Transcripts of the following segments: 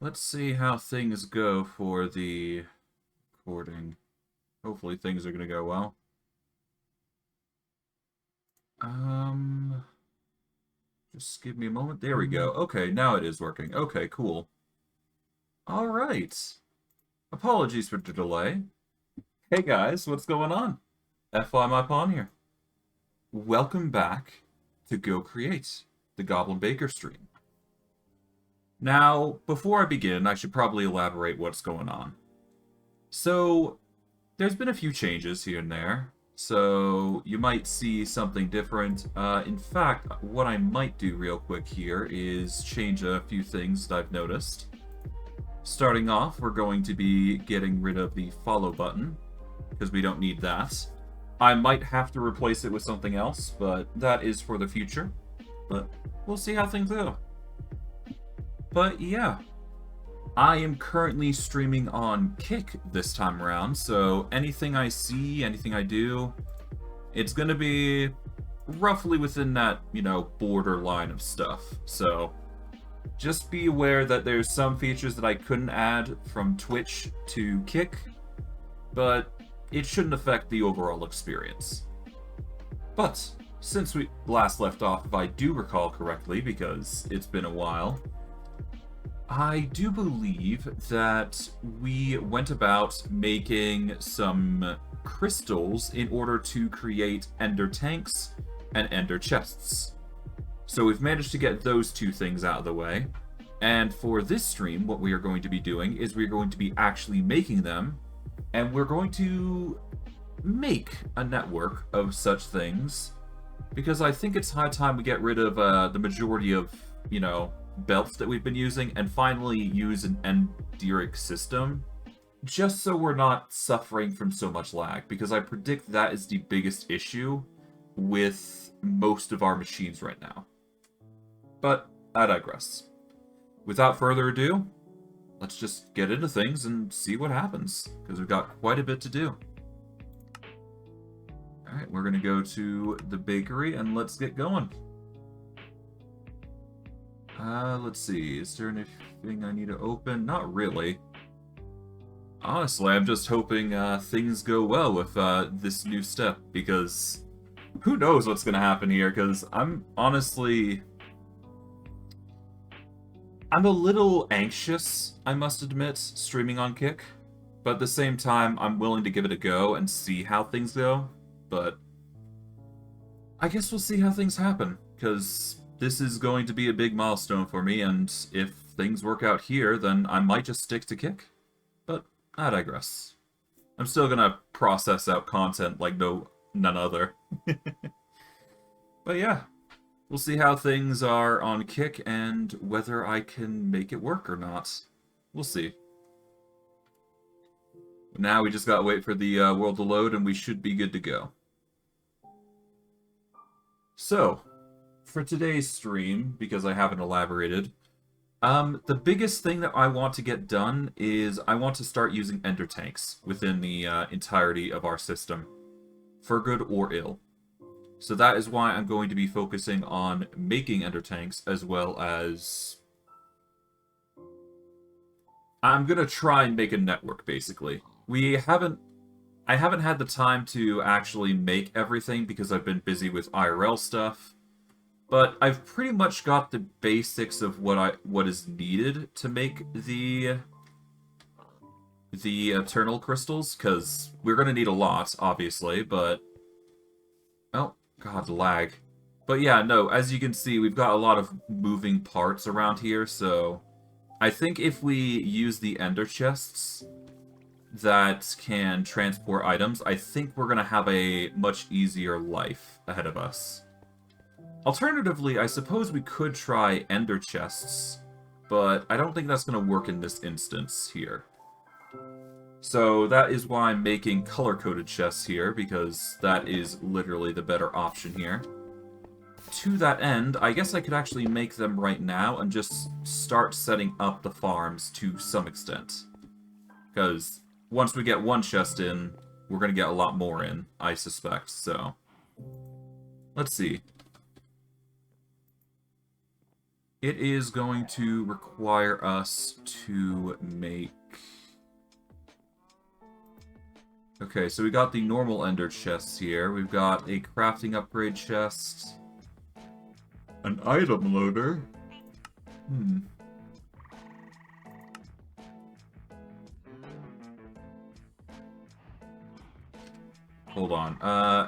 Let's see how things go for the recording. Hopefully things are going to go well. Um, just give me a moment. There we go. Okay, now it is working. Okay, cool. All right. Apologies for the delay. Hey guys, what's going on? FY my pawn here. Welcome back to Go Create, the Goblin Baker stream. Now, before I begin, I should probably elaborate what's going on. So, there's been a few changes here and there, so you might see something different. In fact, what I might do real quick here is change a few things that I've noticed. Starting off, we're going to be getting rid of the follow button, because we don't need that. I might have to replace it with something else, but that is for the future. But we'll see how things go. But yeah, I am currently streaming on Kick this time around, so anything I see, anything I do, it's gonna be roughly within that, borderline of stuff. So just be aware that there's some features that I couldn't add from Twitch to Kick, but it shouldn't affect the overall experience. But since we last left off, if I do recall correctly, because it's been a while, I do believe that we went about making some crystals in order to create ender tanks and ender chests. So we've managed to get those two things out of the way. And for this stream, what we are going to be doing is we're going to be actually making them, and we're going to make a network of such things, because I think it's high time we get rid of the majority of, belts that we've been using and finally use an Enderic system, just so we're not suffering from so much lag, because I predict that is the biggest issue with most of our machines right now. But I digress. Without further ado, let's just get into things and see what happens, because we've got quite a bit to do. Alright, we're going to go to the bakery and let's get going. Let's see, is there anything I need to open? Not really. Honestly, I'm just hoping things go well with this new step, because who knows what's going to happen here, because I'm honestly... I'm a little anxious, I must admit, streaming on Kick, but at the same time, I'm willing to give it a go and see how things go, but I guess we'll see how things happen, because this is going to be a big milestone for me, and if things work out here, then I might just stick to Kick. But I digress. I'm still gonna process out content like none other. But yeah, we'll see how things are on Kick and whether I can make it work or not. We'll see. Now we just gotta wait for the world to load and we should be good to go. So, for today's stream, because I haven't elaborated, the biggest thing that I want to get done is I want to start using ender tanks within the entirety of our system, for good or ill. So that is why I'm going to be focusing on making ender tanks, as well as... I'm going to try and make a network, basically. I haven't had the time to actually make everything because I've been busy with IRL stuff. But I've pretty much got the basics of what is needed to make the eternal crystals, because we're going to need a lot, obviously, but... Oh, god, lag. But yeah, no, as you can see, we've got a lot of moving parts around here, so... I think if we use the ender chests that can transport items, I think we're going to have a much easier life ahead of us. Alternatively, I suppose we could try ender chests, but I don't think that's going to work in this instance here. So that is why I'm making color-coded chests here, because that is literally the better option here. To that end, I guess I could actually make them right now and just start setting up the farms to some extent. Because once we get one chest in, we're going to get a lot more in, I suspect, so... Let's see. It is going to require us to make... Okay, so we got the normal ender chests here. We've got a crafting upgrade chest. An item loader. Hold on.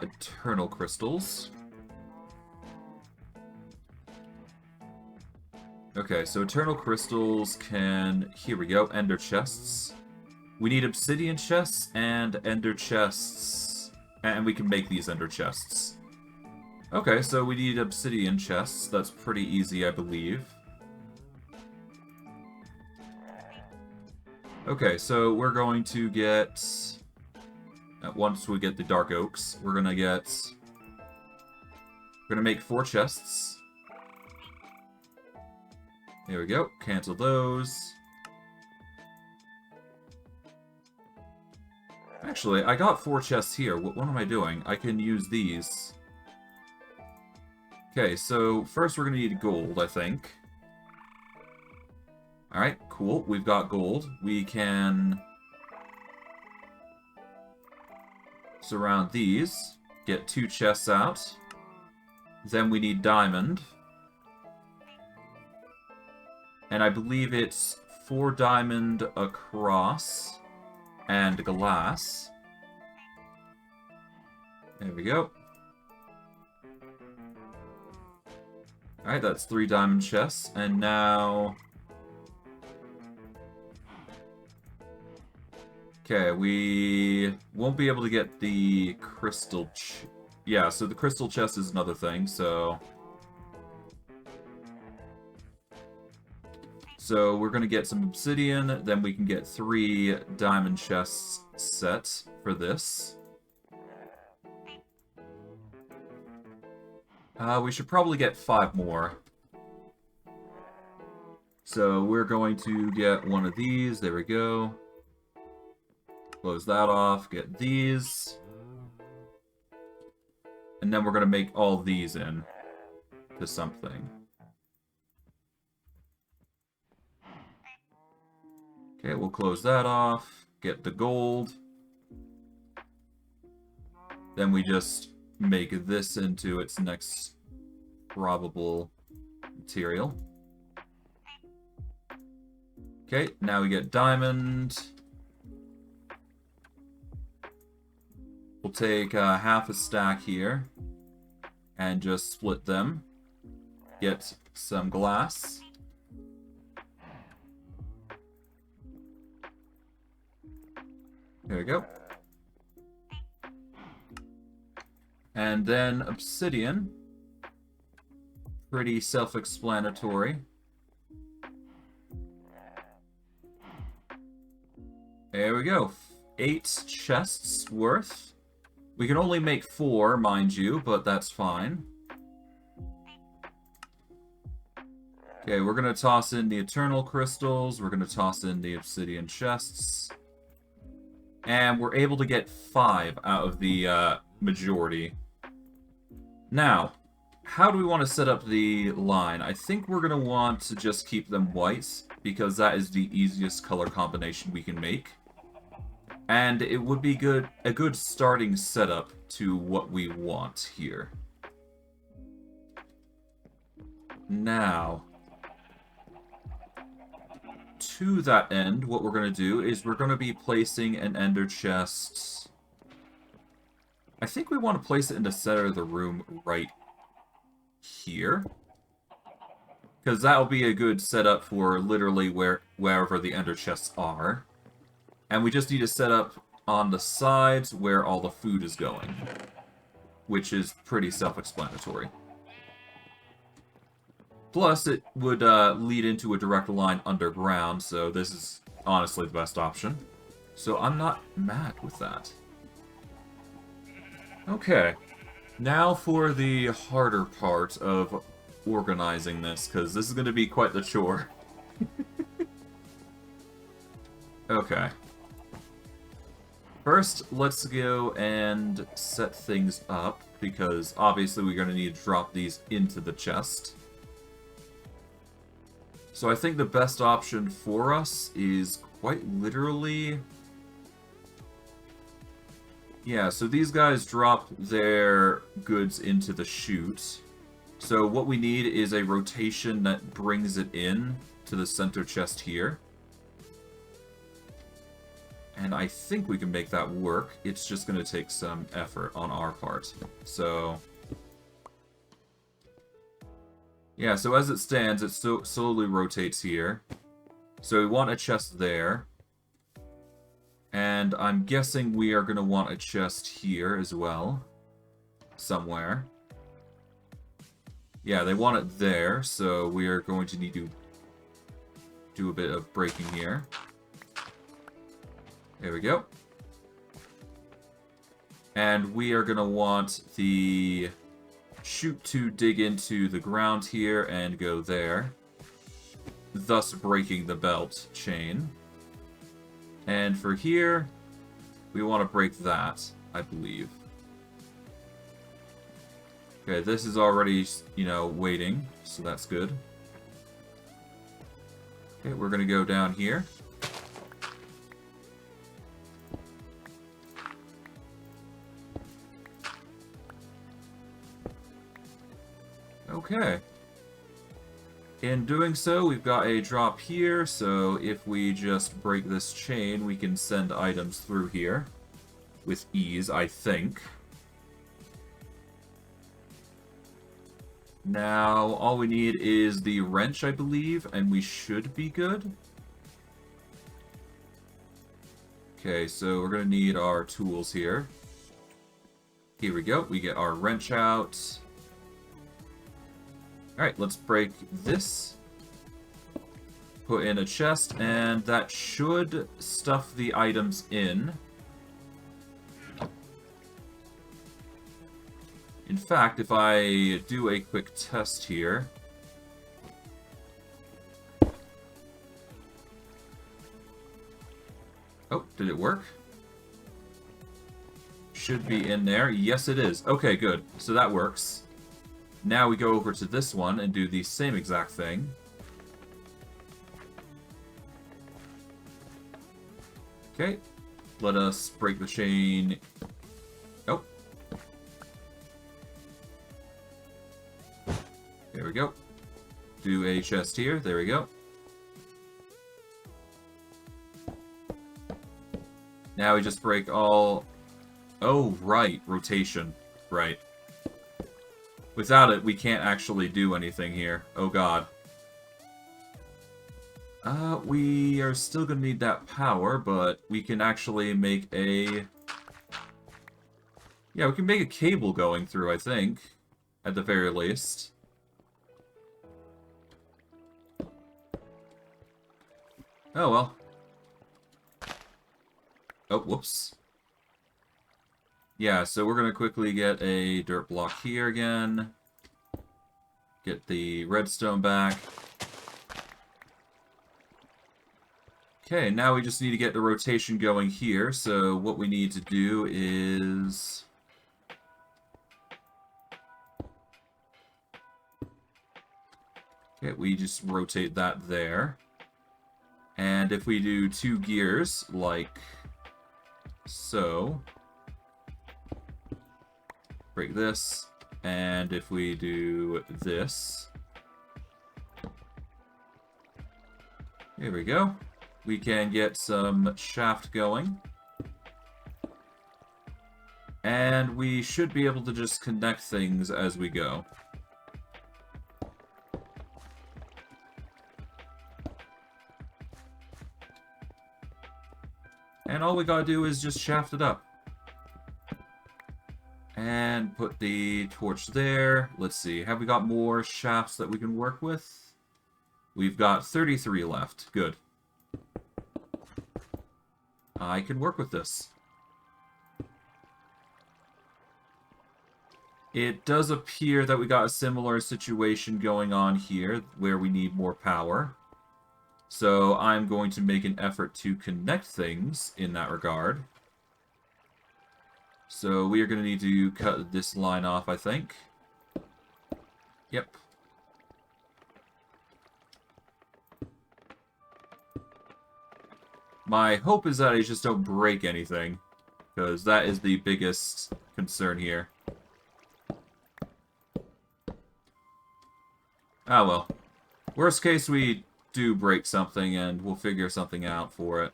Eternal crystals. Okay, so eternal crystals can... Here we go, ender chests. We need obsidian chests and ender chests. And we can make these ender chests. Okay, so we need obsidian chests. That's pretty easy, I believe. Okay, so we're going to get... Once we get the dark oaks, we're gonna get... We're gonna make 4 chests. There we go. Cancel those. Actually, I got 4 chests here. What am I doing? I can use these. Okay, so first we're going to need gold, I think. Alright, cool. We've got gold. We can surround these. Get 2 chests out. Then we need diamond. And I believe it's 4 diamond across and glass. There we go. Alright, that's 3 diamond chests. And now... Okay, we won't be able to get the crystal... Yeah, so the crystal chest is another thing, so... So we're going to get some obsidian, then we can get 3 diamond chests set for this. We should probably get 5 more. So we're going to get one of these, there we go. Close that off, get these. And then we're going to make all these in to something. Okay, we'll close that off, get the gold. Then we just make this into its next probable material. Okay, now we get diamond. We'll take half a stack here and just split them. Get some glass. There we go. And then obsidian. Pretty self-explanatory. There we go. 8 chests worth. We can only make 4, mind you, but that's fine. Okay, we're going to toss in the eternal crystals. We're going to toss in the obsidian chests. And we're able to get 5 out of the majority. Now, how do we want to set up the line? I think we're going to want to just keep them white, because that is the easiest color combination we can make. And it would be a good starting setup to what we want here. Now, to that end, what we're going to do is we're going to be placing an ender chest. I think we want to place it in the center of the room right here. Because that'll be a good setup for literally wherever the ender chests are. And we just need to set up on the sides where all the food is going. Which is pretty self-explanatory. Plus, it would lead into a direct line underground, so this is honestly the best option. So I'm not mad with that. Okay. Now for the harder part of organizing this, because this is going to be quite the chore. Okay. First, let's go and set things up, because obviously we're going to need to drop these into the chest. So I think the best option for us is quite literally... Yeah, so these guys drop their goods into the chute. So what we need is a rotation that brings it in to the center chest here. And I think we can make that work. It's just going to take some effort on our part. So... Yeah, so as it stands, it slowly rotates here. So we want a chest there. And I'm guessing we are going to want a chest here as well. Somewhere. Yeah, they want it there, so we are going to need to do a bit of braking here. There we go. And we are going to want the chute to dig into the ground here and go there, thus breaking the belt chain. And for here, we want to break that, I believe. Okay, this is already, you know, waiting, so that's good. Okay, we're going to go down here. Okay. In doing so, we've got a drop here, so if we just break this chain, we can send items through here with ease, I think. Now, all we need is the wrench, I believe, and we should be good. Okay, so we're going to need our tools here. Here we go. We get our wrench out. Alright, let's break this. Put in a chest, and that should stuff the items in. In fact, if I do a quick test here... Oh, did it work? Should be in there. Yes, it is. Okay, good. So that works. Now we go over to this one and do the same exact thing. Okay. Let us break the chain. Oh. There we go. Do a chest here. There we go. Now we just break all... Oh, right. Rotation. Right. Without it, we can't actually do anything here. Oh, God. We are still gonna need that power, but we can actually make a... Yeah, we can make a cable going through, I think. At the very least. Oh, well. Oh, whoops. Yeah, so we're going to quickly get a dirt block here again. Get the redstone back. Okay, now we just need to get the rotation going here. So what we need to do is... Okay, we just rotate that there. And if we do 2 gears, like so... Break this, and if we do this, here we go. We can get some shaft going. And we should be able to just connect things as we go. And all we gotta do is just shaft it up. And put the torch there. Let's see, have we got more shafts that we can work with? We've got 33 left. Good. I can work with this. It does appear that we got a similar situation going on here, where we need more power. So I'm going to make an effort to connect things in that regard. So we are going to need to cut this line off, I think. Yep. My hope is that I just don't break anything, because that is the biggest concern here. Ah well. Worst case, we do break something, and we'll figure something out for it.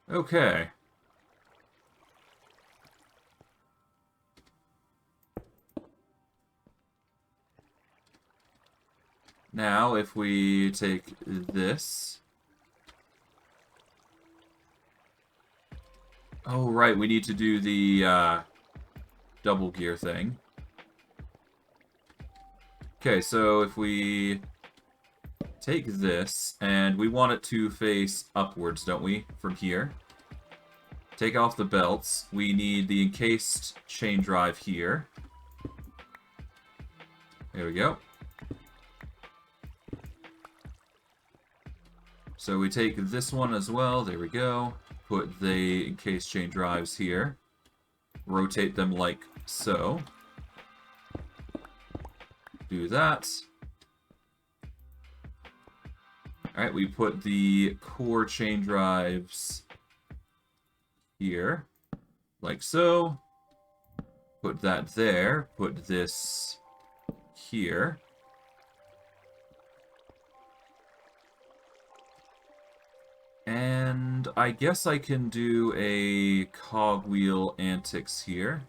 Okay. Now, if we take this... Oh, right, we need to do the, double gear thing. Okay, so if we take this, and we want it to face upwards, don't we, from here? Take off the belts. We need the encased chain drive here. There we go. So we take this one as well. There we go. Put the encased chain drives here. Rotate them like so. Do that. Alright, we put the core chain drives here. Like so. Put that there. Put this here. And I guess I can do a cogwheel antics here.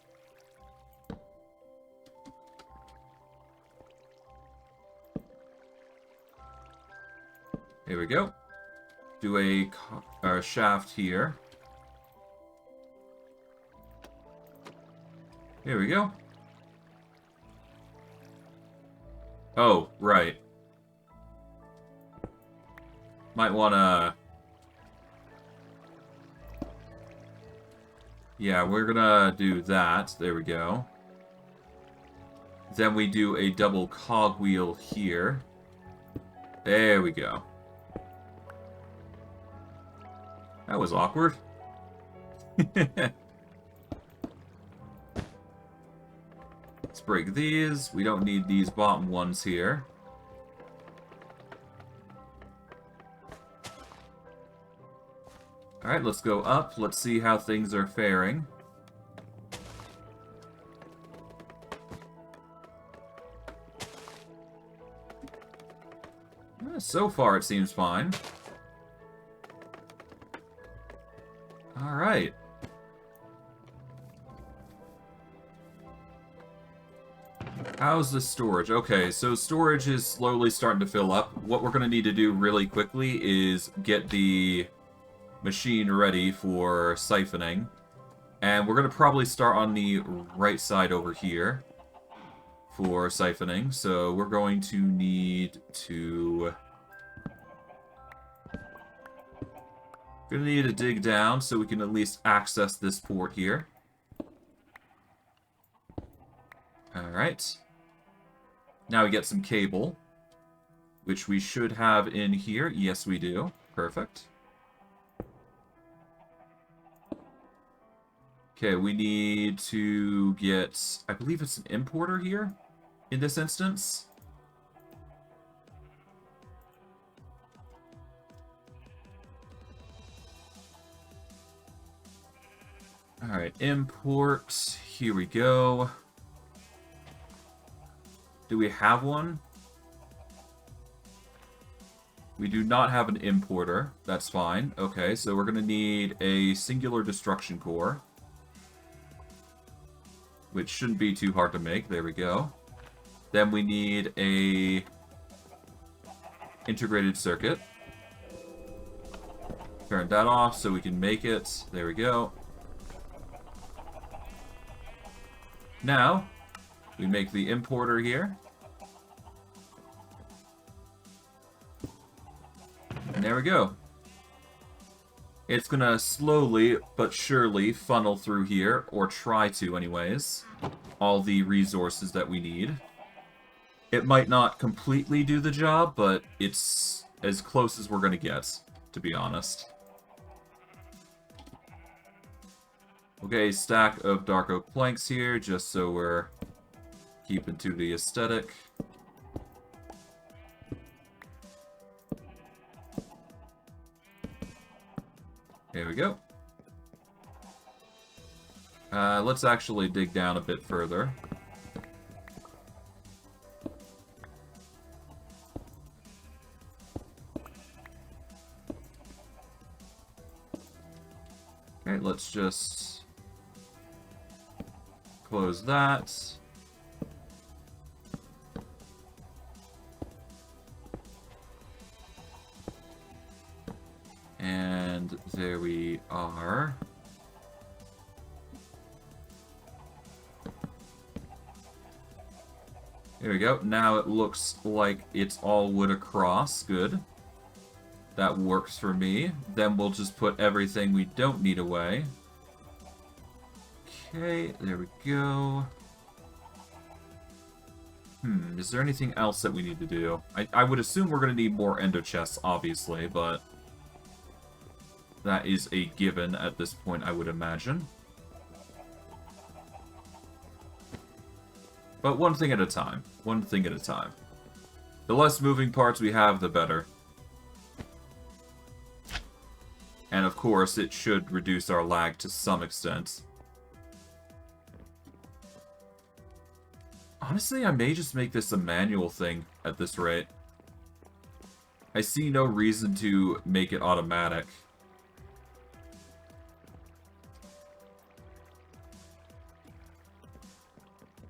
Here we go. Do a shaft here. Here we go. Oh, right. Might wanna... Yeah, we're gonna do that. There we go. Then we do a double cogwheel here. There we go. That was awkward. Let's break these. We don't need these bottom ones here. Alright, let's go up. Let's see how things are faring. So far, it seems fine. Alright. How's the storage? Okay, so storage is slowly starting to fill up. What we're going to need to do really quickly is get the machine ready for siphoning. And we're going to probably start on the right side over here for siphoning. So we're going to need to... Gonna need to dig down so we can at least access this port here. Alright. Now we get some cable, which we should have in here. Yes, we do. Perfect. Okay, we need to get... I believe it's an importer here in this instance. Alright, import. Here we go. Do we have one? We do not have an importer. That's fine. Okay, so we're going to need a singular destruction core, which shouldn't be too hard to make. There we go. Then we need a integrated circuit. Turn that off so we can make it. There we go. Now, we make the importer here. And there we go. It's gonna slowly but surely funnel through here, or try to anyways, all the resources that we need. It might not completely do the job, but it's as close as we're gonna get, to be honest. Okay, stack of dark oak planks here, just so we're keeping to the aesthetic. Let's actually dig down a bit further. Okay, let's just close that. And there we are. There we go. Now it looks like it's all wood across. Good. That works for me. Then we'll just put everything we don't need away. Okay, there we go. Is there anything else that we need to do? I would assume we're going to need more ender chests, obviously, but that is a given at this point, I would imagine. But one thing at a time. One thing at a time. The less moving parts we have, the better. And of course, it should reduce our lag to some extent. Honestly, I may just make this a manual thing at this rate. I see no reason to make it automatic.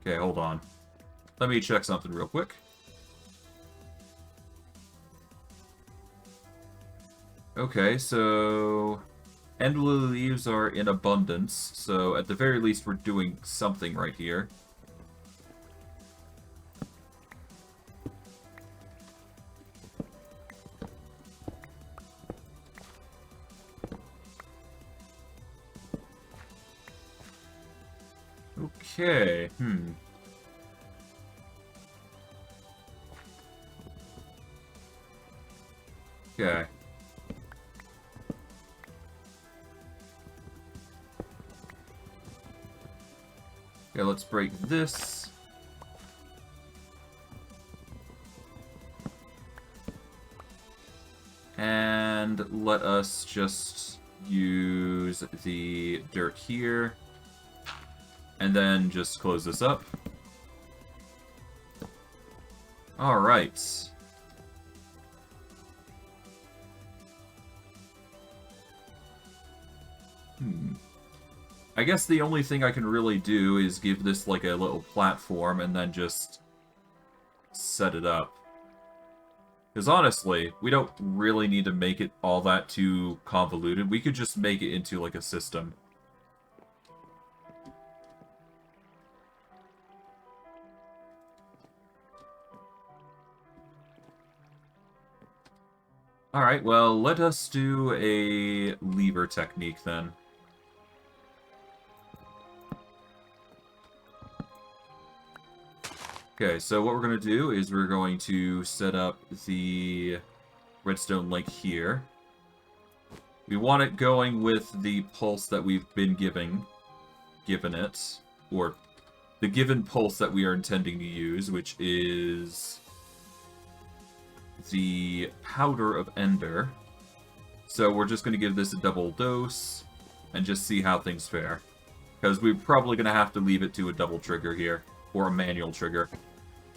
Okay, hold on. Let me check something real quick. Okay, so Ender Lilies are in abundance, so at the very least we're doing something right here. Okay, Okay. Okay, let's break this. And let us just use the dirt here. And then just close this up. Alright. I guess the only thing I can really do is give this like a little platform and then just set it up. Because honestly, we don't really need to make it all that too convoluted. We could just make it into like a system. Alright, well, let us do a lever technique then. Okay, so what we're going to do is we're going to set up the redstone link here. We want it going with the pulse that we've been given it, or the given pulse that we are intending to use, which is the Powder of Ender. So we're just going to give this a double dose and just see how things fare. Because we're probably going to have to leave it to a double trigger here, or a manual trigger.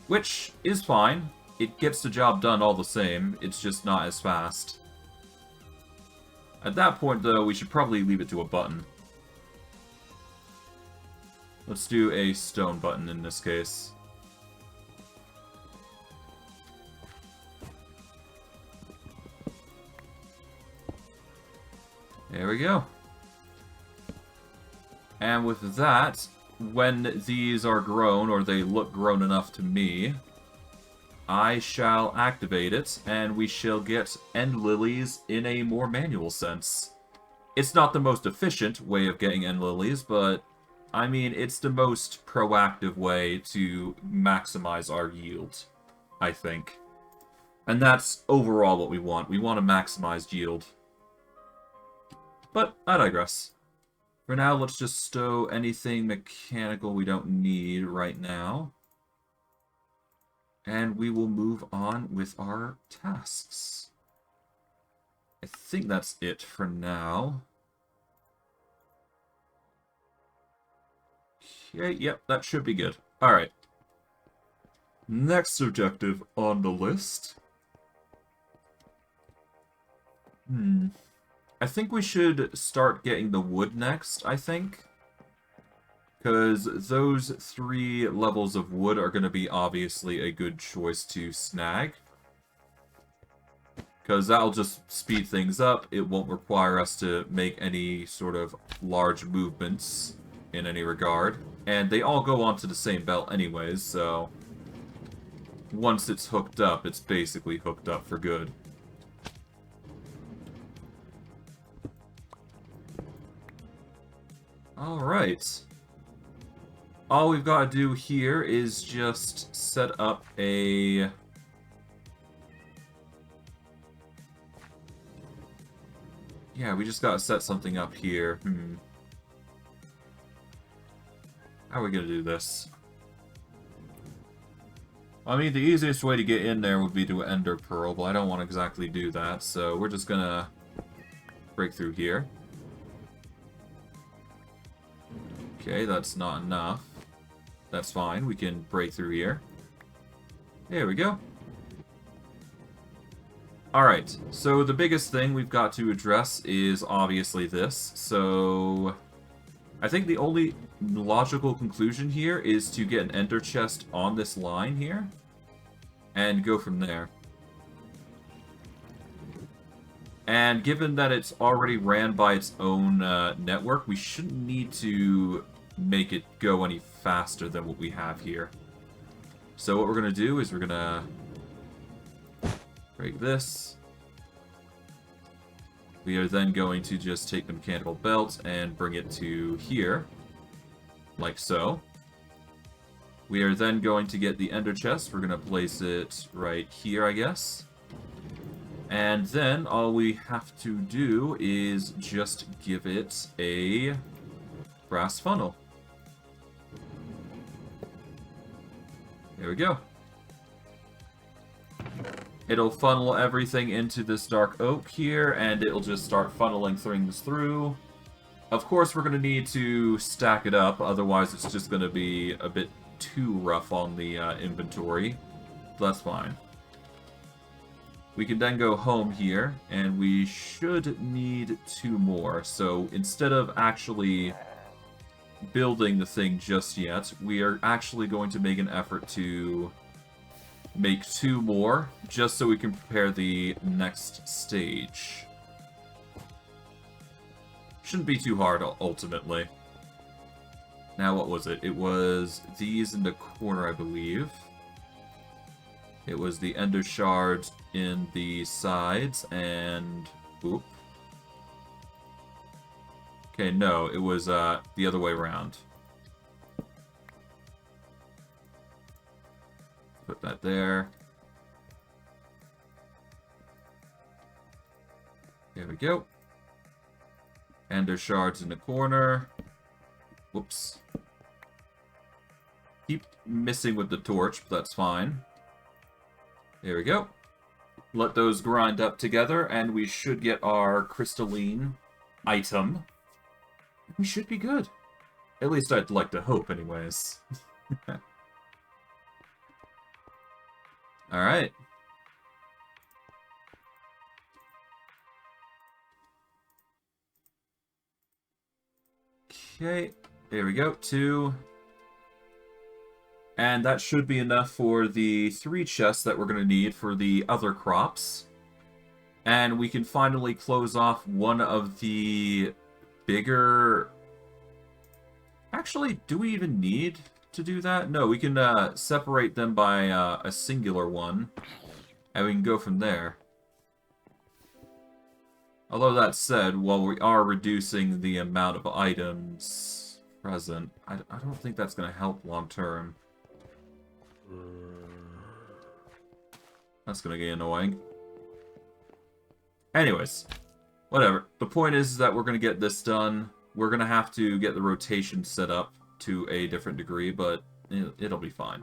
Which is fine. It gets the job done all the same, it's just not as fast. At that point, though, we should probably leave it to a button. Let's do a stone button in this case. There we go. And with that, when these are grown, or they look grown enough to me, I shall activate it, and we shall get Ender Lilies in a more manual sense. It's not the most efficient way of getting Ender Lilies, but, I mean, it's the most proactive way to maximize our yield, I think. And that's overall what we want. We want to maximize yield. But I digress. For now, let's just stow anything mechanical we don't need right now. And we will move on with our tasks. I think that's it for now. Okay, yep, that should be good. Alright. Next objective on the list. I think we should start getting the wood next, I think. Because those 3 levels of wood are going to be obviously a good choice to snag. Because that'll just speed things up. It won't require us to make any sort of large movements in any regard. And they all go onto the same belt anyways, so once it's hooked up, it's basically hooked up for good. Alright. All we've got to do here is just set up a... Yeah, we just gotta set something up here. How are we gonna do this? I mean, the easiest way to get in there would be to Ender Pearl, but I don't want to exactly do that, so we're just gonna break through here. Okay, that's not enough. That's fine, we can break through here. There we go. Alright, so the biggest thing we've got to address is obviously this. So I think the only logical conclusion here is to get an ender chest on this line here and go from there. And given that it's already ran by its own network, we shouldn't need to make it go any faster than what we have here. So what we're going to do is we're going to break this. We are then going to just take the mechanical belt and bring it to here, like so. We are then going to get the ender chest. We're going to place it right here, I guess. And then all we have to do is just give it a brass funnel. There we go. It'll funnel everything into this dark oak here, and it'll just start funneling things through. Of course, we're going to need to stack it up, otherwise it's just going to be a bit too rough on the inventory. That's fine. We can then go home here, and we should need 2 more. So instead of actually building the thing just yet, we are actually going to make an effort to make 2 more, just so we can prepare the next stage. Shouldn't be too hard, ultimately. Now, what was it? It was these in the corner, I believe. It was the Ender Shards in the sides, and... Oop. Okay, no, it was the other way around. Put that there. There we go. Ender Shards in the corner. Whoops. Keep missing with the torch, but that's fine. There we go. Let those grind up together, and we should get our crystalline item. We should be good. At least I'd like to hope, anyways. Alright. Okay, there we go, 2. And that should be enough for the 3 chests that we're going to need for the other crops. And we can finally close off one of the bigger... Actually, do we even need to do that? No, we can separate them by a singular one, and we can go from there. Although that said, while we are reducing the amount of items present, I don't think that's going to help long term. That's going to get annoying. Anyways, whatever. The point is that we're going to get this done. We're going to have to get the rotation set up to a different degree, but it'll be fine.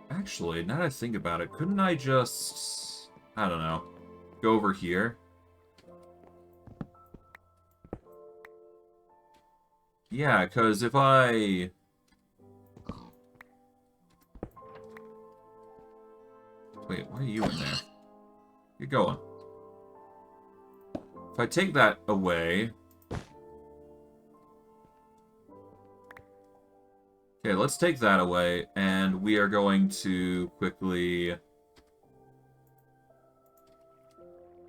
Actually, now that I think about it, couldn't I just... I don't know. Go over here. Yeah, because if I... Wait, why are you in there? You're going. If I take that away... Okay, let's take that away, and we are going to quickly...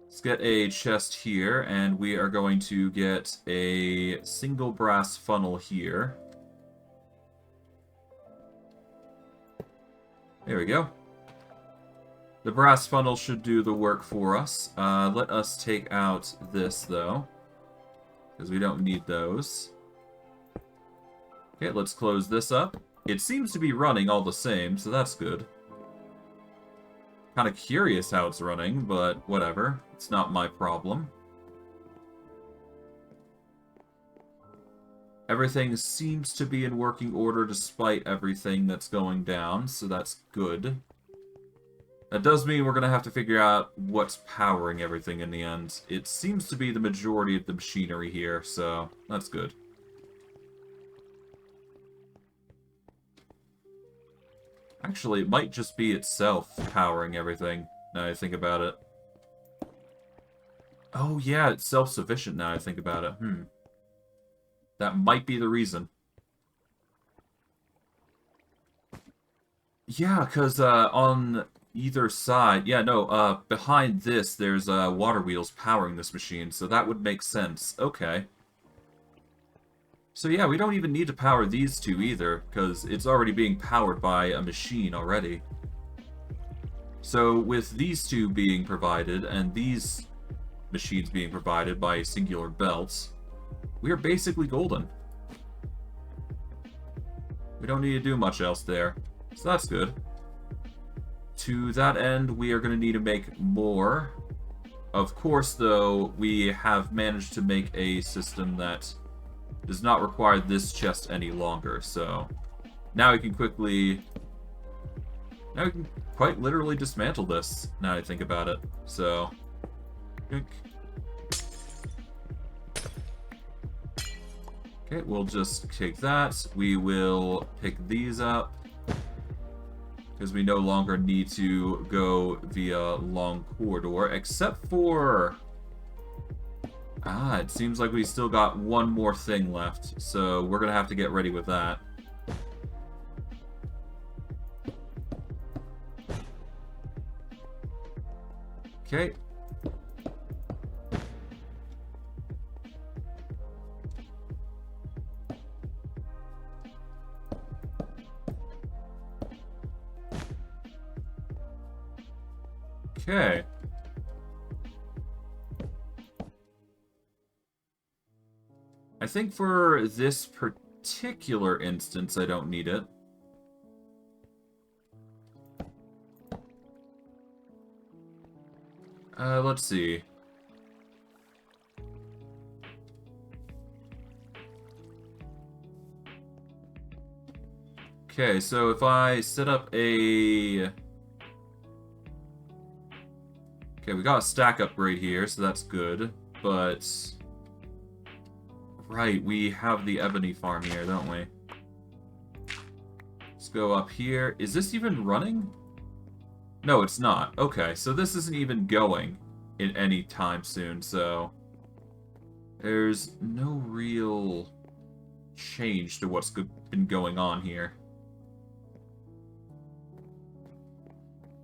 Let's get a chest here, and we are going to get a single brass funnel here. There we go. The brass funnel should do the work for us. Let us take out this, though, because we don't need those. Okay, let's close this up. It seems to be running all the same, so that's good. Kind of curious how it's running, but whatever. It's not my problem. Everything seems to be in working order despite everything that's going down, so that's good. That does mean we're going to have to figure out what's powering everything in the end. It seems to be the majority of the machinery here, so that's good. Actually, it might just be itself powering everything, now I think about it. Oh yeah, it's self-sufficient now I think about it. That might be the reason. Yeah, because on either side... Yeah, no, behind this, there's water wheels powering this machine, so that would make sense. Okay. So yeah, we don't even need to power these two either, because it's already being powered by a machine already. So with these two being provided, and these machines being provided by singular belts, we are basically golden. We don't need to do much else there, so that's good. To that end, we are going to need to make more. Of course, though, we have managed to make a system that does not require this chest any longer, so now we can quickly... Now we can quite literally dismantle this, now I think about it. So... Okay, we'll just take that. We will pick these up, because we no longer need to go via long corridor, except for... it seems like we still got one more thing left, so we're gonna have to get ready with that. Okay. Okay. I think for this particular instance, I don't need it. Let's see. Okay, so if I set up a... Okay, we got a stack upgrade here, so that's good, but... Right, we have the ebony farm here, don't we? Let's go up here. Is this even running? No, it's not. Okay, so this isn't even going in any time soon, so... There's no real change to what's been going on here.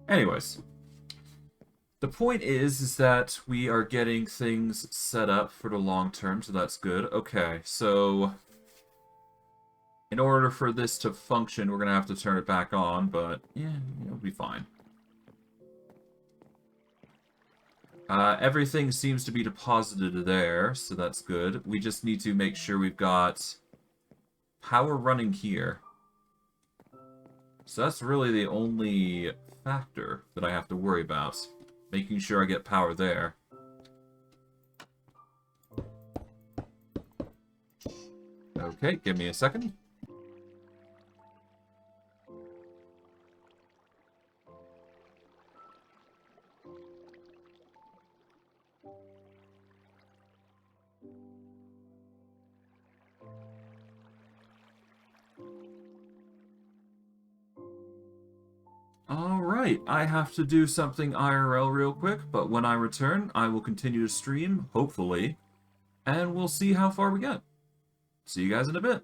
Anyways. The point is that we are getting things set up for the long term, so that's good. Okay, so... In order for this to function, we're going to have to turn it back on, but yeah, it'll be fine. Everything seems to be deposited there, so that's good. We just need to make sure we've got power running here. So that's really the only factor that I have to worry about. Making sure I get power there. Okay, give me a second. Alright, I have to do something IRL real quick, but when I return, I will continue to stream, hopefully, and we'll see how far we get. See you guys in a bit.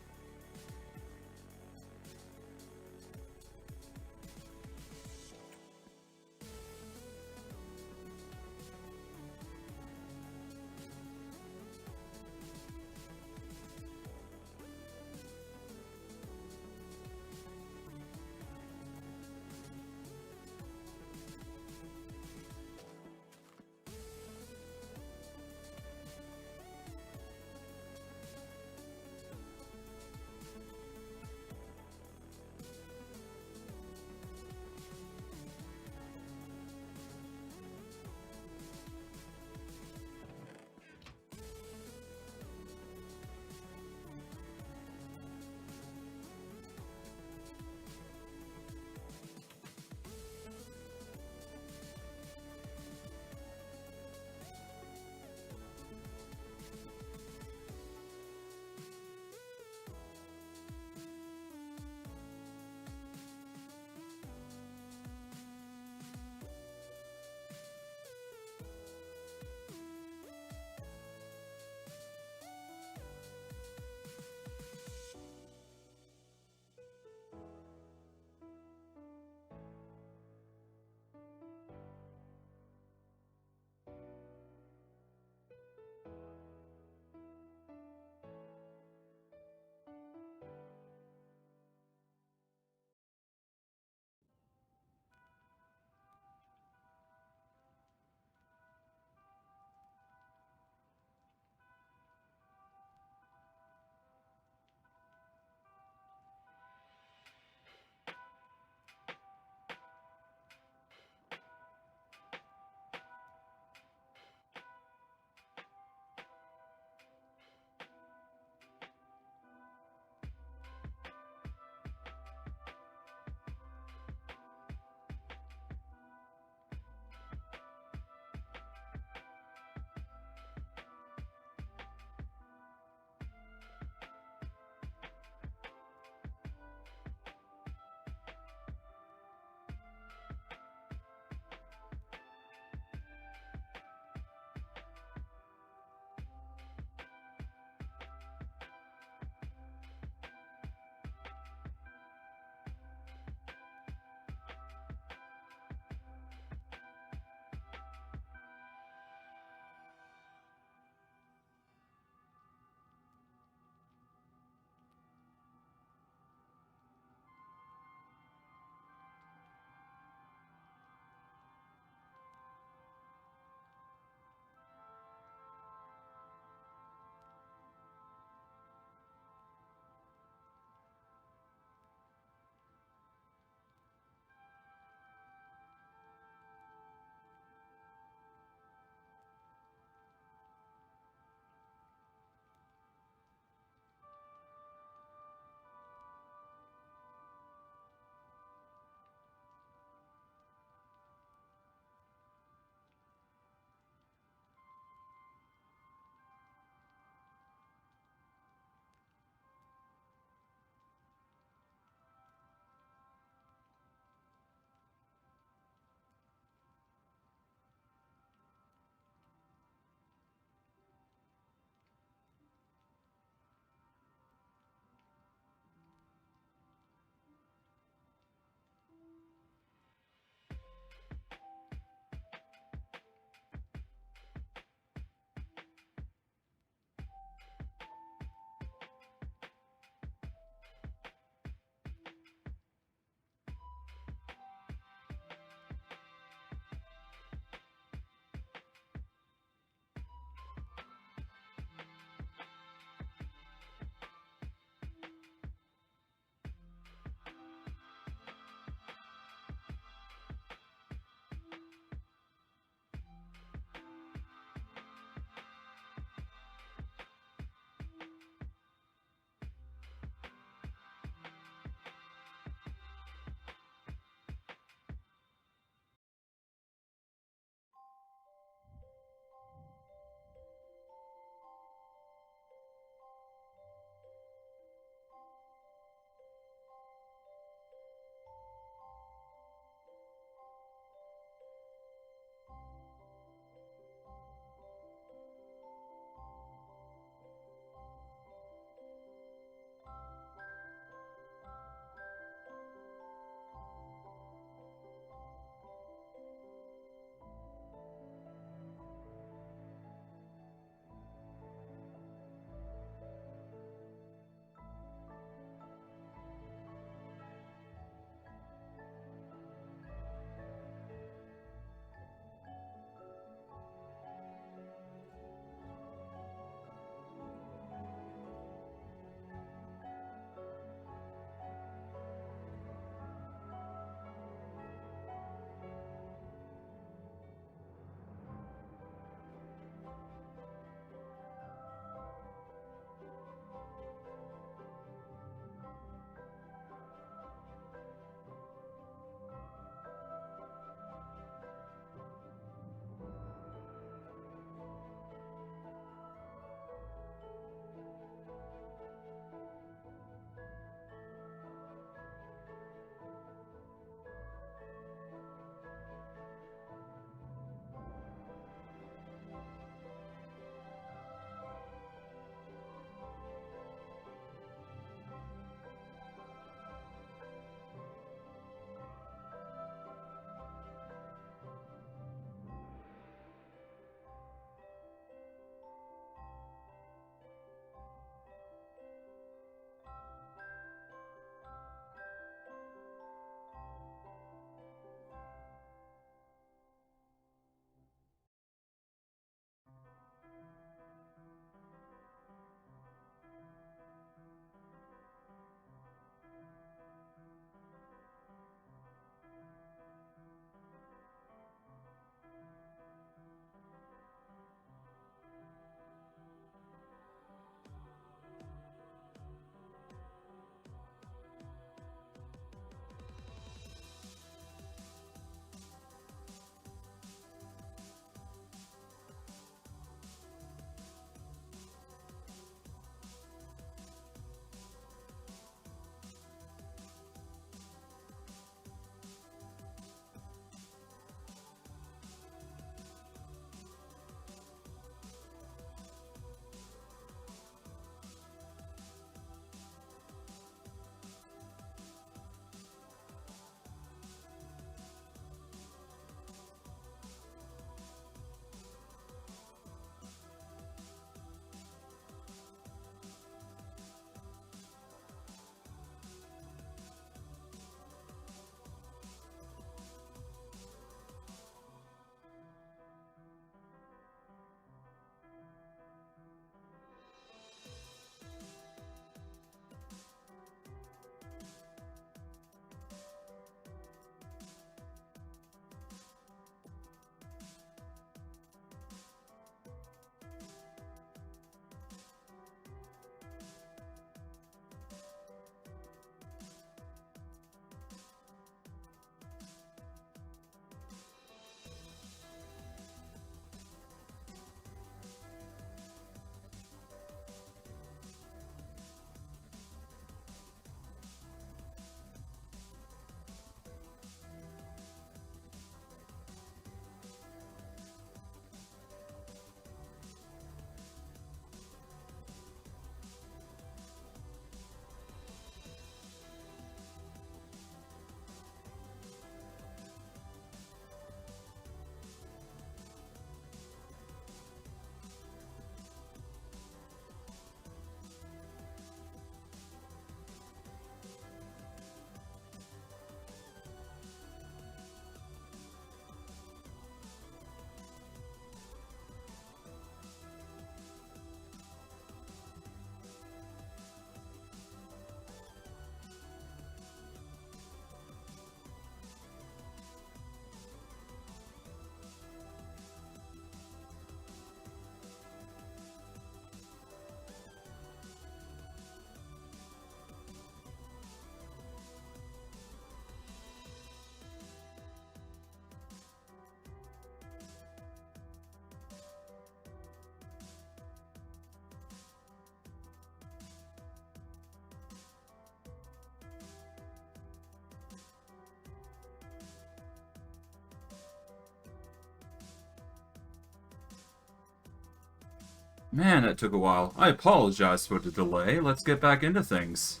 Man, that took a while. I apologize for the delay. Let's get back into things.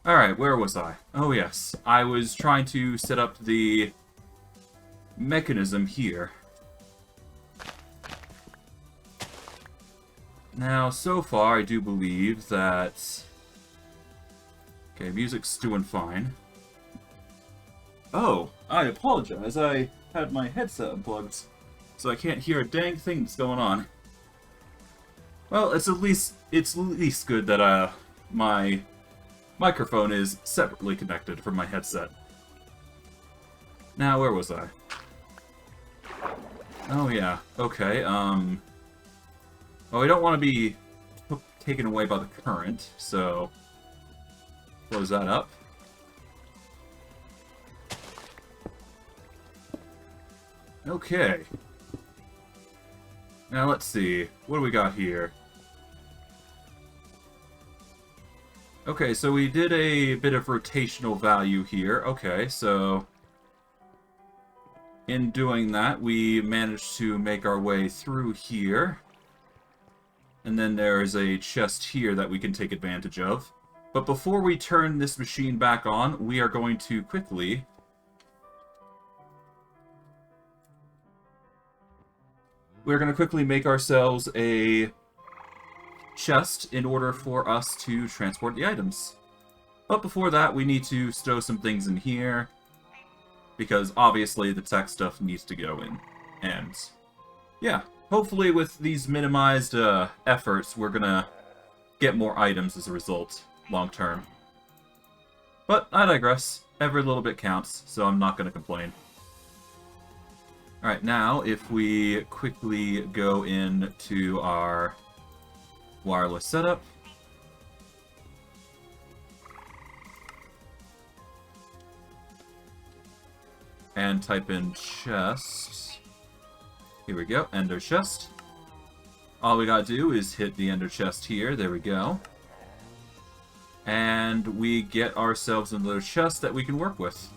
Alright, where was I? Oh yes, I was trying to set up the mechanism here. Now, so far, I do believe that... Okay, music's doing fine. Oh, I apologize. I had my headset unplugged, so I can't hear a dang thing that's going on. Well, it's at least good that my microphone is separately connected from my headset. Now, where was I? Oh yeah, okay, Oh, we don't want to be taken away by the current, so close that up. Okay. Now let's see. What do we got here? Okay, so we did a bit of rotational value here. Okay, so in doing that, we managed to make our way through here. And then there's a chest here that we can take advantage of. But before we turn this machine back on, we are going to quickly... We're going to quickly make ourselves a chest in order for us to transport the items. But before that, we need to stow some things in here, because obviously the tech stuff needs to go in. And yeah, hopefully with these minimized efforts, we're going to get more items as a result, long term. But I digress. Every little bit counts, so I'm not going to complain. Alright, now if we quickly go into our wireless setup. And type in chest. Here we go, Ender chest. All we gotta do is hit the Ender chest here, there we go. And we get ourselves another chest that we can work with.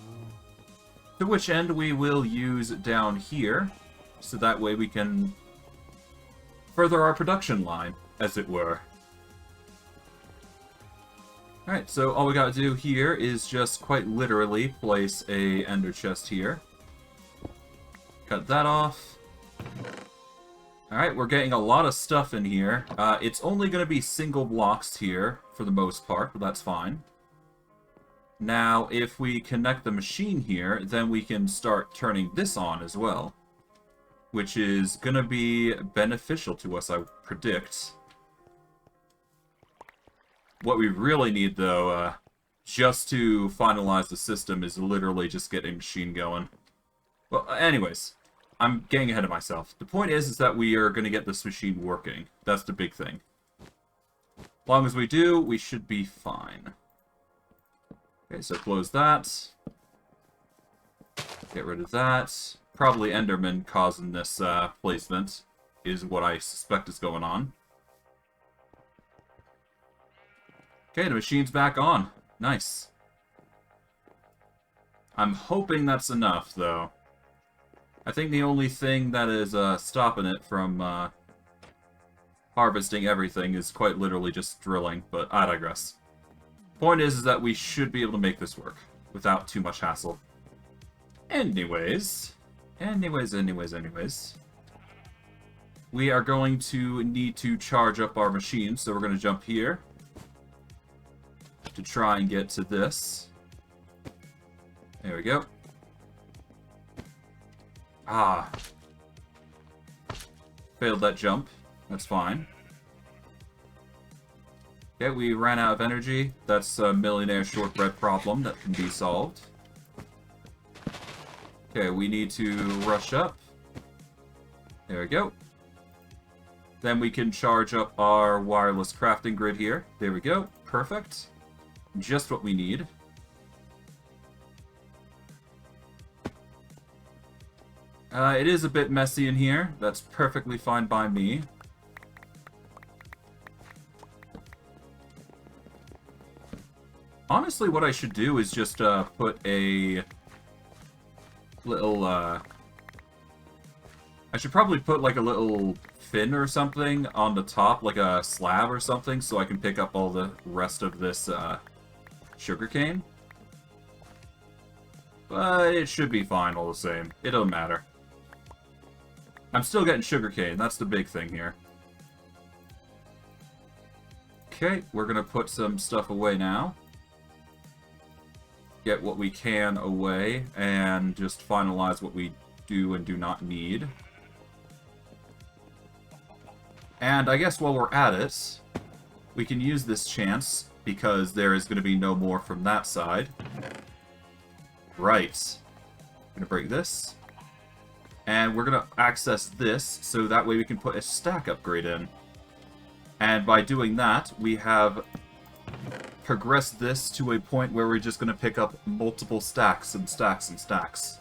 To which end we will use down here, so that way we can further our production line, as it were. Alright, so all we gotta do here is just quite literally place a ender chest here. Cut that off. Alright, we're getting a lot of stuff in here. It's only gonna be single blocks here, for the most part, but that's fine. Now, if we connect the machine here, then we can start turning this on as well. Which is gonna be beneficial to us, I predict. What we really need, though, just to finalize the system is literally just get a machine going. Well, anyways, I'm getting ahead of myself. The point is that we are gonna get this machine working. That's the big thing. As long as we do, we should be fine. Okay, so close that. Get rid of that. Probably Enderman causing this placement is what I suspect is going on. Okay, the machine's back on. Nice. I'm hoping that's enough, though. I think the only thing that is stopping it from harvesting everything is quite literally just drilling, but I digress. Point is that we should be able to make this work without too much hassle. Anyways. We are going to need to charge up our machine, so we're going to jump here to try and get to this. There we go. Ah. Failed that jump. That's fine. Okay, we ran out of energy. That's a millionaire shortbread problem that can be solved. Okay, we need to rush up. There we go. Then we can charge up our wireless crafting grid here. There we go. Perfect. Just what we need. It is a bit messy in here. That's perfectly fine by me. Honestly, what I should do is just put a little, I should probably put like a little fin or something on the top, like a slab or something, so I can pick up all the rest of this sugarcane. But it should be fine all the same. It don't matter. I'm still getting sugarcane, that's the big thing here. Okay, we're gonna put some stuff away now. Get what we can away, and just finalize what we do and do not need. And I guess while we're at it, we can use this chance, because there is going to be no more from that side. Right. I'm going to break this. And we're going to access this, so that way we can put a stack upgrade in. And by doing that, we have progressed this to a point where we're just going to pick up multiple stacks and stacks and stacks.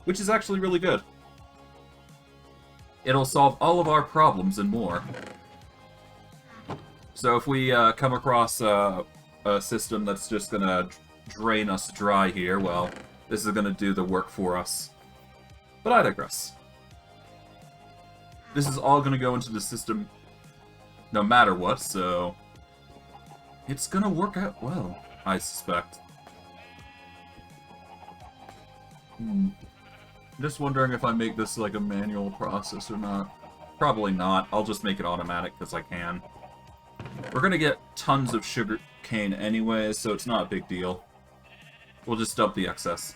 Which is actually really good. It'll solve all of our problems and more. So if we come across a system that's just going to drain us dry here, well, this is going to do the work for us. But I digress. This is all going to go into the system no matter what, so it's going to work out well, I suspect. Just wondering if I make this like a manual process or not. Probably not. I'll just make it automatic because I can. We're going to get tons of sugar cane anyways, so it's not a big deal. We'll just dump the excess.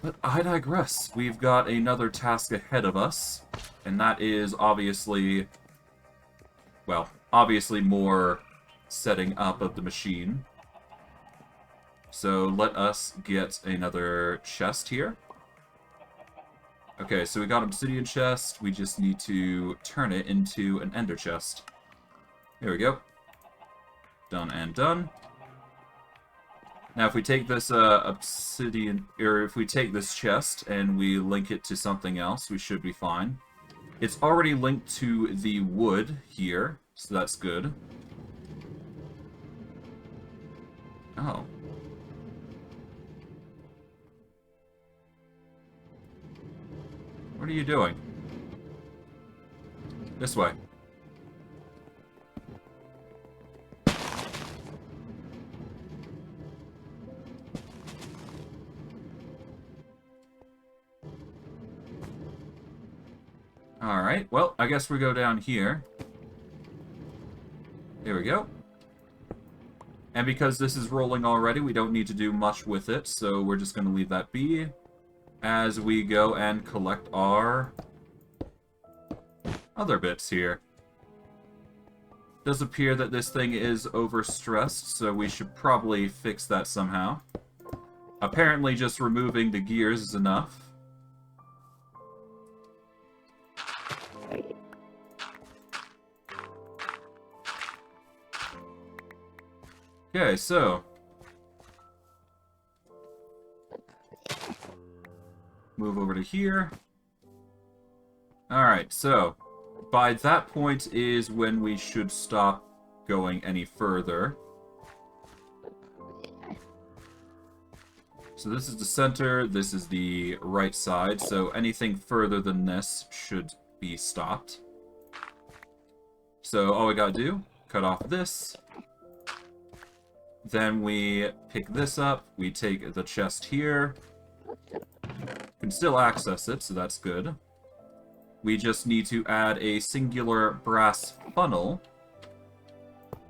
But I digress. We've got another task ahead of us, and that is obviously, well, obviously more setting up of the machine. So let us get another chest here. Okay, so we got obsidian chest. We just need to turn it into an ender chest. There we go. Done and done. Now, if we take this obsidian, or if we take this chest and we link it to something else, we should be fine. It's already linked to the wood here, so that's good. Oh. What are you doing? This way. Alright, well, I guess we go down here. Here we go. And because this is rolling already, we don't need to do much with it, so we're just going to leave that be as we go and collect our other bits here. Does appear that this thing is overstressed, so we should probably fix that somehow. Apparently just removing the gears is enough. Okay, so move over to here. Alright, so by that point is when we should stop going any further. So this is the center, this is the right side, so anything further than this should be stopped. So all we gotta do, cut off this. Then we pick this up, we take the chest here. Can still access it, so that's good. We just need to add a singular brass funnel.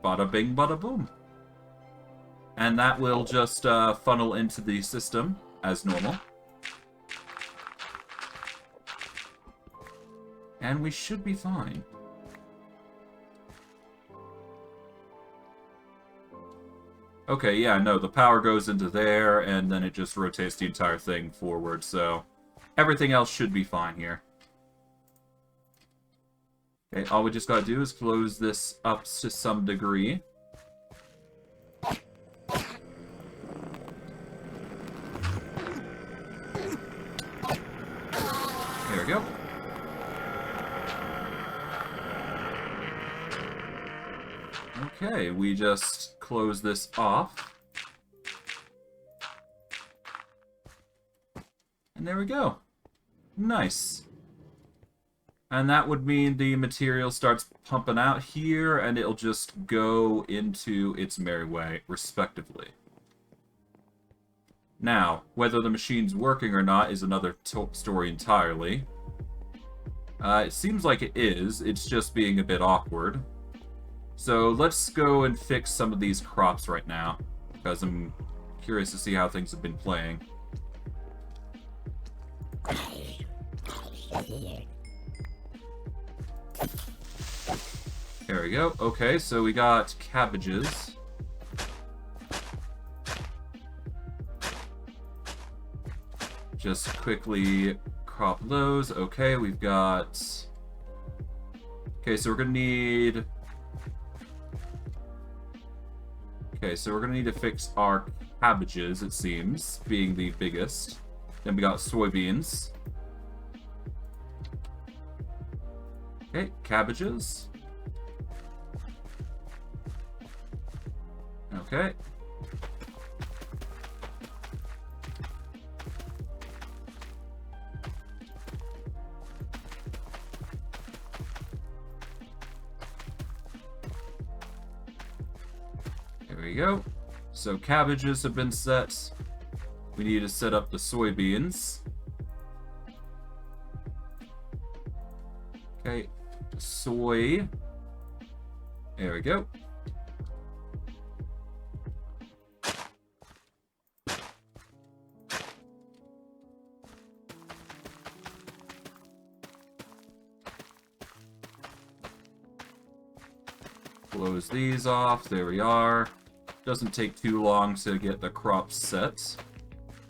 Bada bing, bada boom. And that will just funnel into the system as normal. And we should be fine. Okay, yeah, no, the power goes into there, and then it just rotates the entire thing forward, so everything else should be fine here. Okay, all we just gotta do is close this up to some degree. There we go. Okay, we just close this off. And there we go. Nice. And that would mean the material starts pumping out here, and it'll just go into its merry way, respectively. Now, whether the machine's working or not is another story entirely. It seems like it is, it's just being a bit awkward. So let's go and fix some of these crops right now, because I'm curious to see how things have been playing. There we go. Okay, so we got cabbages. Just quickly crop those. Okay, we've got... Okay, so we're gonna need... Okay, so we're gonna need to fix our cabbages, it seems, being the biggest. Then we got soybeans. Okay, cabbages. Okay. There we go. So cabbages have been set. We need to set up the soybeans. Okay, soy. There we go. Close these off. There we are. Doesn't take too long to get the crops set.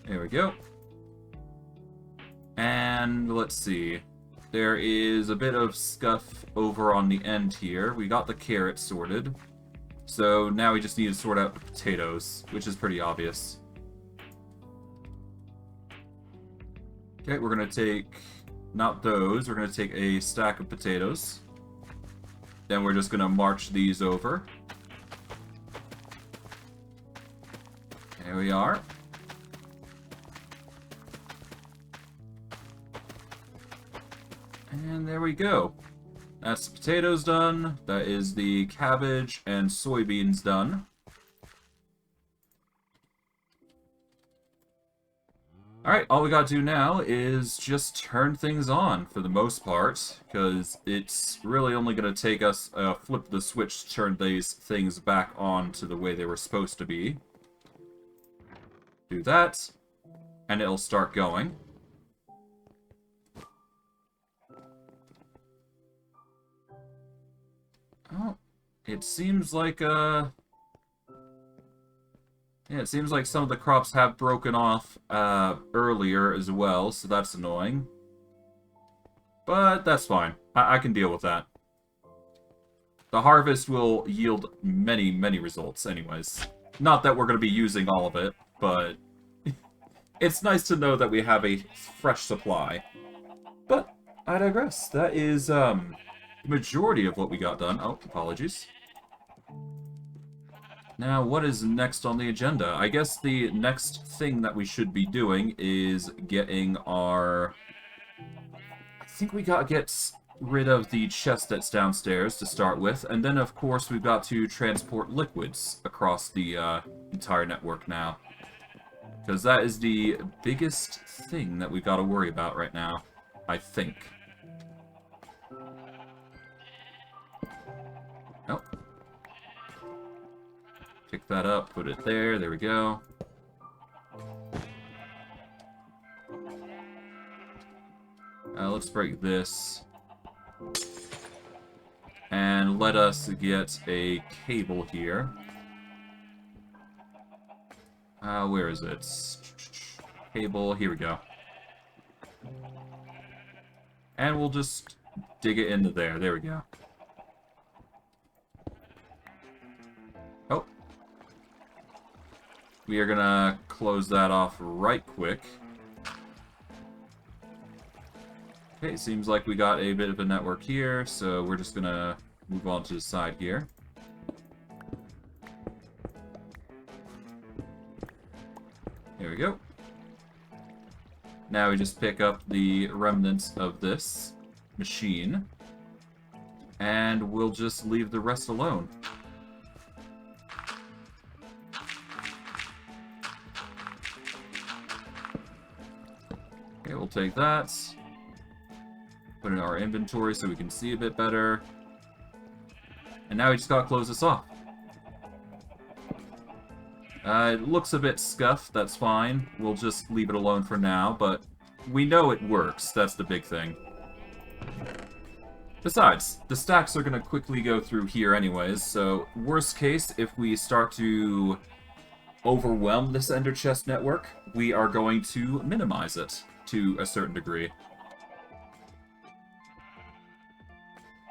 There we go. And let's see. There is a bit of scuff over on the end here. We got the carrots sorted. So now we just need to sort out the potatoes, which is pretty obvious. Okay, we're going to take... not those. We're going to take a stack of potatoes. Then we're just going to march these over. There we are. And there we go. That's the potatoes done. That is the cabbage and soybeans done. Alright, all we gotta do now is just turn things on for the most part, because it's really only gonna take us flip the switch to turn these things back on to the way they were supposed to be. Do that, and it'll start going. Oh, it seems like, yeah, it seems like some of the crops have broken off earlier as well, so that's annoying. But that's fine. I can deal with that. The harvest will yield many, many results anyways. Not that we're going to be using all of it, but it's nice to know that we have a fresh supply. But I digress. That is the majority of what we got done. Oh, apologies. Now, what is next on the agenda? I guess the next thing that we should be doing is getting our... I think we gotta get rid of the chest that's downstairs to start with, and then of course we've got to transport liquids across the entire network now. Because that is the biggest thing that we've got to worry about right now, I think. Nope. Pick that up, put it there, there we go. Let's break this. And let us get a cable here. Where is it? Cable, here we go. And we'll just dig it into there, there we go. Oh. We are gonna close that off right quick. Okay, seems like we got a bit of a network here, so we're just gonna move on to the side here. There we go. Now we just pick up the remnants of this machine, and we'll just leave the rest alone. Okay, we'll take that. Put it in our inventory so we can see a bit better. And now we just gotta close this off. It looks a bit scuffed, that's fine. We'll just leave it alone for now, but we know it works, that's the big thing. Besides, the stacks are gonna quickly go through here anyways, so worst case, if we start to overwhelm this Ender Chest network, we are going to minimize it to a certain degree.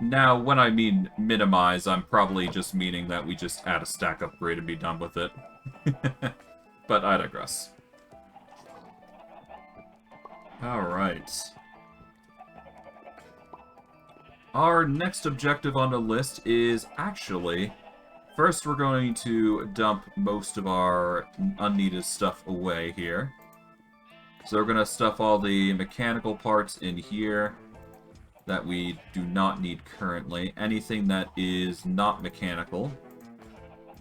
Now, when I mean minimize, I'm probably just meaning that we just add a stack upgrade and be done with it. But I digress. Alright. Our next objective on the list is actually... First, we're going to dump most of our unneeded stuff away here. So we're going to stuff all the mechanical parts in here that we do not need currently. Anything that is not mechanical,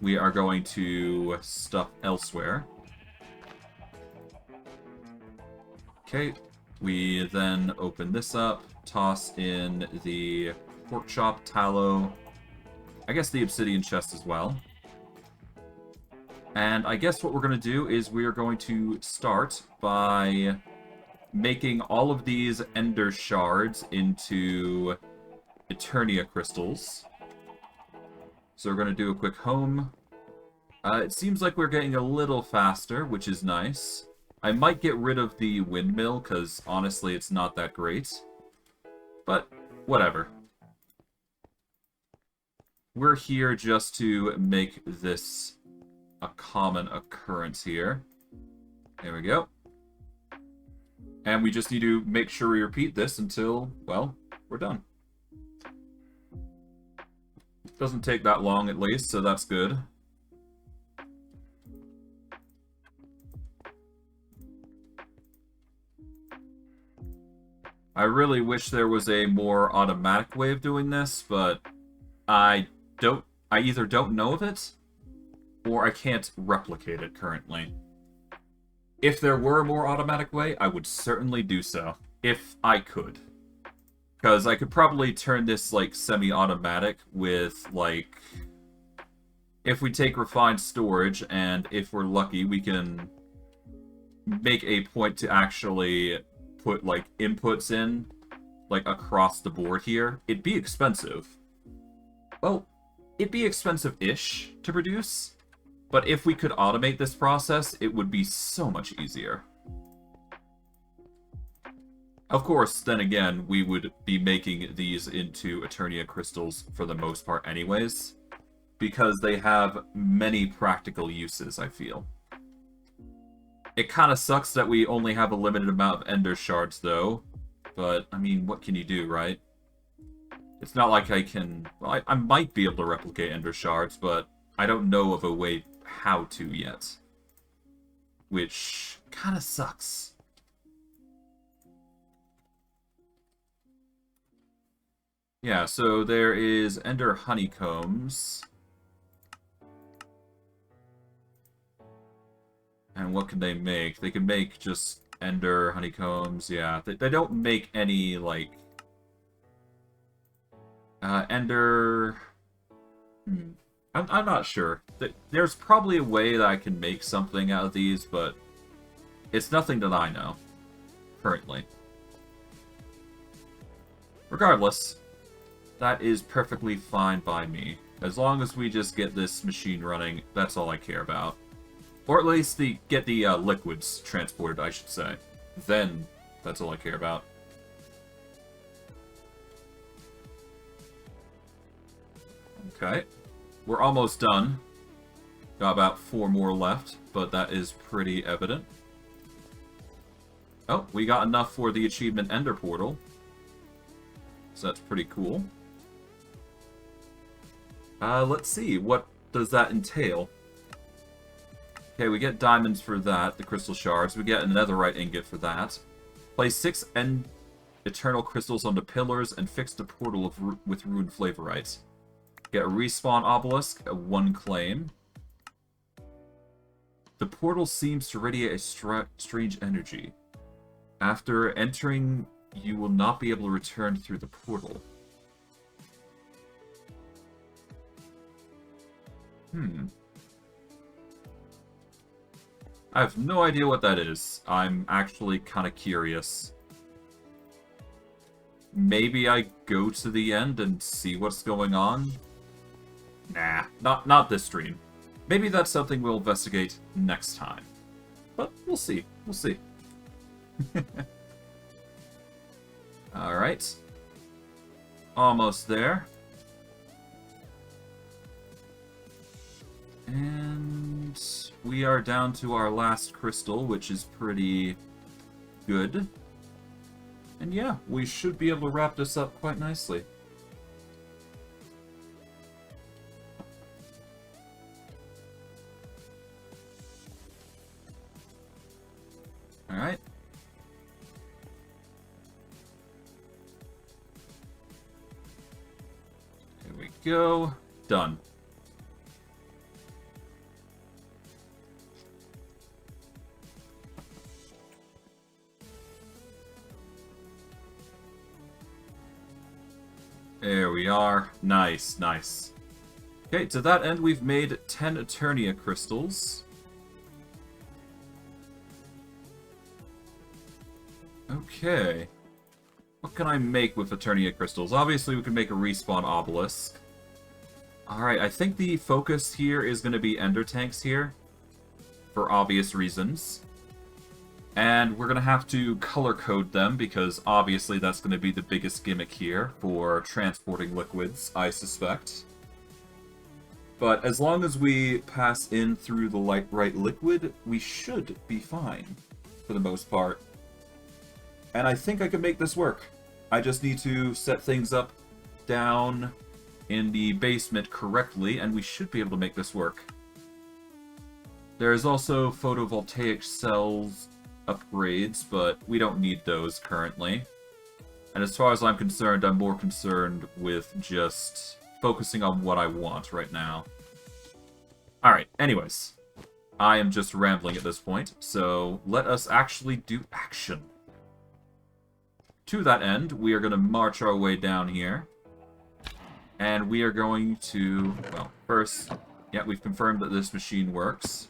we are going to stuff elsewhere. Okay, we then open this up, toss in the pork chop, tallow, I guess the obsidian chest as well. And I guess what we're going to do is we are going to start by making all of these Ender Shards into Eternia crystals. So we're going to do a quick home. It seems like we're getting a little faster, which is nice. I might get rid of the windmill, because honestly it's not that great. But, whatever. We're here just to make this a common occurrence here. There we go. And we just need to make sure we repeat this until, well, we're done. Doesn't take that long at least, so that's good. I really wish there was a more automatic way of doing this, but I either don't know of it, or I can't replicate it currently. If there were a more automatic way, I would certainly do so. If I could. Because I could probably turn this, like, semi-automatic with, like... If we take refined storage, and if we're lucky, we can make a point to actually put, like, inputs in, like, across the board here. It'd be expensive. Well, it'd be expensive-ish to produce. But if we could automate this process, it would be so much easier. Of course, then again, we would be making these into Eternia crystals for the most part anyways, because they have many practical uses, I feel. It kind of sucks that we only have a limited amount of Ender Shards, though, but, I mean, what can you do, right? It's not like I can... Well, I might be able to replicate Ender Shards, but I don't know of a way how to yet. Which kind of sucks. Yeah, so there is Ender Honeycombs. And what can they make? They can make just Ender Honeycombs, yeah. They don't make any, like... Ender... I'm not sure. There's probably a way that I can make something out of these, but it's nothing that I know, currently. Regardless, that is perfectly fine by me. As long as we just get this machine running, that's all I care about. Or at least get the liquids transported, I should say. Then, that's all I care about. Okay. We're almost done. Got about 4 more left, but that is pretty evident. Oh, we got enough for the achievement Ender Portal. So that's pretty cool. Let's see, what does that entail? Okay, we get diamonds for that, the crystal shards. We get a netherite ingot for that. Place 6 eternal crystals on the pillars and fix the portal with rune flavorites. Get a respawn obelisk, a 1 claim. The portal seems to radiate a strange energy. After entering, you will not be able to return through the portal. I have no idea what that is. I'm actually kind of curious. Maybe I go to the end and see what's going on? Nah, not this stream. Maybe that's something we'll investigate next time. But we'll see. We'll see. Alright. Almost there. And we are down to our last crystal, which is pretty good. And yeah, we should be able to wrap this up quite nicely. Alright. Here we go. Done. There we are. Nice, nice. Okay, to that end, we've made 10 Eternia crystals. Okay. What can I make with Eternia crystals? Obviously, we can make a respawn obelisk. Alright, I think the focus here is going to be ender tanks here. For obvious reasons. And we're going to have to color code them, because obviously that's going to be the biggest gimmick here for transporting liquids, I suspect. But as long as we pass in through the right liquid, we should be fine, for the most part. And I think I can make this work. I just need to set things up down in the basement correctly, and we should be able to make this work. There's also photovoltaic cells upgrades, but we don't need those currently. And as far as I'm concerned, I'm more concerned with just focusing on what I want right now. Alright, anyways. I am just rambling at this point, so let us actually do action. To that end, we are going to march our way down here. And we are going to, well, first, yeah, we've confirmed that this machine works.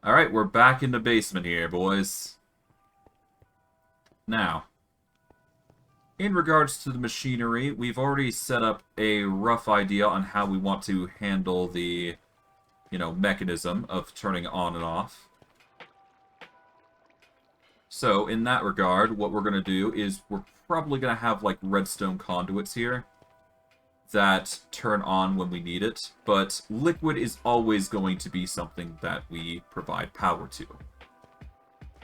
Alright, we're back in the basement here, boys. Now, in regards to the machinery, we've already set up a rough idea on how we want to handle the, mechanism of turning it on and off. So, in that regard, what we're going to do is we're probably going to have, like, redstone conduits here that turn on when we need it, but liquid is always going to be something that we provide power to.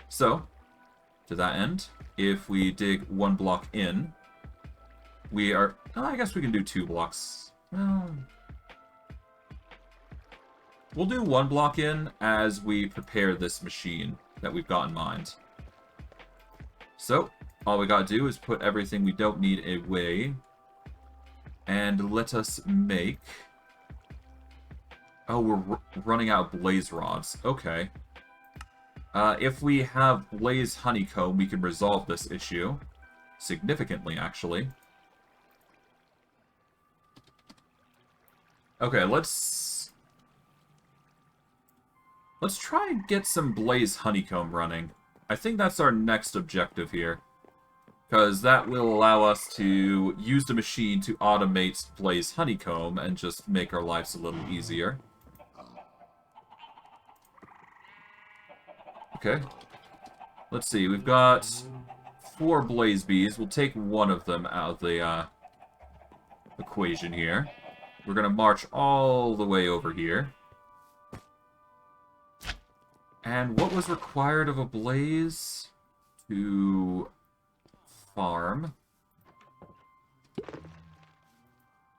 So, to that end, if we dig 1 block in, we are... I guess we can do 2 blocks. We'll do 1 block in as we prepare this machine that we've got in mind. So, all we gotta do is put everything we don't need away. And let us make... Oh, we're running out of blaze rods. Okay. If we have blaze honeycomb, we can resolve this issue. Significantly, actually. Okay, let's try and get some blaze honeycomb running. I think that's our next objective here. Because that will allow us to use the machine to automate blaze honeycomb and just make our lives a little easier. Okay. Let's see, we've got 4 blaze bees. We'll take 1 of them out of the equation here. We're going to march all the way over here. And what was required of a blaze to farm?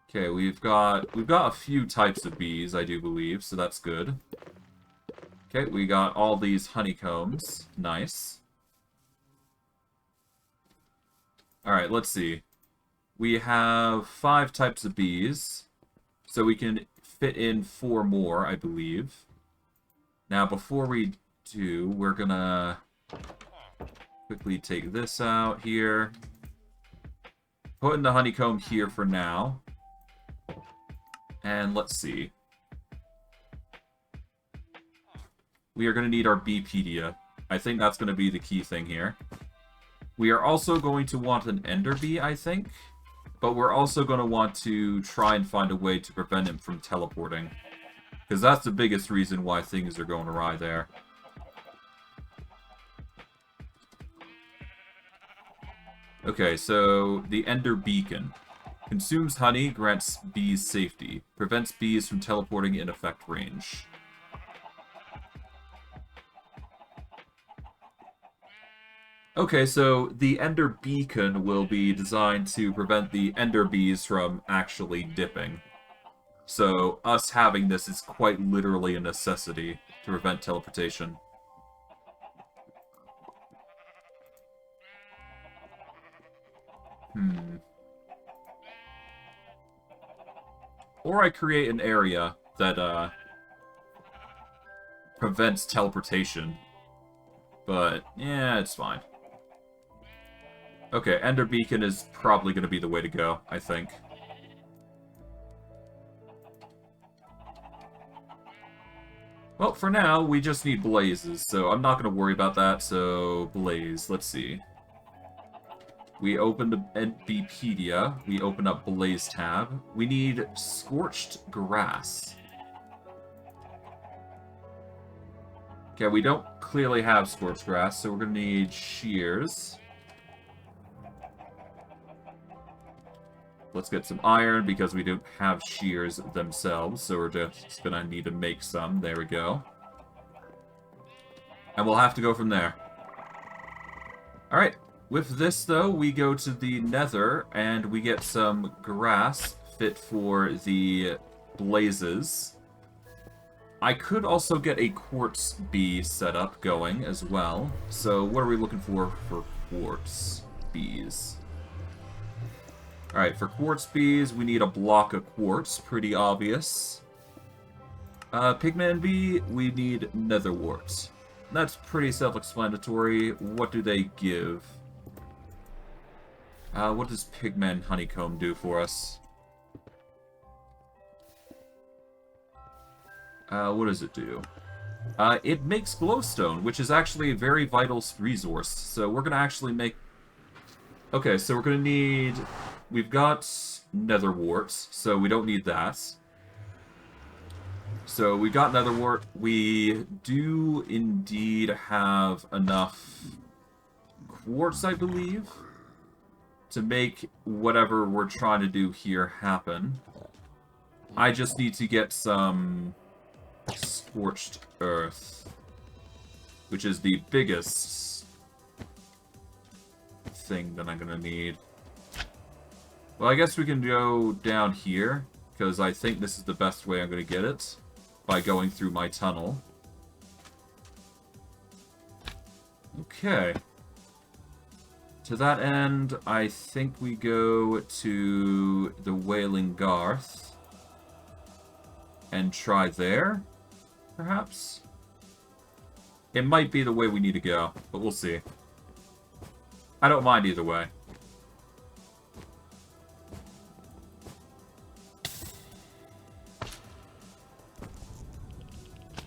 Okay, we've got a few types of bees, I do believe, so that's good. Okay, we got all these honeycombs. Nice. Alright, let's see. We have 5 types of bees, so we can fit in 4 more, I believe. Now, before we do, we're gonna quickly take this out here. Putting the honeycomb here for now. And let's see. We are going to need our Beepedia. I think that's going to be the key thing here. We are also going to want an Ender Bee, I think. But we're also going to want to try and find a way to prevent him from teleporting. Because that's the biggest reason why things are going awry there. Okay, so the Ender Beacon. Consumes honey, grants bees safety. Prevents bees from teleporting in effect range. Okay, so the Ender Beacon will be designed to prevent the Ender Bees from actually dipping. So us having this is quite literally a necessity to prevent teleportation. Or I create an area that prevents teleportation. But, yeah, it's fine. Okay, Ender Beacon is probably going to be the way to go, I think. Well, for now, we just need blazes, so I'm not going to worry about that, so blaze, let's see. We opened Beepedia, we open up Blaze tab. We need Scorched Grass. Okay, we don't clearly have Scorched Grass, so we're going to need Shears. Let's get some iron, because we don't have shears themselves, so we're just gonna need to make some. There we go. And we'll have to go from there. Alright, with this, though, we go to the nether, and we get some grass fit for the blazes. I could also get a quartz bee setup going as well. So what are we looking for quartz bees? Alright, for quartz bees, we need a block of quartz. Pretty obvious. Pigman bee, we need netherwort. That's pretty self-explanatory. What do they give? What does Pigman honeycomb do for us? What does it do? It makes glowstone, which is actually a very vital resource. So we're going to actually make... Okay, so we're going to need... We've got netherwort, so we don't need that. So we got netherwort. We do indeed have enough quartz, I believe, to make whatever we're trying to do here happen. I just need to get some scorched earth, which is the biggest thing that I'm gonna need. Well, I guess we can go down here, because I think this is the best way I'm going to get it, by going through my tunnel. Okay. To that end, I think we go to the Wailing Garth, and try there, perhaps? It might be the way we need to go, but we'll see. I don't mind either way.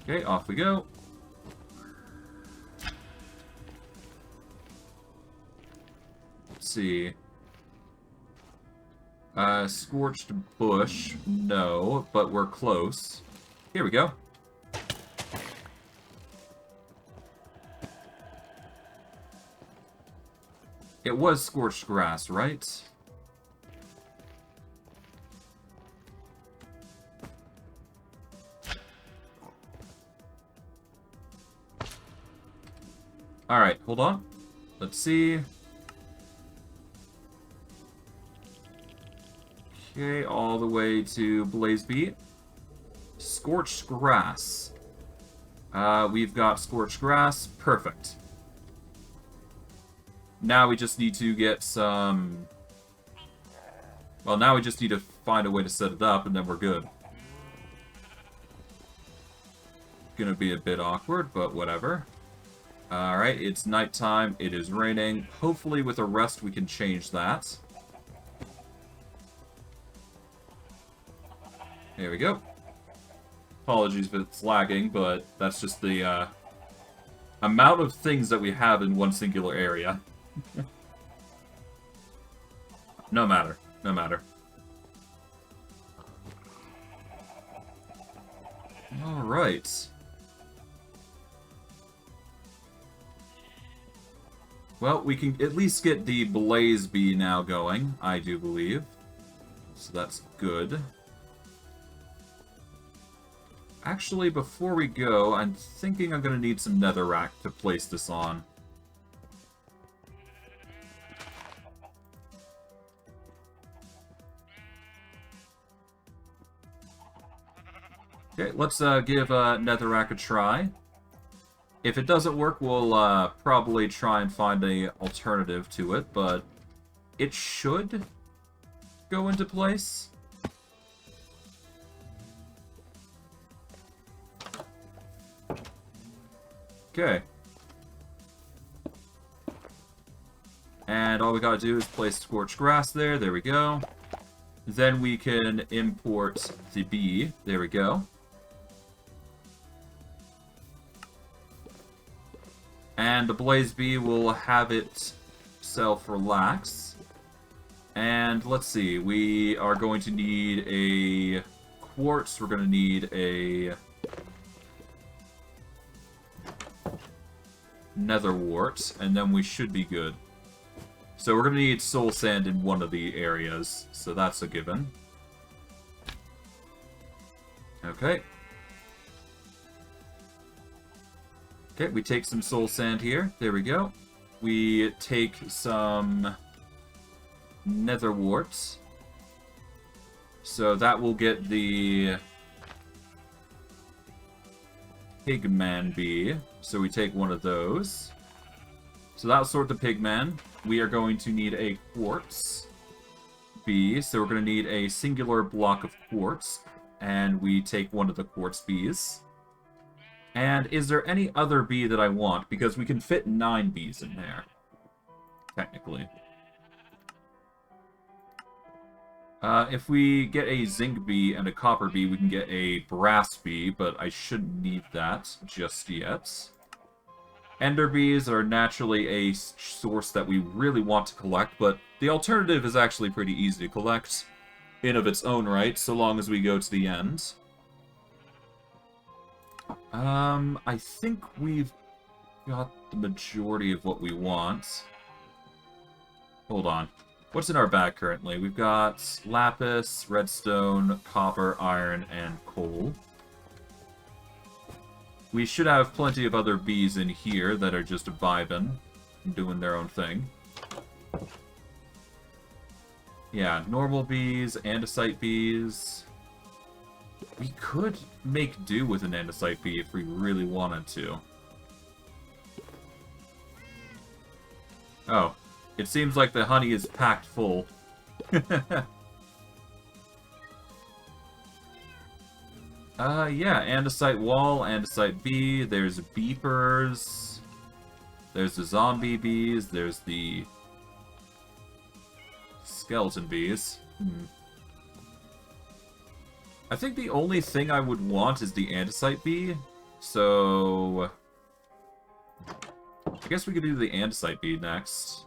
Okay, off we go. Let's see. Scorched bush, no, but we're close. Here we go. It was scorched grass, right? Alright, hold on. Let's see. Okay, all the way to Blaze Beat. Scorched Grass. We've got scorched grass. Perfect. Now we just need to get some... Well, now we just need to find a way to set it up, and then we're good. Gonna be a bit awkward, but whatever. Alright, it's nighttime. It is raining. Hopefully with a rest we can change that. There we go. Apologies if it's lagging, but that's just the amount of things that we have in one singular area. No matter. No matter. Alright. Well, we can at least get the Blaze Bee now going, I do believe. So that's good. Actually, before we go, I'm thinking I'm going to need some netherrack to place this on. Okay, let's give netherrack a try. If it doesn't work, we'll probably try and find an alternative to it, but it should go into place. Okay. And all we gotta do is place scorched grass there. There we go. Then we can import the bee. There we go. And the Blaze Bee will have it self-relax. And let's see, we are going to need a quartz. We're going to need a nether wart, and then we should be good. So we're going to need soul sand in one of the areas, so that's a given. Okay. Okay, we take some soul sand here. There we go. We take some nether warts. So that will get the pigman bee. So we take one of those. So that'll sort the pigman. We are going to need a quartz bee. So we're going to need a singular block of quartz. And we take one of the quartz bees. And is there any other bee that I want? Because we can fit 9 bees in there. Technically. If we get a zinc bee and a copper bee, we can get a brass bee, but I shouldn't need that just yet. Ender bees are naturally a source that we really want to collect, but the alternative is actually pretty easy to collect in of its own right, so long as we go to the end. I think we've got the majority of what we want. Hold on. What's in our bag currently? We've got lapis, redstone, copper, iron, and coal. We should have plenty of other bees in here that are just vibing and doing their own thing. Yeah, normal bees, andesite bees. We could make do with an andesite bee if we really wanted to. Oh, it seems like the honey is packed full. Yeah, andesite wall, andesite bee, there's beepers, there's the zombie bees, there's the skeleton bees. I think the only thing I would want is the andesite bee, so I guess we could do the andesite bee next.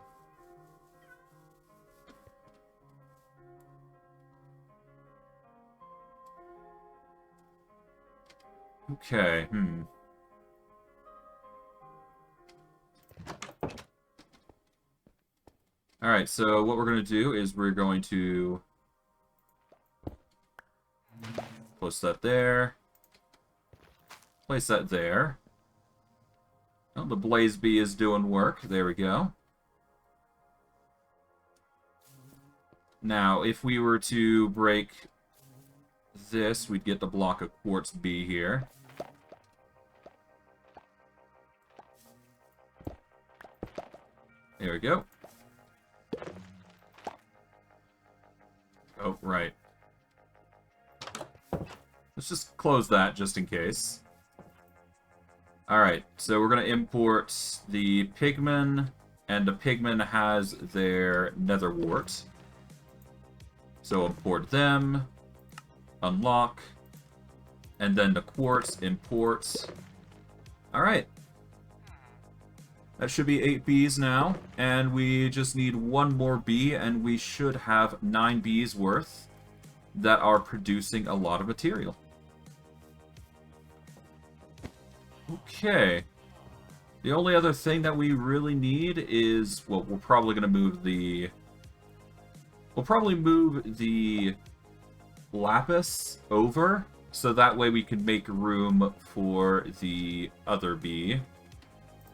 Okay, Alright, so what we're going to do is we're going to place that there. Place that there. Oh, the Blaze Bee is doing work. There we go. Now, if we were to break this, we'd get the block of quartz bee here. There we go. Oh, right. Let's just close that just in case. Alright, so we're going to import the pigman, and the pigman has their nether wart. So import them, unlock, and then the quartz, import. Alright. That should be 8 bees now, and we just need one more bee, and we should have 9 bees worth that are producing a lot of material. Okay. The only other thing that we really need is, well, we're probably going to move the... We'll probably move the lapis over, so that way we can make room for the other bee.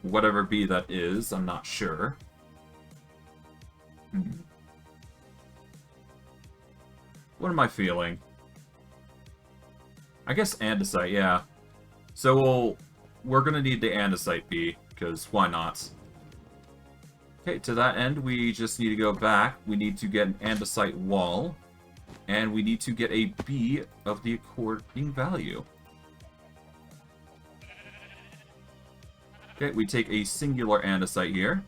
Whatever bee that is, I'm not sure. What am I feeling? I guess andesite, yeah. So we're gonna need the andesite bee, because why not? Okay, to that end, we just need to go back. We need to get an andesite wall, and we need to get a bee of the according value. Okay, we take a singular andesite here.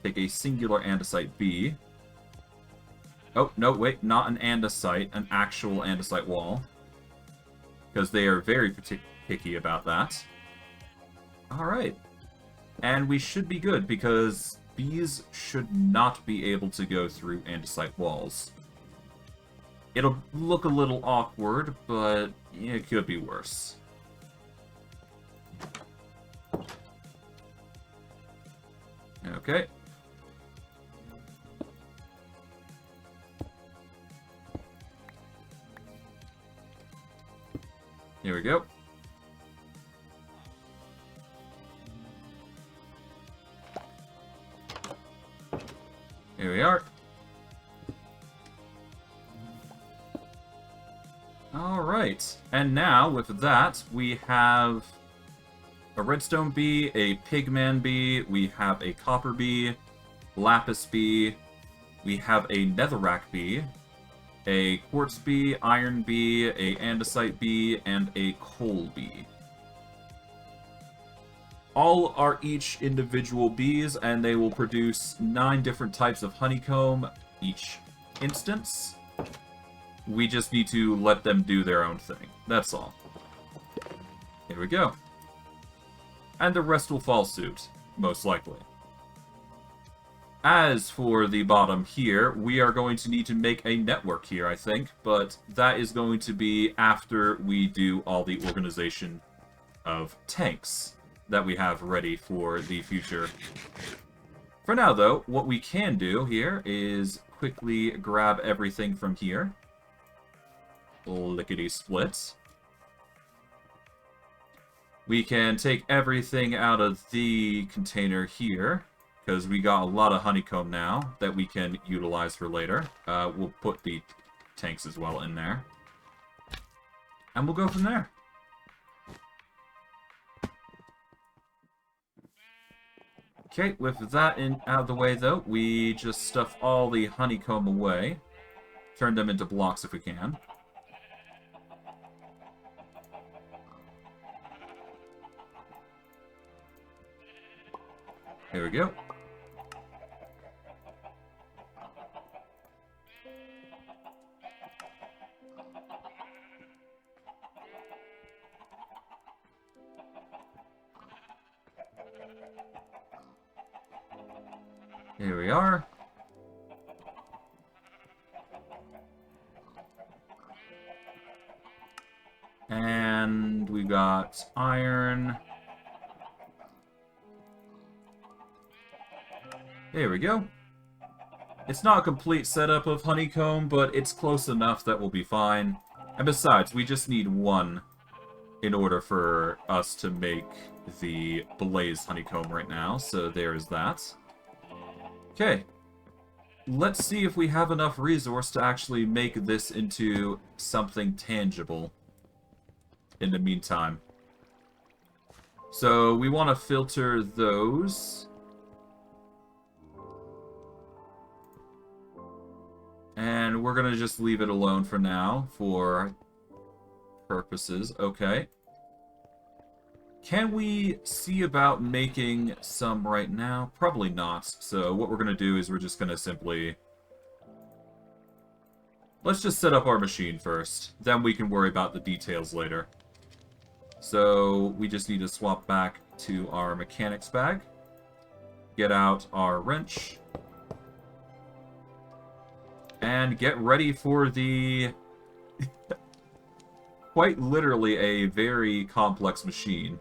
Take a singular andesite bee. Oh, no, wait, not an andesite, an actual andesite wall. Because they are very picky about that. Alright. And we should be good, because bees should not be able to go through andesite walls. It'll look a little awkward, but it could be worse. Okay. Here we go. Here we are. Alright. And now, with that, we have a redstone bee, a pigman bee, we have a copper bee, lapis bee, we have a netherrack bee, a quartz bee, iron bee, a andesite bee, and a coal bee. All are each individual bees, and they will produce 9 different types of honeycomb each instance. We just need to let them do their own thing. That's all. Here we go. And the rest will fall suit, most likely. As for the bottom here, we are going to need to make a network here, I think, but that is going to be after we do all the organization of tanks that we have ready for the future. For now, though, what we can do here is quickly grab everything from here. Lickety-split. We can take everything out of the container here, because we got a lot of honeycomb now that we can utilize for later. We'll put the tanks as well in there. And we'll go from there. Okay, with that out of the way, though, we just stuff all the honeycomb away. Turn them into blocks if we can. There we go. Here we are. And we got iron. There we go. It's not a complete setup of honeycomb, but it's close enough that we'll be fine. And besides, we just need one in order for us to make the blaze honeycomb right now, so there's that. Okay. Let's see if we have enough resource to actually make this into something tangible in the meantime. So we want to filter those. And we're gonna just leave it alone for now, for purposes. Okay. Can we see about making some right now? Probably not. So what we're gonna do is we're just gonna simply... Let's just set up our machine first. Then we can worry about the details later. So we just need to swap back to our mechanics bag. Get out our wrench. And get ready for the... quite literally a very complex machine.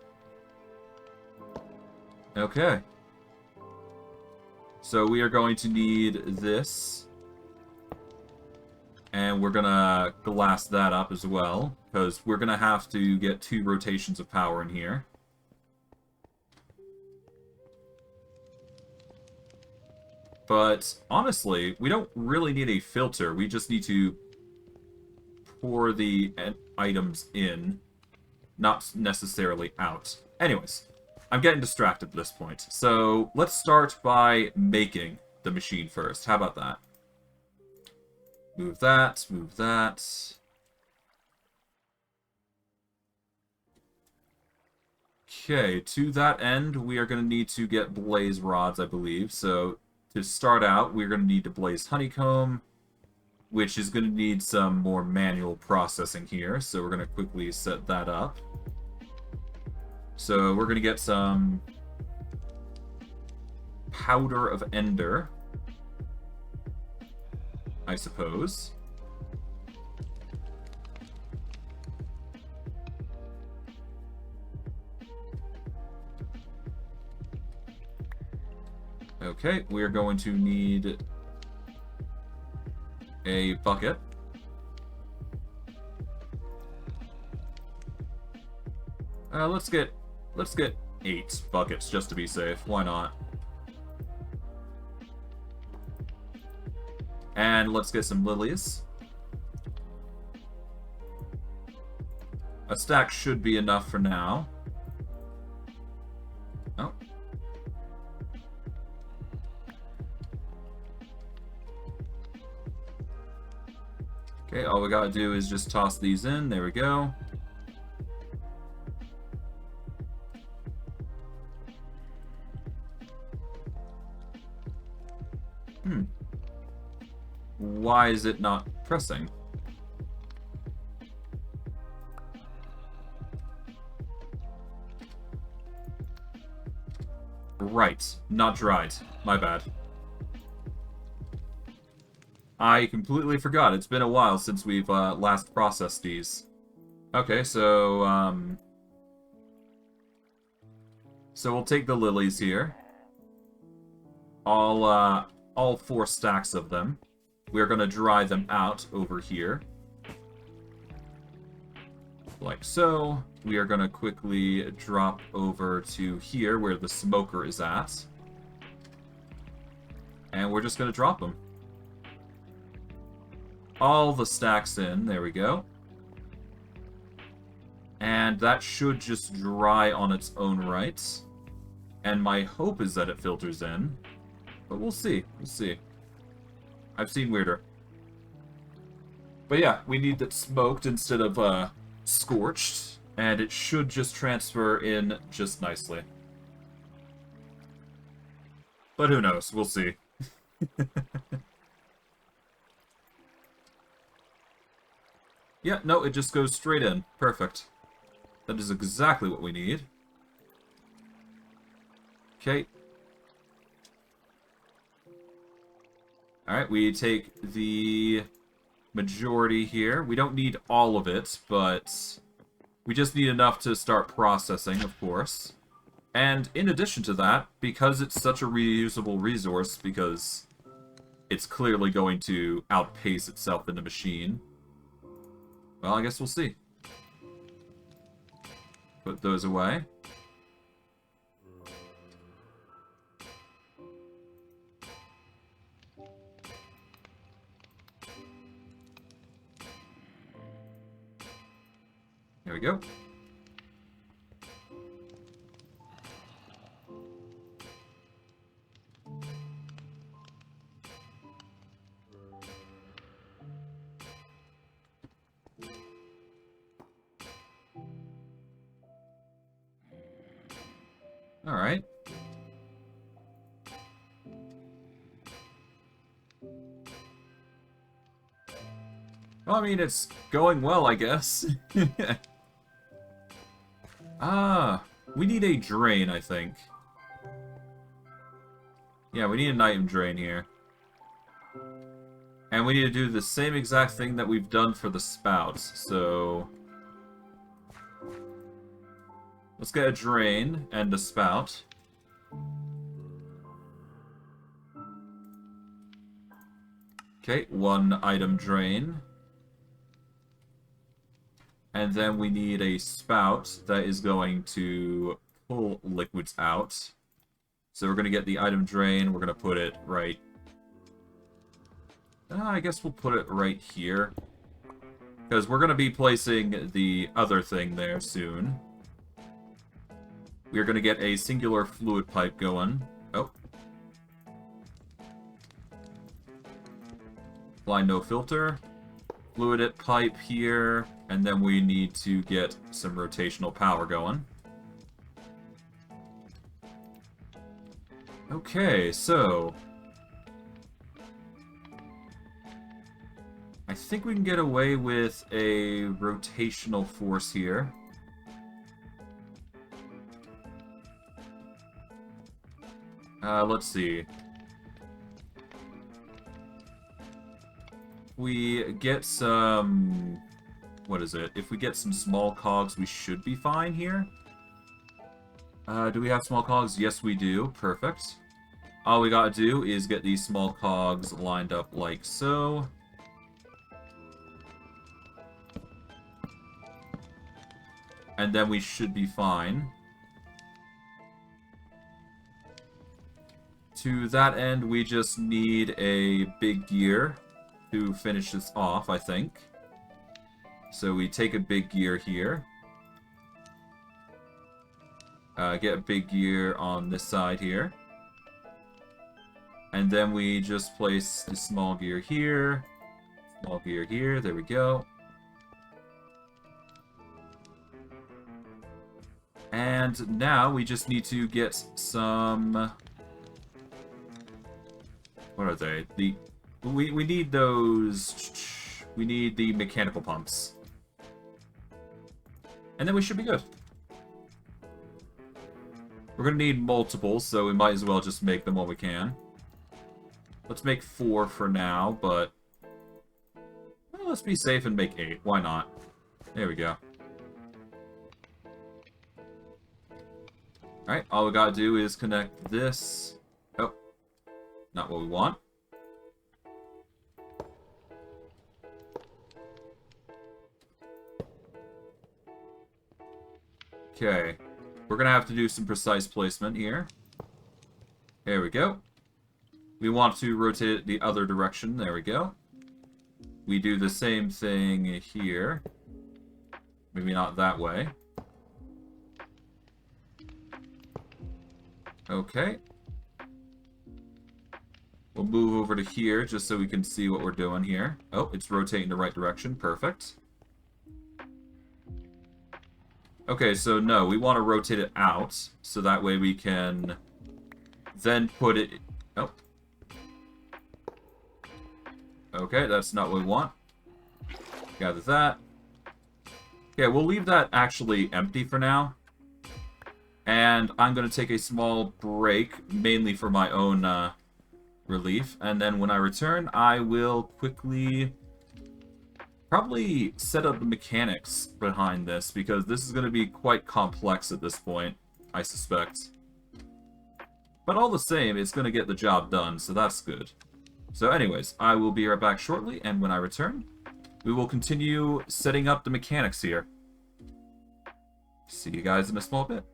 Okay. So we are going to need this. And we're gonna glass that up as well, because we're gonna have to get 2 rotations of power in here. But, honestly, we don't really need a filter. We just need to pour the items in, not necessarily out. Anyways, I'm getting distracted at this point. So, let's start by making the machine first. How about that? Move that, move that. Okay, to that end, we are going to need to get blaze rods, I believe. So, to start out, we're going to need to blaze honeycomb, which is going to need some more manual processing here. So, we're going to quickly set that up. So, we're going to get some powder of ender, I suppose. Okay, we're going to need a bucket. Let's get 8 buckets just to be safe. Why not? And let's get some lilies. A stack should be enough for now. Oh. Okay, all we gotta do is just toss these in. There we go. Why is it not pressing? Right, not dried. My bad. I completely forgot. It's been a while since we've last processed these. Okay, so we'll take the lilies here. All 4 stacks of them. We're gonna dry them out over here. Like so. We are gonna quickly drop over to here where the smoker is at. And we're just gonna drop them. All the stacks in. There we go. And that should just dry on its own right. And my hope is that it filters in. But we'll see. We'll see. I've seen weirder. But yeah, we need that smoked instead of scorched. And it should just transfer in just nicely. But who knows? We'll see. Yeah, no, it just goes straight in. Perfect. That is exactly what we need. Okay. Alright, we take the majority here. We don't need all of it, but we just need enough to start processing, of course. And in addition to that, because it's such a reusable resource, because it's clearly going to outpace itself in the machine, well, I guess we'll see. Put those away. There we go. Alright. Well, I mean, it's going well, I guess. Ah, we need a drain, I think. Yeah, we need an item drain here. And we need to do the same exact thing that we've done for the spouts, so... let's get a drain and a spout. Okay, one item drain. And then we need a spout that is going to pull liquids out. So we're going to get the item drain, we're going to put it right... I guess we'll put it right here. Because we're going to be placing the other thing there soon. We're going to get a singular fluid pipe going. Oh. Apply no filter. Fluid pipe here. And then we need to get some rotational power going. Okay, so... I think we can get away with a rotational force here. Let's see. We get some... what is it? If we get some small cogs, we should be fine here. Do we have small cogs? Yes, we do. Perfect. All we gotta do is get these small cogs lined up like so. And then we should be fine. To that end, we just need a big gear to finish this off, I think. So we take a big gear here. Get a big gear on this side here. And then we just place the small gear here. Small gear here. There we go. And now we just need to get some... what are they? We need those... we need the mechanical pumps. And then we should be good. We're going to need multiple, so we might as well just make them while we can. Let's make 4 for now, but... well, let's be safe and make 8. Why not? There we go. Alright, all we gotta do is connect this. Oh, not what we want. Okay, we're gonna have to do some precise placement here. There we go. We want to rotate it the other direction. There we go. We do the same thing here. Maybe not that way. Okay. We'll move over to here just so we can see what we're doing here. Oh, it's rotating the right direction. Perfect. Okay, so no, we want to rotate it out so that way we can then put it... oh. Okay, that's not what we want. Gather that. Okay, we'll leave that actually empty for now. And I'm going to take a small break, mainly for my own relief. And then when I return, I will quickly probably set up the mechanics behind this, because this is going to be quite complex at this point, I suspect. But all the same, it's going to get the job done, so that's good. So anyways, I will be right back shortly, and when I return, we will continue setting up the mechanics here. See you guys in a small bit.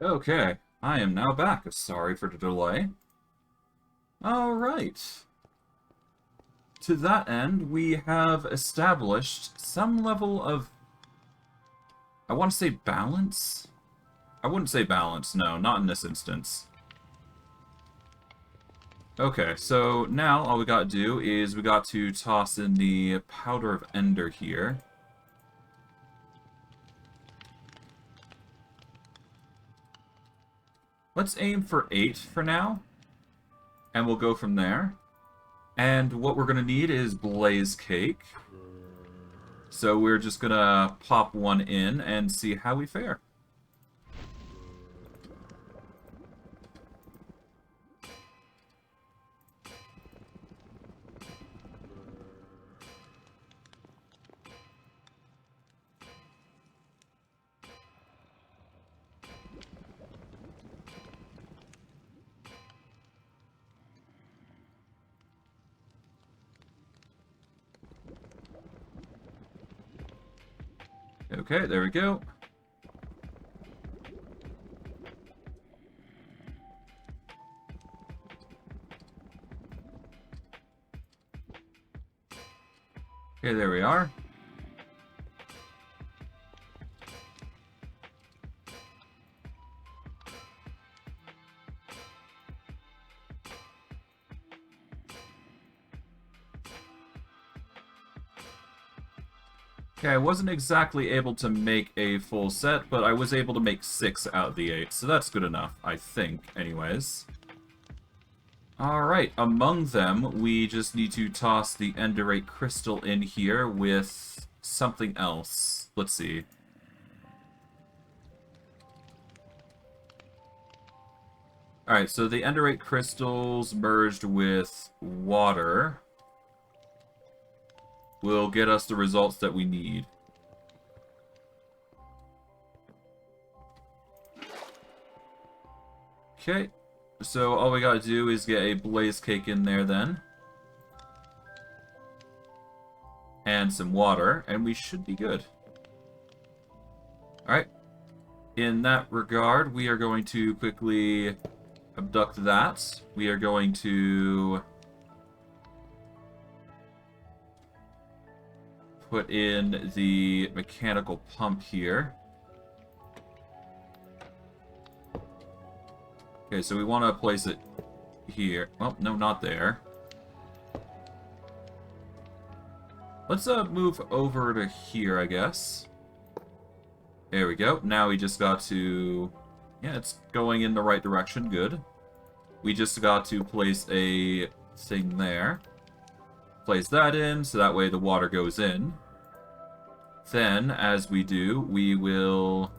Okay, I am now back. Sorry for the delay. Alright. To that end, we have established some level of... I want to say balance? I wouldn't say balance, no, not in this instance. Okay, so now all we gotta do is we got to toss in the Powder of Ender here. Let's aim for 8 for now, and we'll go from there. And what we're gonna need is Blaze Cake. So we're just gonna pop one in and see how we fare. Okay, there we go. Okay, there we are. Okay, I wasn't exactly able to make a full set, but I was able to make 6 out of the 8, so that's good enough, I think, anyways. Alright, among them, we just need to toss the Enderic Crystal in here with something else. Let's see. Alright, so the Enderic Crystals merged with water will get us the results that we need. Okay, so all we gotta do is get a Blaze Cake in there then. And some water, and we should be good. Alright. In that regard, we are going to quickly abduct that. We are going to put in the mechanical pump here. Okay, so we want to place it here. Well, no, not there. Let's move over to here, I guess. There we go. Now we just got to... Yeah, it's going in the right direction. Good. We just got to place a thing there. Place that in, so that way the water goes in. Then, as we do, we will...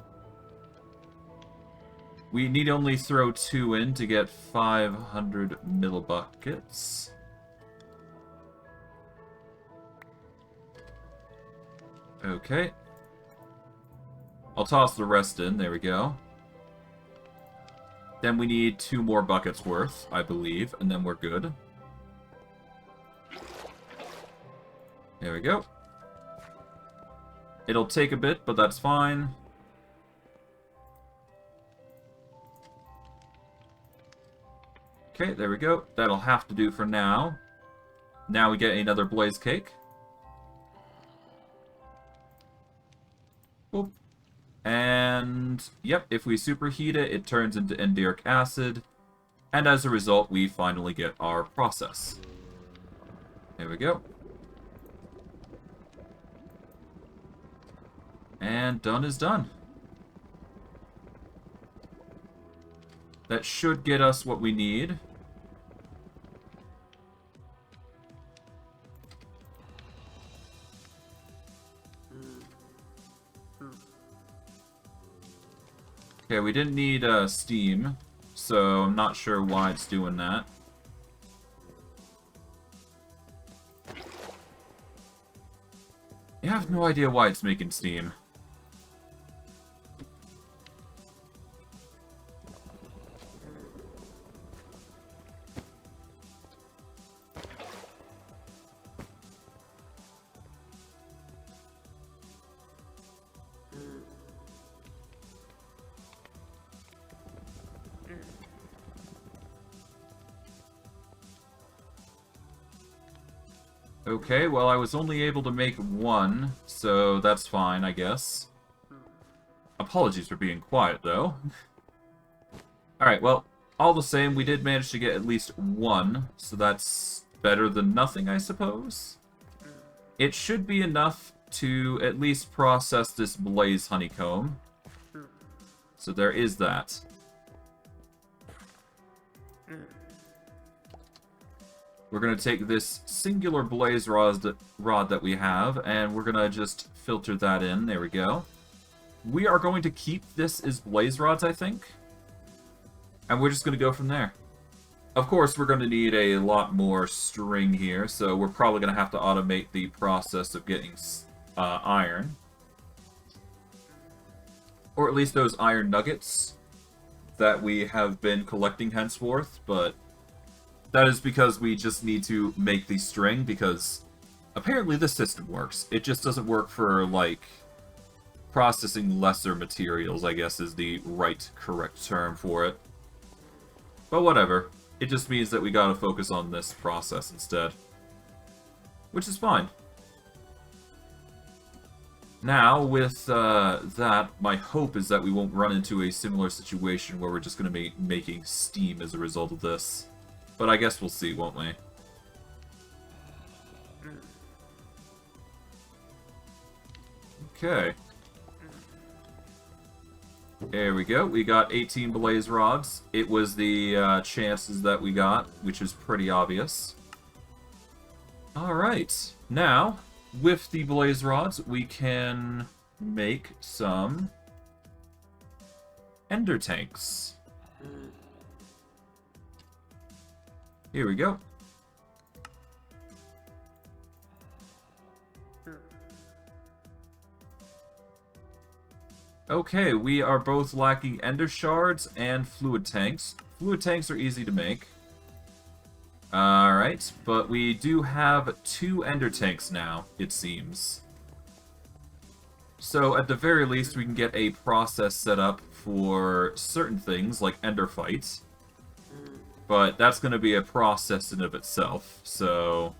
We need only throw 2 in to get 500 millibuckets. Okay. I'll toss the rest in, there we go. Then we need 2 more buckets worth, I believe, and then we're good. There we go. It'll take a bit, but that's fine. Okay, there we go. That'll have to do for now. Now we get another Blaze Cake. Boop. And, yep, if we superheat it, it turns into Enderic Acid. And as a result, we finally get our process. There we go. And done is done. That should get us what we need. Okay, we didn't need steam, so I'm not sure why it's doing that. I have no idea why it's making steam. Okay, well, I was only able to make one, so that's fine, I guess. Apologies for being quiet, though. Alright, well, all the same, we did manage to get at least one, so that's better than nothing, I suppose. It should be enough to at least process this blaze honeycomb. So there is that. We're going to take this singular blaze rod that we have, and we're going to just filter that in. There we go. We are going to keep this as blaze rods, I think. And we're just going to go from there. Of course, we're going to need a lot more string here, so we're probably going to have to automate the process of getting iron. Or at least those iron nuggets that we have been collecting henceforth, but that is because we just need to make the string, because apparently this system works. It just doesn't work for, like, processing lesser materials, I guess is the correct term for it. But whatever. It just means that we gotta focus on this process instead. Which is fine. Now, with that, my hope is that we won't run into a similar situation where we're just gonna be making steam as a result of this. But I guess we'll see, won't we? Okay. There we go. We got 18 blaze rods. It was the chances that we got, which is pretty obvious. Alright. Now, with the blaze rods, we can make some ender tanks. Here we go. Okay, we are both lacking Ender Shards and Fluid Tanks. Fluid Tanks are easy to make. Alright, but we do have 2 Ender Tanks now, it seems. So, at the very least, we can get a process set up for certain things, like Ender Fights. But that's going to be a process in of itself, so...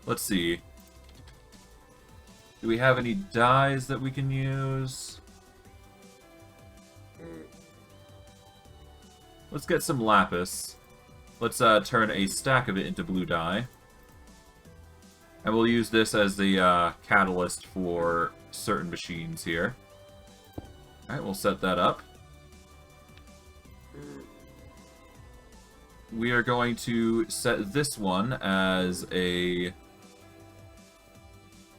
Let's see. Do we have any dyes that we can use? Let's get some lapis. Let's turn a stack of it into blue dye. And we'll use this as the catalyst for certain machines here. Alright, we'll set that up. We are going to set this one as a...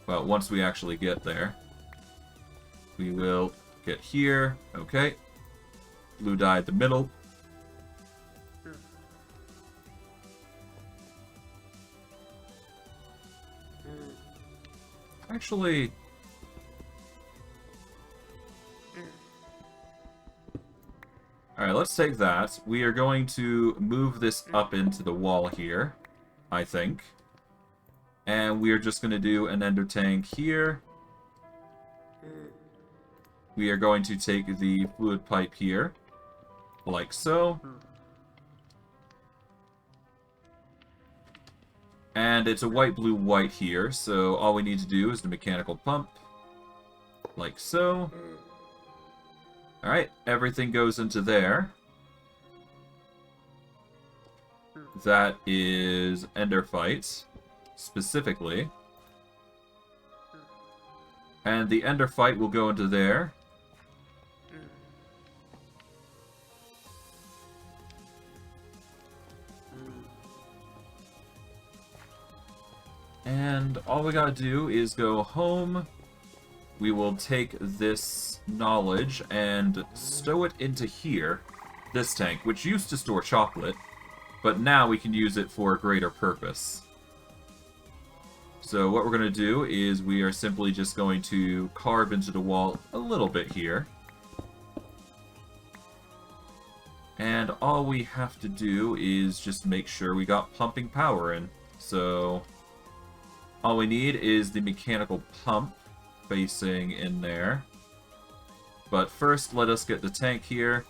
Well, once we actually get there. We will get here. Okay. Blue dye at the middle. Actually... Alright, let's take that. We are going to move this up into the wall here, I think. And we are just going to do an ender tank here. We are going to take the fluid pipe here, like so. And it's a white, blue, white here, so all we need to do is the mechanical pump, like so. Alright, everything goes into there. That is Ender Fights, specifically. And the Ender Fight will go into there. And all we gotta do is go home. We will take this knowledge and stow it into here, this tank, which used to store chocolate, but now we can use it for a greater purpose. So what we're going to do is we are simply just going to carve into the wall a little bit here. And all we have to do is just make sure we got pumping power in. So all we need is the mechanical pump facing in there. But first, let us get the tank here,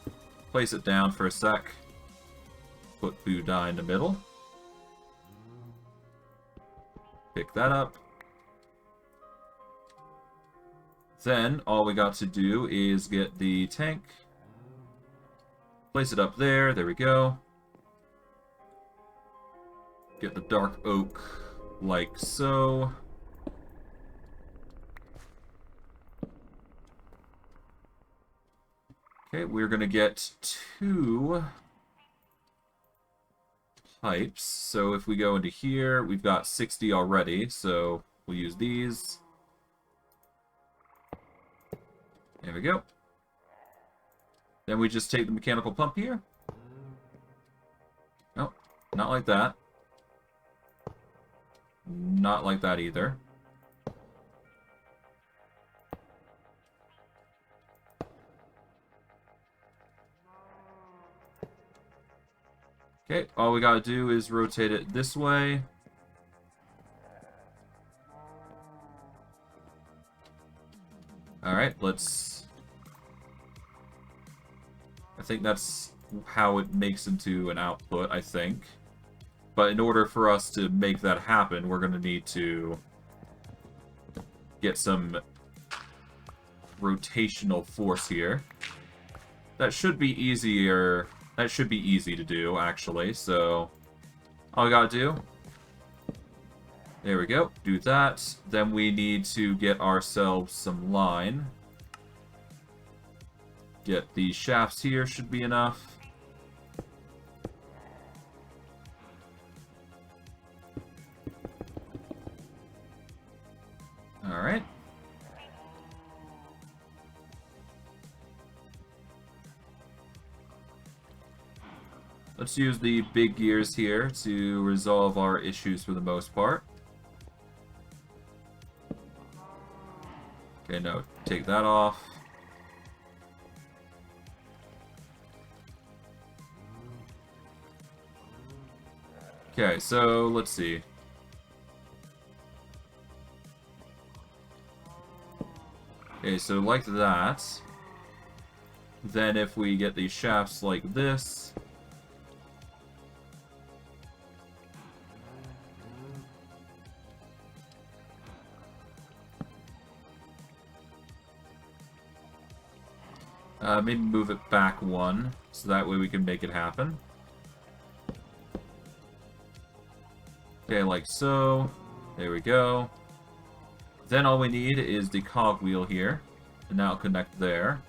place it down for a sec, put blue dye in the middle. Pick that up. Then, all we got to do is get the tank. Place it up there. There we go. Get the dark oak like so. Okay, we're going to get 2 pipes. So if we go into here, we've got 60 already, so we'll use these. There we go. Then we just take the mechanical pump here. Nope, not like that. Not like that either. Okay, all we gotta do is rotate it this way. Alright, let's... I think that's how it makes into an output, I think. But in order for us to make that happen, we're gonna need to get some rotational force here. That should be easier... That should be easy to do, actually, so... All we gotta do... There we go, do that. Then we need to get ourselves some line. Get the shafts here, should be enough. Alright. Let's use the big gears here to resolve our issues for the most part. Okay, no, take that off. Okay, so let's see. Okay, so like that. Then if we get these shafts like this... maybe move it back 1, so that way we can make it happen. Okay, like so. There we go. Then all we need is the cogwheel here, and that'll connect there.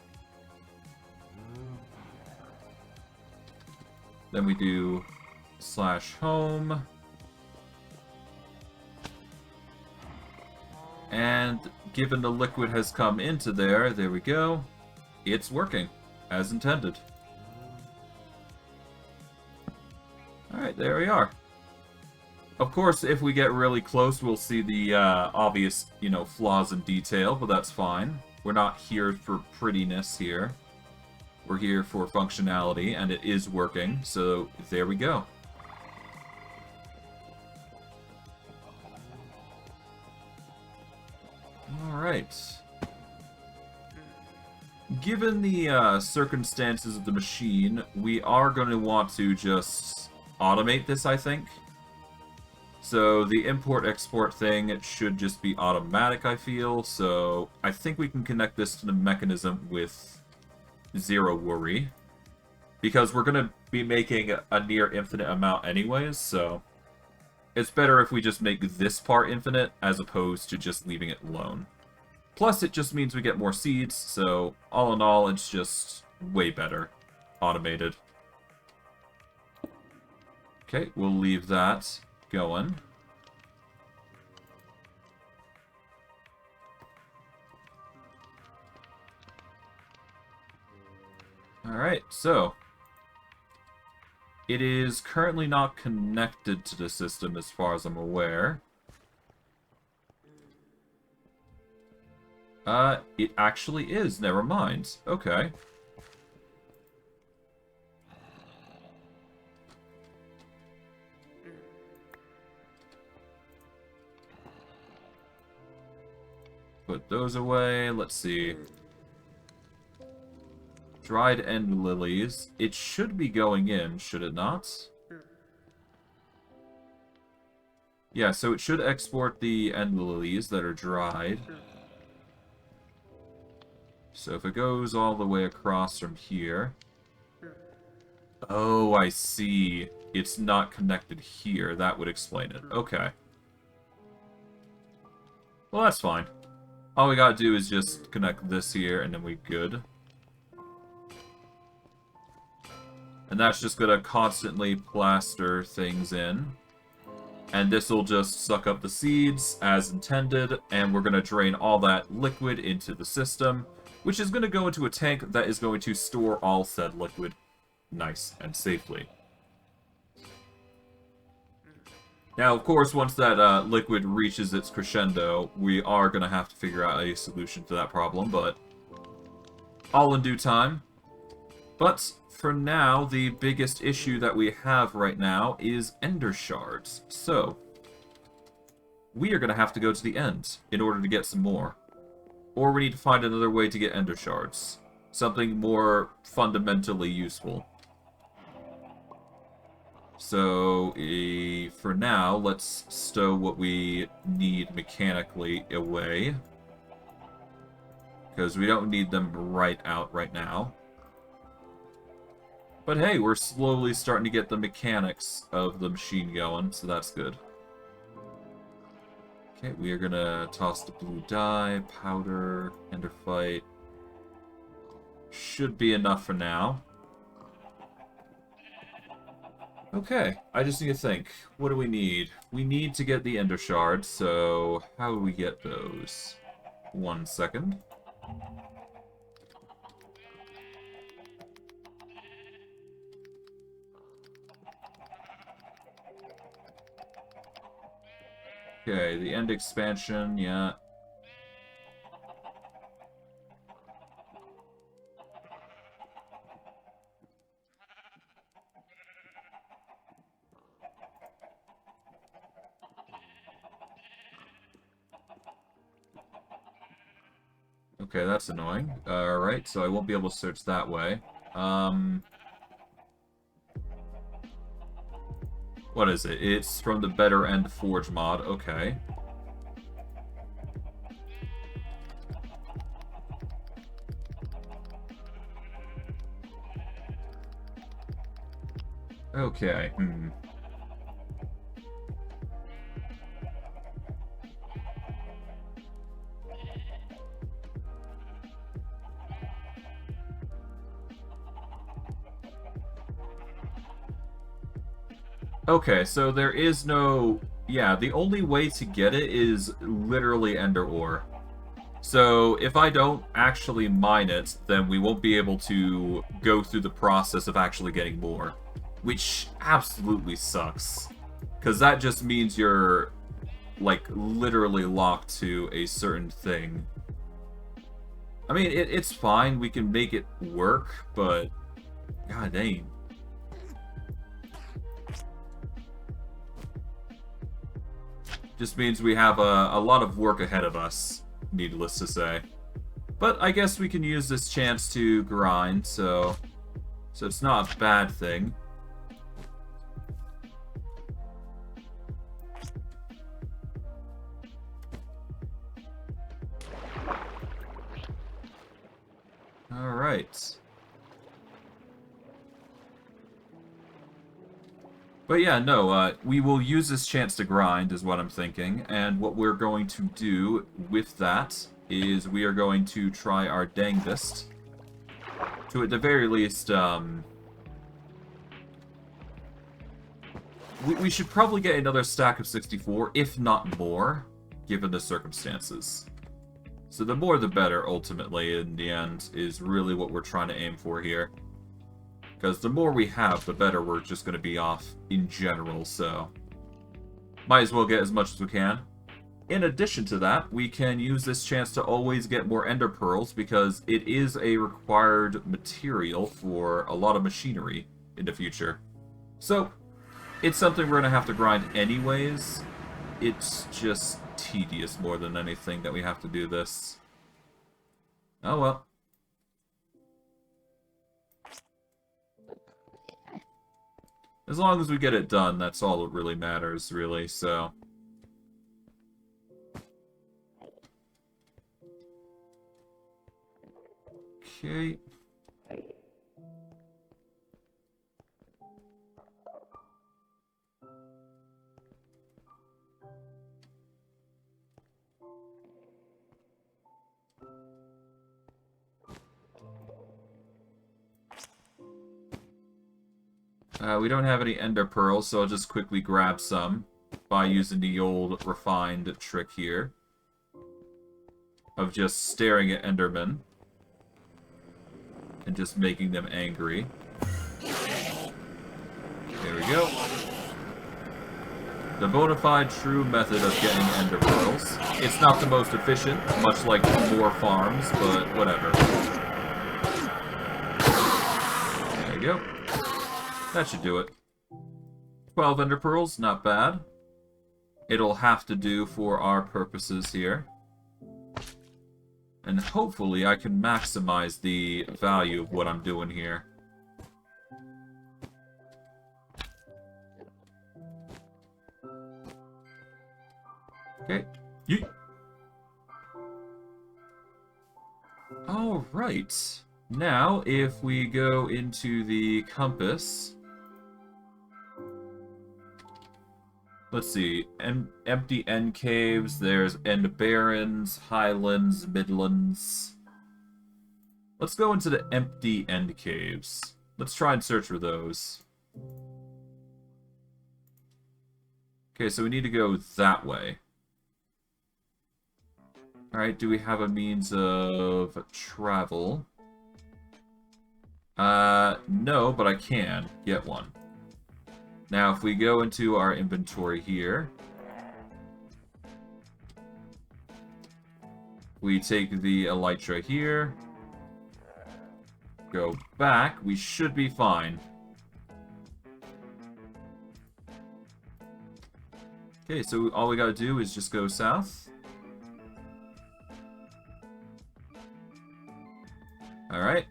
Then we do /home. And given the liquid has come into there we go. It's working, as intended. Alright, there we are. Of course, if we get really close, we'll see the obvious, you know, flaws in detail, but that's fine. We're not here for prettiness here. We're here for functionality, and it is working, so there we go. Alright. Given the circumstances of the machine, we are going to want to just automate this, I think. So the import-export thing, it should just be automatic, I feel. So I think we can connect this to the mechanism with zero worry. Because we're going to be making a near infinite amount anyways, so it's better if we just make this part infinite as opposed to just leaving it alone. Plus, it just means we get more seeds, so all in all, it's just way better. Automated. Okay, we'll leave that going. Alright, so it is currently not connected to the system as far as I'm aware. It actually is. Never mind. Okay. Put those away. Let's see. Dried Ender Lilies. It should be going in, should it not? Yeah, so it should export the Ender Lilies that are dried. So if it goes all the way across from here... Oh, I see. It's not connected here. That would explain it. Okay. Well, that's fine. All we gotta do is just connect this here, and then we're good. And that's just gonna constantly plaster things in. And this will just suck up the seeds as intended, and we're gonna drain all that liquid into the system, which is gonna go into a tank that is going to store all said liquid nice and safely. Now, of course, once that liquid reaches its crescendo, we are going to have to figure out a solution to that problem, but all in due time. But for now, the biggest issue that we have right now is Ender Shards. So, we are going to have to go to the end in order to get some more. Or we need to find another way to get Ender Shards. Something more fundamentally useful. So, for now, let's stow what we need mechanically away. Because we don't need them right now. But hey, we're slowly starting to get the mechanics of the machine going, so that's good. Okay, we are gonna toss the blue dye, powder, enderfight. Should be enough for now. Okay, I just need to think. What do we need? We need to get the Ender Shards, so how do we get those? 1 second. Okay, the end expansion, yeah. Okay, that's annoying. Alright, so I won't be able to search that way. What is it? It's from the Better End Forge mod. Okay. Okay, Okay, so there is no... Yeah, the only way to get it is literally Ender Ore. So if I don't actually mine it, then we won't be able to go through the process of actually getting more. Which absolutely sucks. Because that just means you're, like, literally locked to a certain thing. I mean, it's fine, we can make it work, but... God dang. Just means we have a lot of work ahead of us, needless to say. But I guess we can use this chance to grind, so it's not a bad thing. Alright. But yeah, no, we will use this chance to grind, is what I'm thinking. And what we're going to do with that is we are going to try our dangest to, at the very least, we should probably get another stack of 64, if not more, given the circumstances. So the more the better, ultimately, in the end, is really what we're trying to aim for here. Because the more we have, the better we're just going to be off in general, so... Might as well get as much as we can. In addition to that, we can use this chance to always get more ender pearls, because it is a required material for a lot of machinery in the future. So, it's something we're going to have to grind anyways. It's just tedious more than anything that we have to do this. Oh well. As long as we get it done, that's all that really matters, really, so... Okay. We don't have any ender pearls, so I'll just quickly grab some by using the old refined trick here of just staring at endermen and just making them angry. There we go. The bona fide true method of getting ender pearls. It's not the most efficient, much like more farms, but whatever. There we go. That should do it. 12 ender pearls, not bad. It'll have to do for our purposes here. And hopefully I can maximize the value of what I'm doing here. Okay. Yeet. Alright. Now, if we go into the compass... Let's see. Empty end caves. There's end barrens, highlands, midlands. Let's go into the empty end caves. Let's try and search for those. Okay, so we need to go that way. Alright, do we have a means of travel? No, but I can get one. Now, if we go into our inventory here, we take the elytra here, go back, we should be fine. Okay, so all we gotta do is just go south. Alright.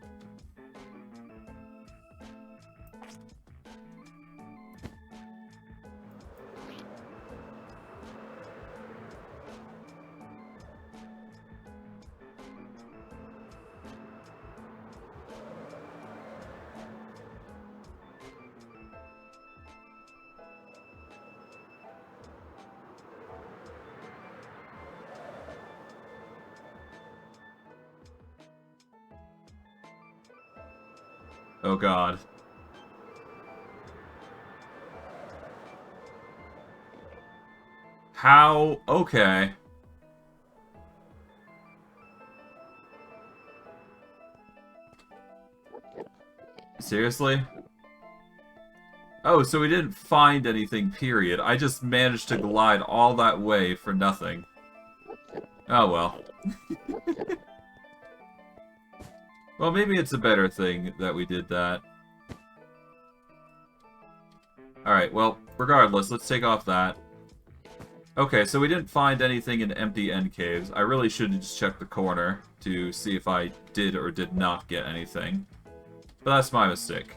Oh god. How? Okay. Seriously? Oh, so we didn't find anything, period. I just managed to glide all that way for nothing. Oh well. Well, maybe it's a better thing that we did that. Alright, well, regardless, let's take off that. Okay, so we didn't find anything in empty end caves. I really should have just checked the corner to see if I did or did not get anything. But that's my mistake.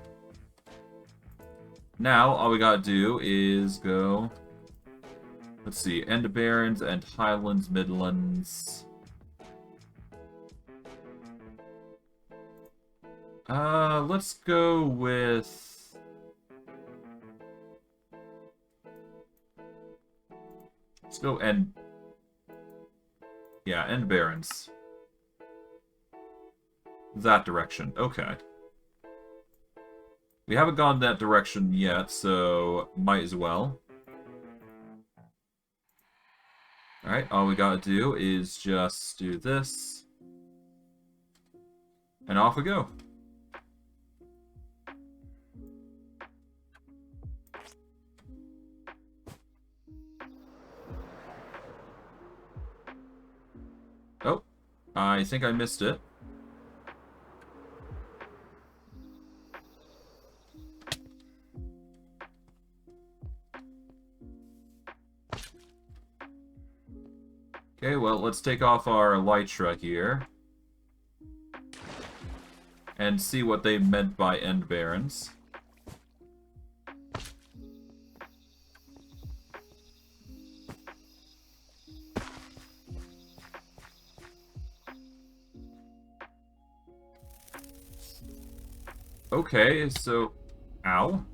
Now, all we gotta do is go... Let's see, End Barrens and Highlands, Midlands... let's go with... Let's go End... Yeah, End Barrens. That direction, okay. We haven't gone that direction yet, so might as well. Alright, all we gotta do is just do this. And off we go. Oh, I think I missed it. Okay, well, let's take off our elytra here. And see what they meant by End Barrens. Okay, so... Ow.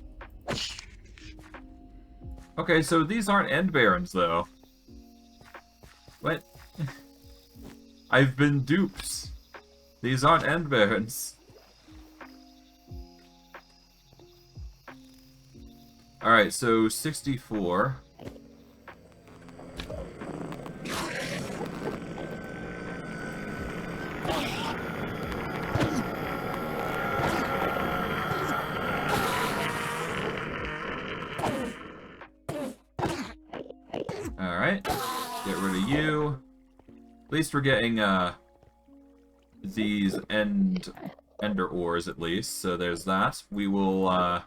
Okay, so these aren't End Barons, though. What? I've been duped. These aren't End Barons. Alright, so 64. Alright, get rid of you. At least we're getting, these Ender ores, at least, so there's that. We will,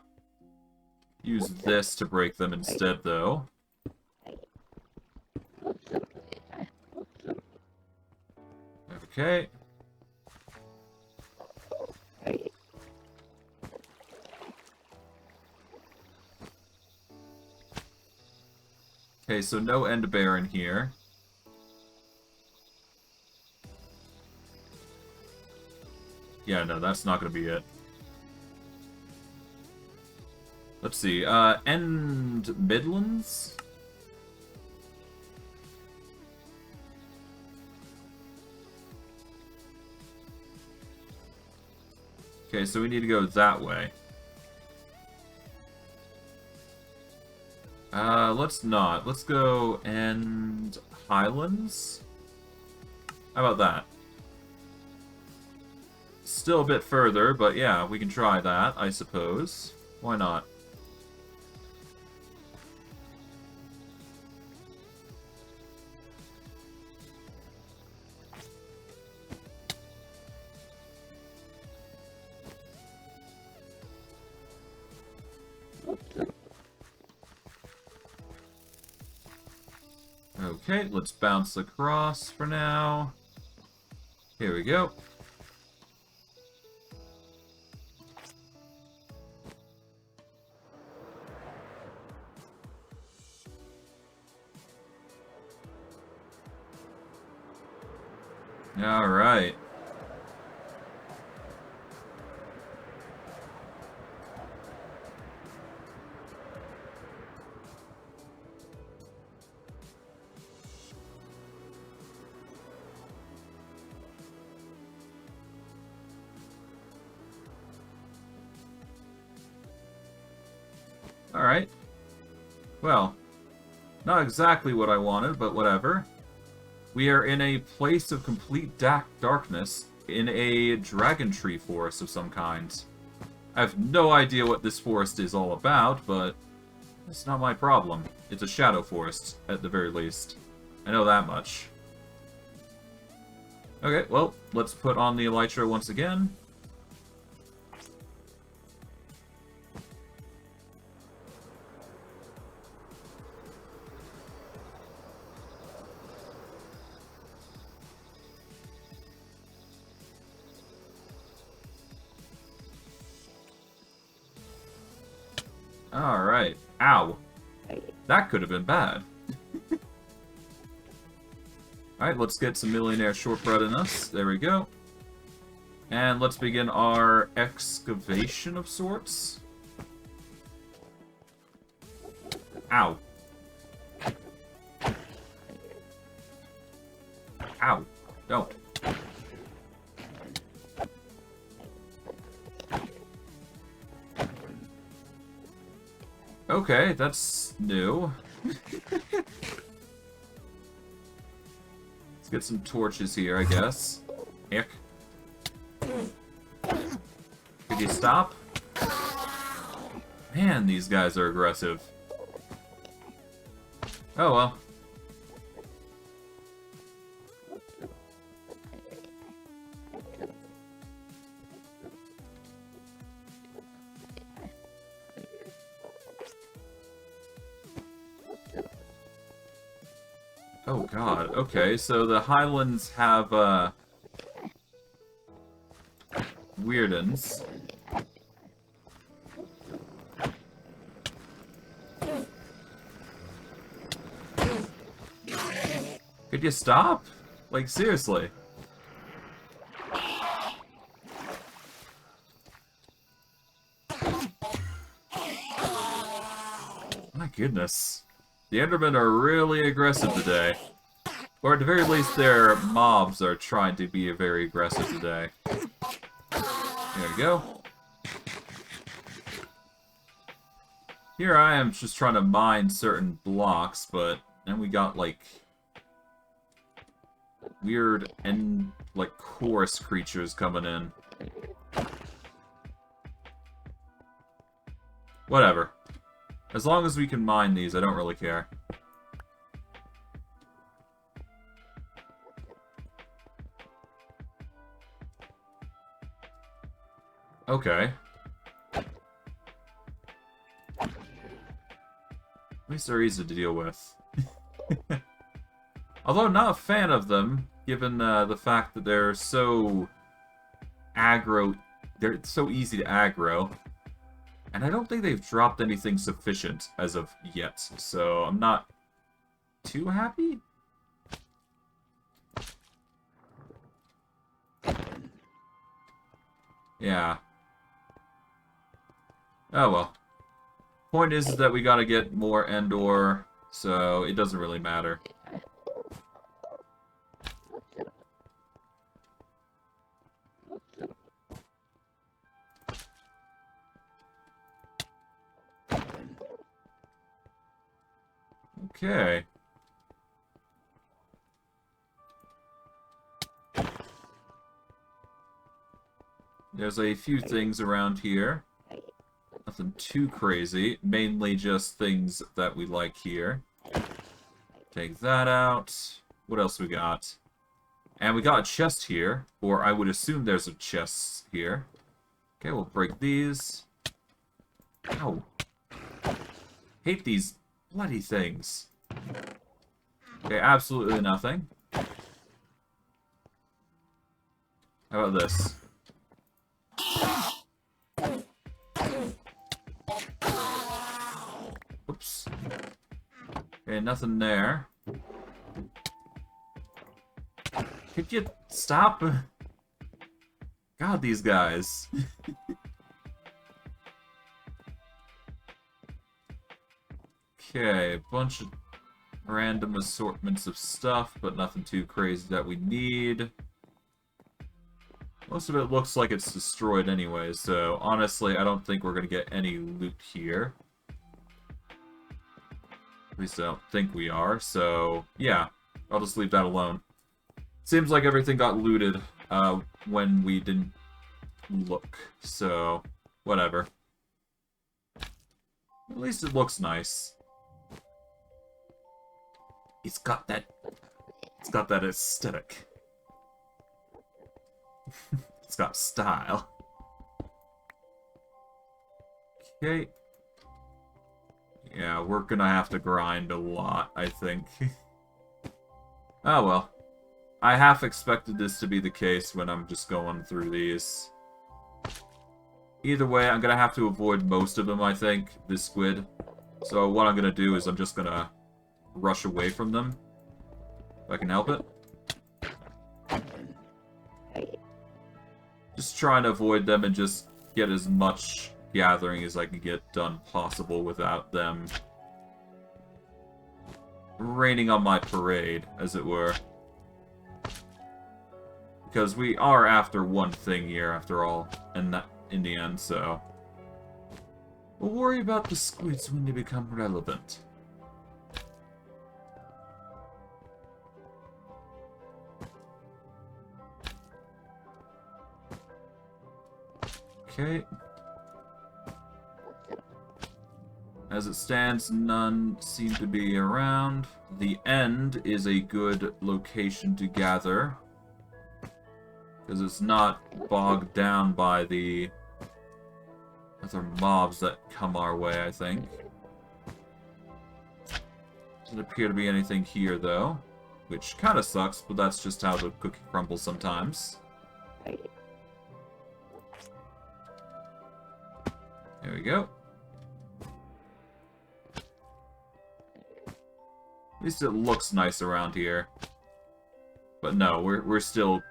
use this to break them instead, though. Okay. Okay, so no End Baron here. Yeah, no, that's not gonna be it. Let's see, End Midlands? Okay, so we need to go that way. Let's not. Let's go End Highlands? How about that? Still a bit further, but yeah, we can try that, I suppose. Why not? Okay, let's bounce across for now. Here we go. All right. Alright. Well, not exactly what I wanted, but whatever. We are in a place of complete darkness in a dragon tree forest of some kind. I have no idea what this forest is all about, but it's not my problem. It's a shadow forest, at the very least. I know that much. Okay, well, let's put on the elytra once again. Alright. Ow. That could have been bad. Alright, let's get some millionaire shortbread in us. There we go. And let's begin our excavation of sorts. Ow. Ow. Don't. Okay, that's new. Let's get some torches here, I guess. Ick. Could you stop? Man, these guys are aggressive. Oh well. Oh god, okay, so the Highlands have, weirdens. Could you stop? Like, seriously. goodness. The Endermen are really aggressive today. Or at the very least, their mobs are trying to be very aggressive today. There we go. Here I am just trying to mine certain blocks, but then we got, like, weird and, like, chorus creatures coming in. Whatever. As long as we can mine these, I don't really care. Okay. At least they're easy to deal with. Although not a fan of them, given the fact that they're so aggro. They're so easy to aggro. And I don't think they've dropped anything sufficient as of yet, so I'm not too happy. Yeah. Oh well. Point is that we gotta get more Endor, so it doesn't really matter. Okay. There's a few things around here. Nothing too crazy. Mainly just things that we like here. Take that out. What else we got? And we got a chest here. Or I would assume there's a chest here. Okay, we'll break these. Ow. Hate these bloody things. Okay, absolutely nothing. How about this? Oops. Okay, nothing there. Could you stop? God, these guys. Okay, a bunch of random assortments of stuff, but nothing too crazy that we need. Most of it looks like it's destroyed anyway, so honestly, I don't think we're going to get any loot here. At least I don't think we are, so yeah, I'll just leave that alone. Seems like everything got looted when we didn't look, so whatever. At least it looks nice. It's got that aesthetic. It's got style. Okay. Yeah, we're gonna have to grind a lot, I think. Oh well. I half expected this to be the case when I'm just going through these. Either way, I'm gonna have to avoid most of them, I think, this squid. So what I'm gonna do is I'm just gonna rush away from them. If I can help it. Just trying to avoid them and just get as much gathering as I can get done possible without them raining on my parade, as it were. Because we are after one thing here, after all, and that, in the end, so... We'll worry about the squids when they become relevant. Okay. As it stands, none seem to be around. The end is a good location to gather. Because it's not bogged down by the other mobs that come our way, I think. Doesn't appear to be anything here, though. Which kind of sucks, but that's just how the cookie crumbles sometimes. There we go. At least it looks nice around here. But no, we're still,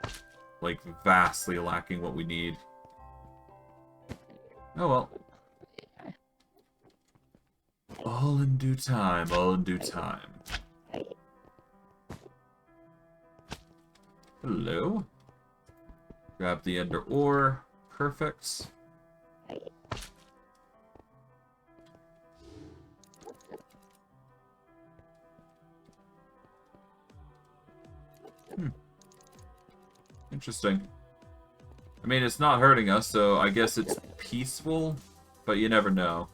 like, vastly lacking what we need. Oh well. Oh, All in due time, all in due time. Hello. Grab the ender ore. Perfect. Interesting. I mean, it's not hurting us, so I guess it's peaceful, but you never know.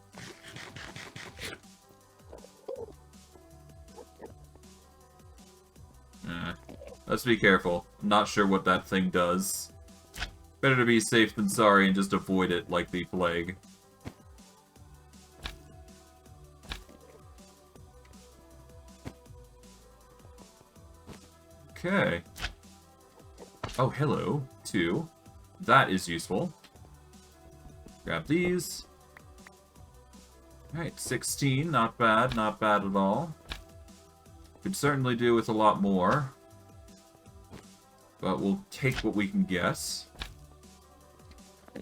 Let's be careful. I'm not sure what that thing does. Better to be safe than sorry and just avoid it like the plague. Okay. Oh, hello. 2. That is useful. Grab these. Alright, 16. Not bad. Not bad at all. Could certainly do with a lot more. But we'll take what we can guess.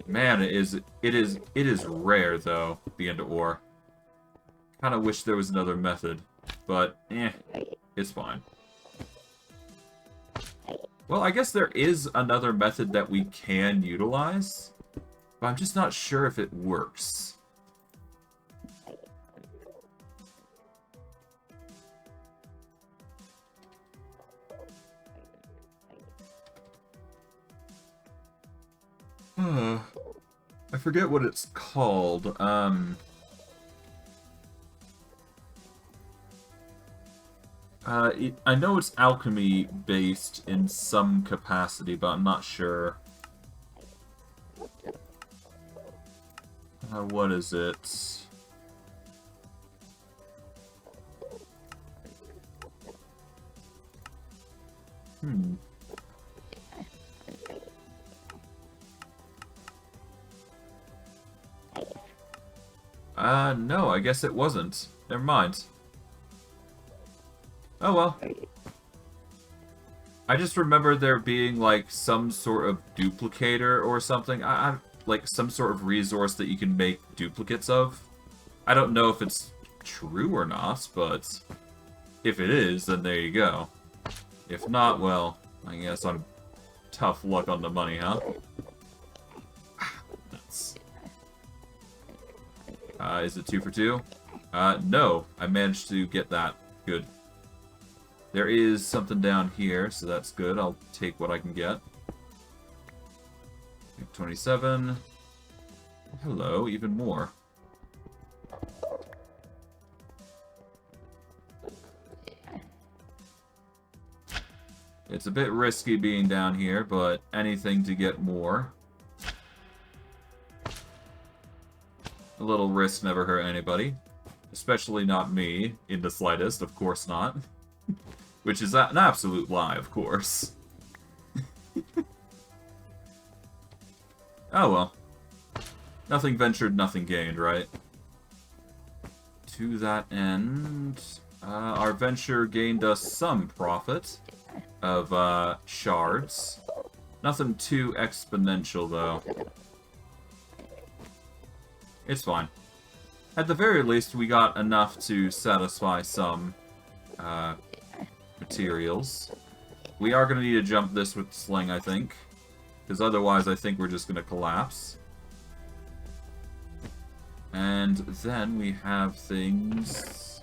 Man, it is rare though, the ender ore. Kinda wish there was another method. But it's fine. Well, I guess there is another method that we can utilize, but I'm just not sure if it works. I forget what it's called. I know it's alchemy-based in some capacity, but I'm not sure. What is it? No, I guess it wasn't. Never mind. Oh well. I just remember there being, like, some sort of duplicator or something. Like, some sort of resource that you can make duplicates of. I don't know if it's true or not, but if it is, then there you go. If not, well, I guess I'm tough luck on the money, huh? Nuts. Is it 2 for 2? No. I managed to get that. Good. There is something down here, so that's good. I'll take what I can get. 27. Hello, even more. It's a bit risky being down here, but anything to get more. A little risk never hurt anybody. Especially not me, in the slightest, of course not. Which is an absolute lie, of course. Oh well. Nothing ventured, nothing gained, right? To that end, our venture gained us some profit of shards. Nothing too exponential, though. It's fine. At the very least, we got enough to satisfy some materials. We are going to need to jump this with sling, I think. Because otherwise, I think we're just going to collapse. And then we have things...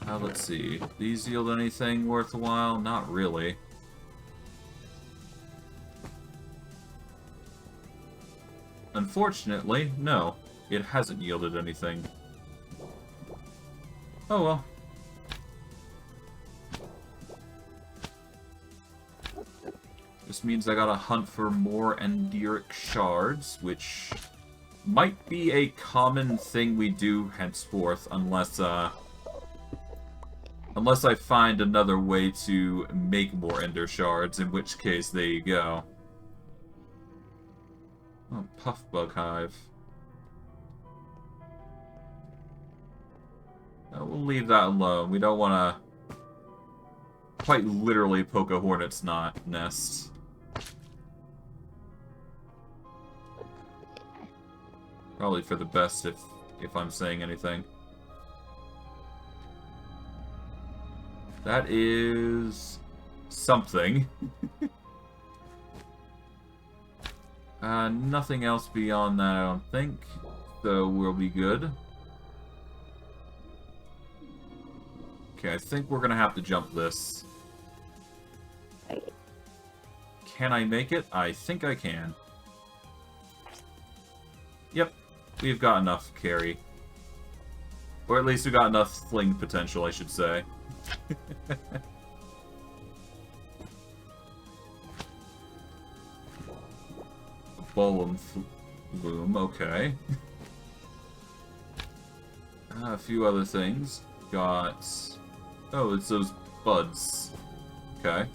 let's see. These yield anything worthwhile? Not really. Unfortunately, no. It hasn't yielded anything. Oh well. This means I gotta hunt for more Enderic Shards, which might be a common thing we do henceforth, unless I find another way to make more Ender Shards, in which case, there you go. Oh, Puff Bug Hive. We'll leave that alone. We don't want to quite literally poke a hornet's nest. Probably for the best if I'm saying anything. That is... something. Nothing else beyond that, I don't think. So we'll be good. Okay, I think we're gonna have to jump this. Can I make it? I think I can. Yep, we've got enough carry. Or at least we got enough fling potential, I should say. Golem bloom, okay. A few other things. Got... oh, it's those buds. Okay.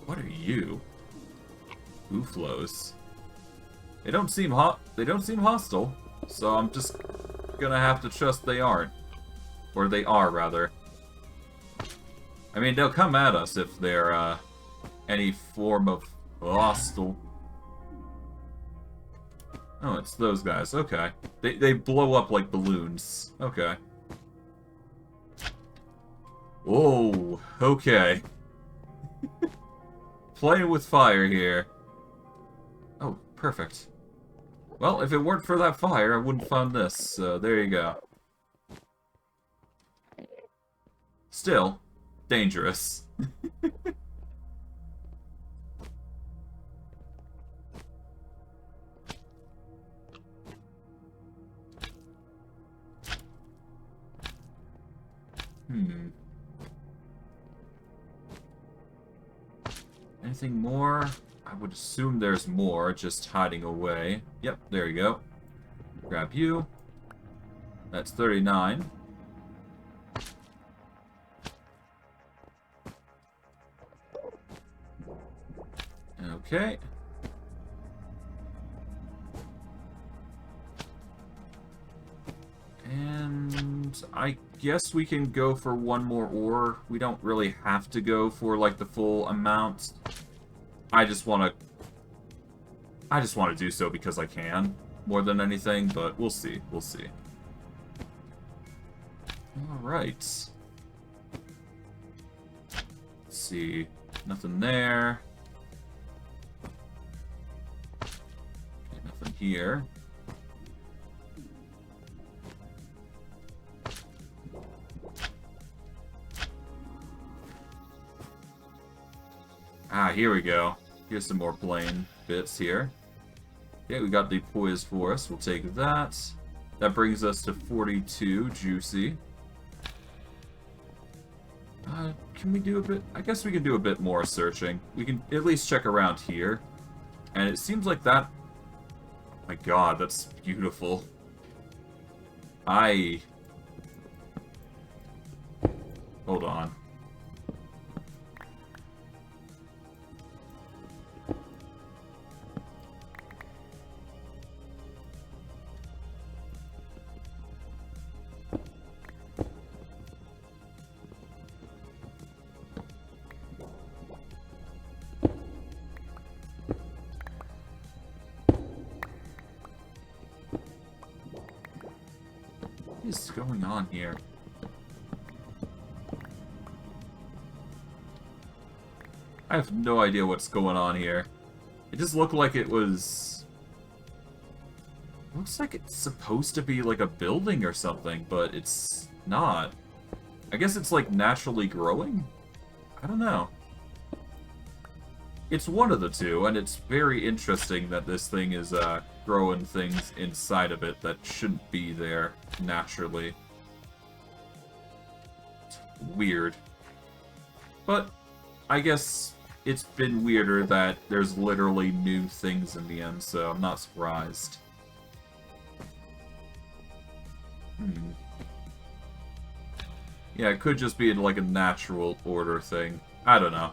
What are you? Ooflos. They don't seem hostile, so I'm just gonna have to trust they aren't. Or they are, rather. I mean, they'll come at us if they're, any form of hostile. Oh, it's those guys. Okay. They blow up like balloons. Okay. Whoa. Okay. Playing with fire here. Oh, perfect. Well, if it weren't for that fire, I wouldn't have found this. So there you go. Still, dangerous. Anything more? I would assume there's more, just hiding away. Yep, there you go. Grab you. That's 39. Okay. And I guess we can go for one more ore. We don't really have to go for like the full amount. I just want to do so because I can more than anything, but we'll see. We'll see. All right. Let's see. Nothing there. Okay, nothing here. Ah, here we go. Here's some more plain bits here. Okay, we got the poised forest. We'll take that. That brings us to 42. Juicy. Can we do a bit? I guess we can do a bit more searching. We can at least check around here. And it seems like that... my god, that's beautiful. Hold on. What is going on here? I have no idea what's going on here. It just looked like it was... looks like it's supposed to be like a building or something, but it's not. I guess it's like naturally growing? I don't know. It's one of the two, and it's very interesting that this thing is growing things inside of it that shouldn't be there naturally. It's weird. But I guess it's been weirder that there's literally new things in the end, so I'm not surprised. Yeah, it could just be like a natural order thing. I don't know.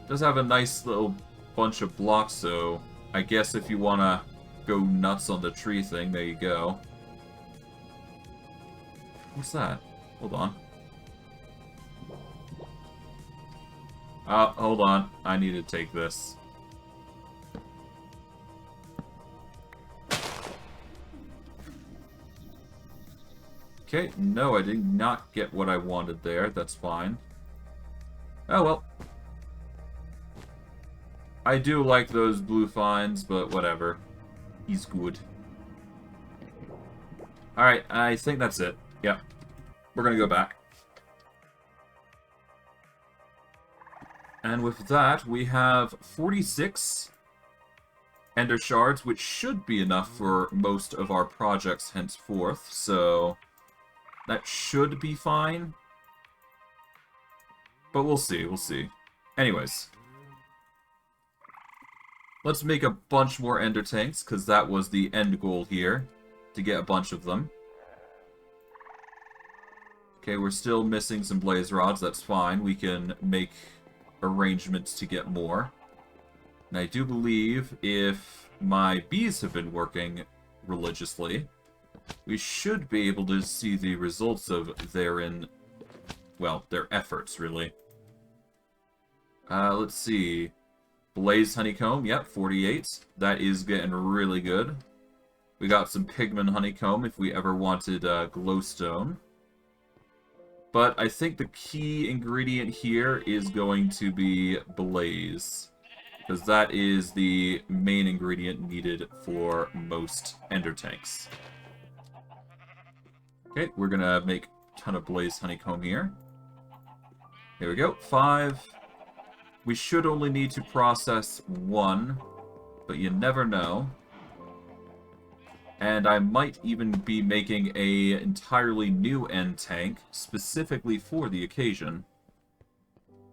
Does have a nice little bunch of blocks, so I guess if you want to go nuts on the tree thing, there you go. What's that? Hold on. Hold on. I need to take this. Okay, no, I did not get what I wanted there. That's fine. Oh, well. I do like those blue finds, but whatever. He's good. Alright, I think that's it. Yep. We're gonna go back. And with that, we have 46 Ender Shards, which should be enough for most of our projects henceforth, so that should be fine. But we'll see, we'll see. Anyways. Let's make a bunch more Ender Tanks, because that was the end goal here, to get a bunch of them. Okay, we're still missing some Blaze Rods, that's fine. We can make arrangements to get more. And I do believe if my bees have been working religiously, we should be able to see the results of their efforts, really. Let's see. Blaze Honeycomb, yep, 48. That is getting really good. We got some Pigman Honeycomb if we ever wanted glowstone. But I think the key ingredient here is going to be Blaze, because that is the main ingredient needed for most Ender Tanks. Okay, we're gonna make a ton of Blaze Honeycomb here. Here we go, 5. We should only need to process 1, but you never know. And I might even be making a entirely new end tank, specifically for the occasion.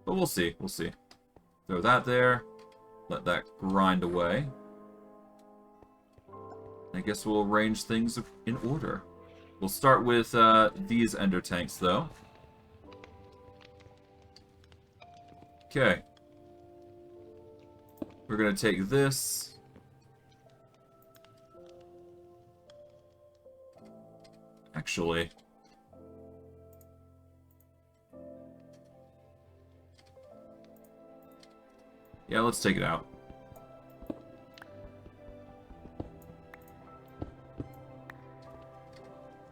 But we'll see, we'll see. Throw that there. Let that grind away. I guess we'll arrange things in order. We'll start with these ender tanks, though. Okay. We're going to take this. Actually. Yeah, let's take it out.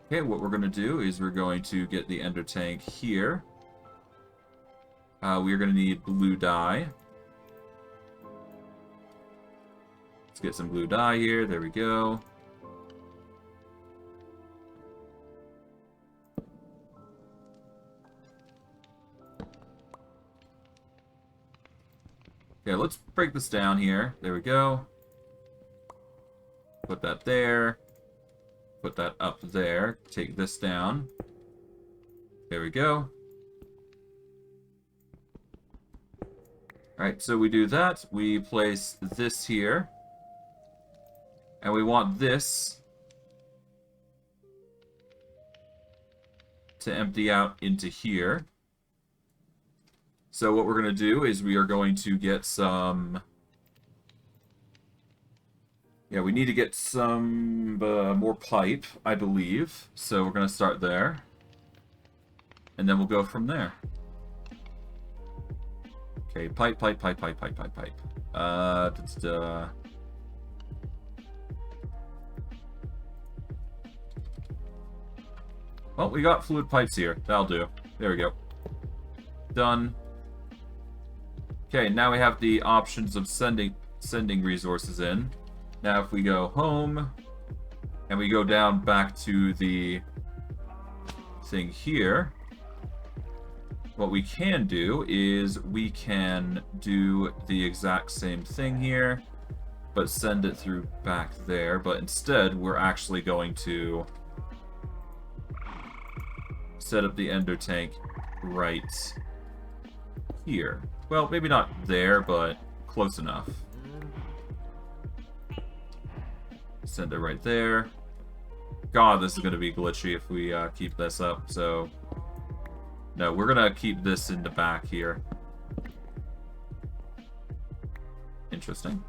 Okay, what we're going to do is we're going to get the ender tank here. We're going to need blue dye. Let's get some blue dye here. There we go. Okay, let's break this down here. There we go. Put that there. Put that up there. Take this down. There we go. Alright, so we do that. We place this here. And we want this to empty out into here. So what we're going to do is we are going to get some... Yeah, we need to get some more pipe, I believe. So we're going to start there. And then we'll go from there. Okay, pipe. Well, we got fluid pipes here. That'll do. There we go. Done. Okay, now we have the options of sending resources in. Now if we go home, and we go down back to the thing here, what we can do is we can do the exact same thing here, but send it through back there. But instead, we're actually going to set up the ender tank right here. Well, maybe not there, but close enough. Send it right there. God, this is going to be glitchy if we keep this up, so... No, we're going to keep this in the back here. Interesting.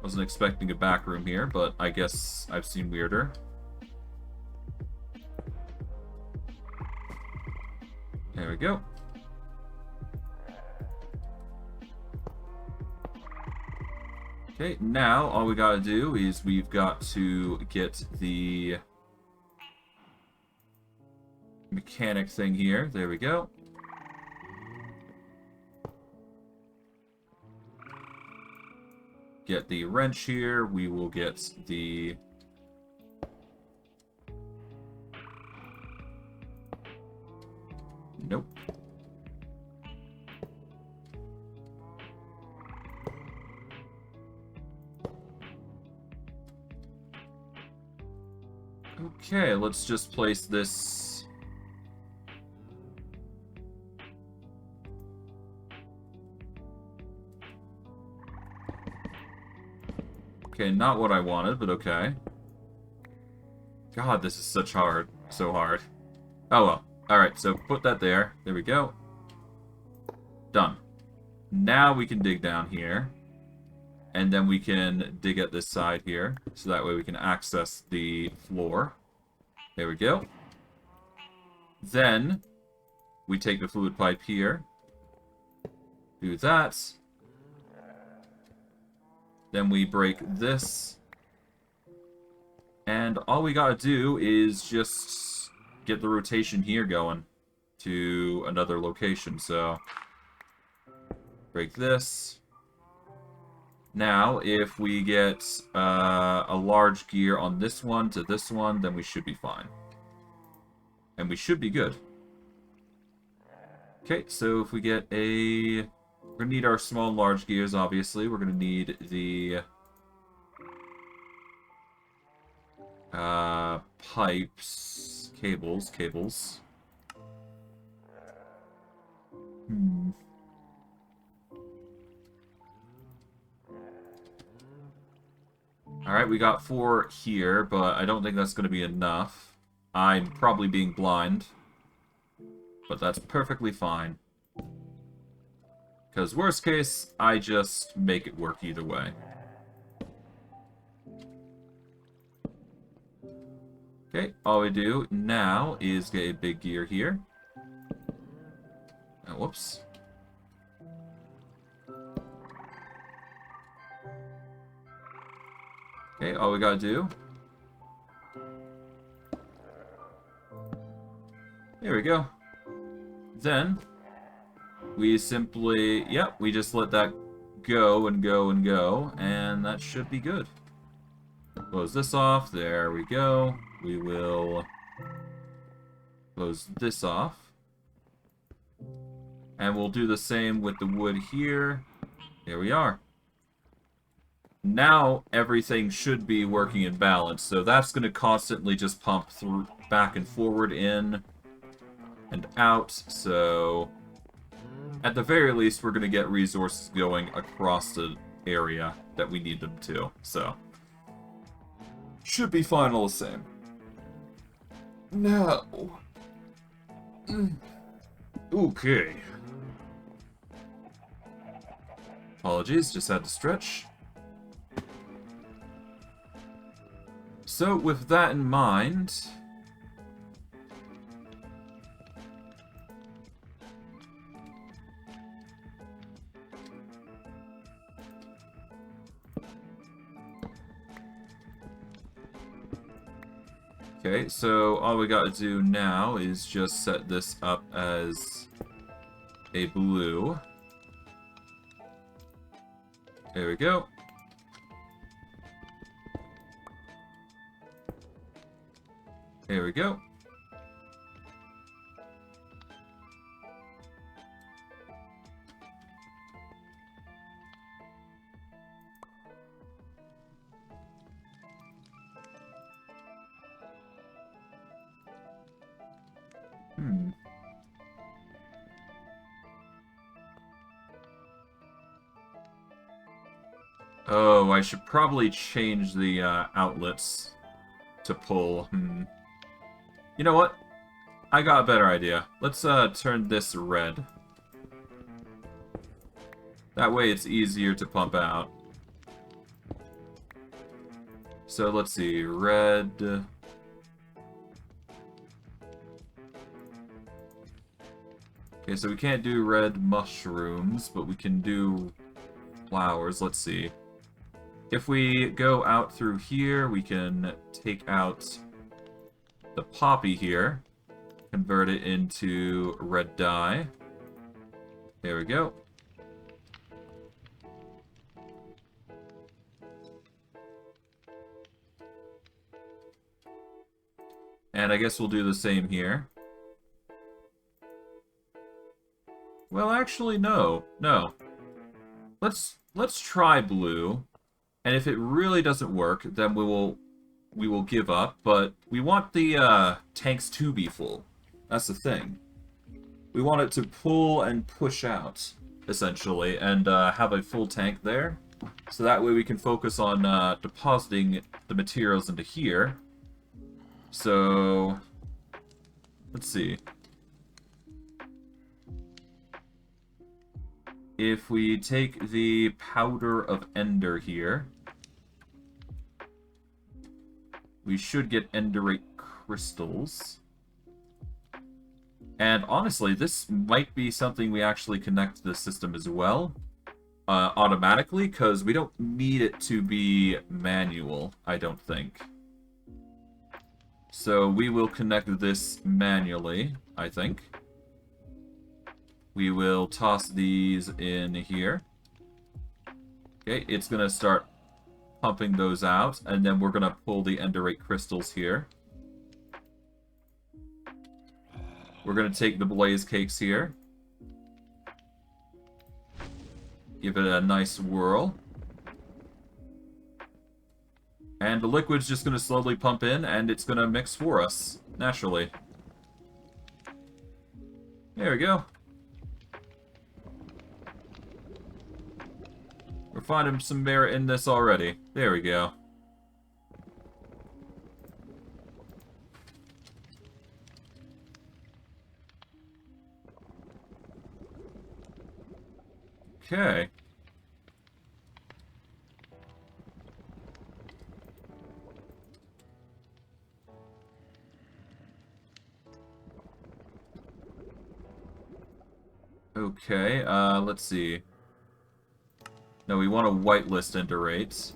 Wasn't expecting a back room here, but I guess I've seen weirder. There we go. Okay, now all we gotta do is we've got to get the mechanic thing here. There we go. Get the wrench here. We will get the... Nope. Okay, let's just place this... Okay, not what I wanted, but okay. God, this is so hard. Oh well. Alright, so put that there. There we go. Done. Now we can dig down here. And then we can dig at this side here. So that way we can access the floor. There we go. Then, we take the fluid pipe here. Do that. Then we break this. And all we gotta do is just get the rotation here going to another location. So, break this. Now, if we get a large gear on this one to this one, then we should be fine. And we should be good. Okay, so if we get a... We're going to need our small and large gears, obviously. We're going to need the... pipes. Cables. Alright, we got 4 here, but I don't think that's going to be enough. I'm probably being blind. But that's perfectly fine. Because worst case, I just make it work either way. Okay, all we do now is get a big gear here. Oh, whoops. Okay, all we gotta do. There we go. Then, we simply, yep, we just let that go and go and go, and that should be good. Close this off, there we go. We will close this off. And we'll do the same with the wood here. There we are. Now everything should be working in balance, so that's going to constantly just pump through, back and forward, in and out, so at the very least we're going to get resources going across the area that we need them to, so should be fine all the same. No. Okay. Apologies, just had to stretch. So, with that in mind... Okay, so all we gotta do now is just set this up as a blue. There we go. There we go. Oh, I should probably change the outlets to pull. You know what? I got a better idea. Let's turn this red. That way it's easier to pump out. So let's see, red. Okay, so we can't do red mushrooms, but we can do flowers. Let's see. If we go out through here, we can take out the poppy here. Convert it into red dye. There we go. And I guess we'll do the same here. Well, actually, no. No. Let's try blue. And if it really doesn't work, then we will give up. But we want the tanks to be full. That's the thing. We want it to pull and push out, essentially, and have a full tank there. So that way we can focus on depositing the materials into here. So, let's see. If we take the powder of Ender here, we should get Enderic crystals. And honestly, this might be something we actually connect to the system as well, automatically, because we don't need it to be manual, I don't think. So we will connect this manually, I think. We will toss these in here. Okay, it's going to start pumping those out, and then we're going to pull the Enderic crystals here. We're going to take the blaze cakes here. Give it a nice whirl. And the liquid's just going to slowly pump in, and it's going to mix for us, naturally. There we go. We're finding some merit in this already. There we go. Okay. Okay, let's see. No, we want to whitelist Enderates.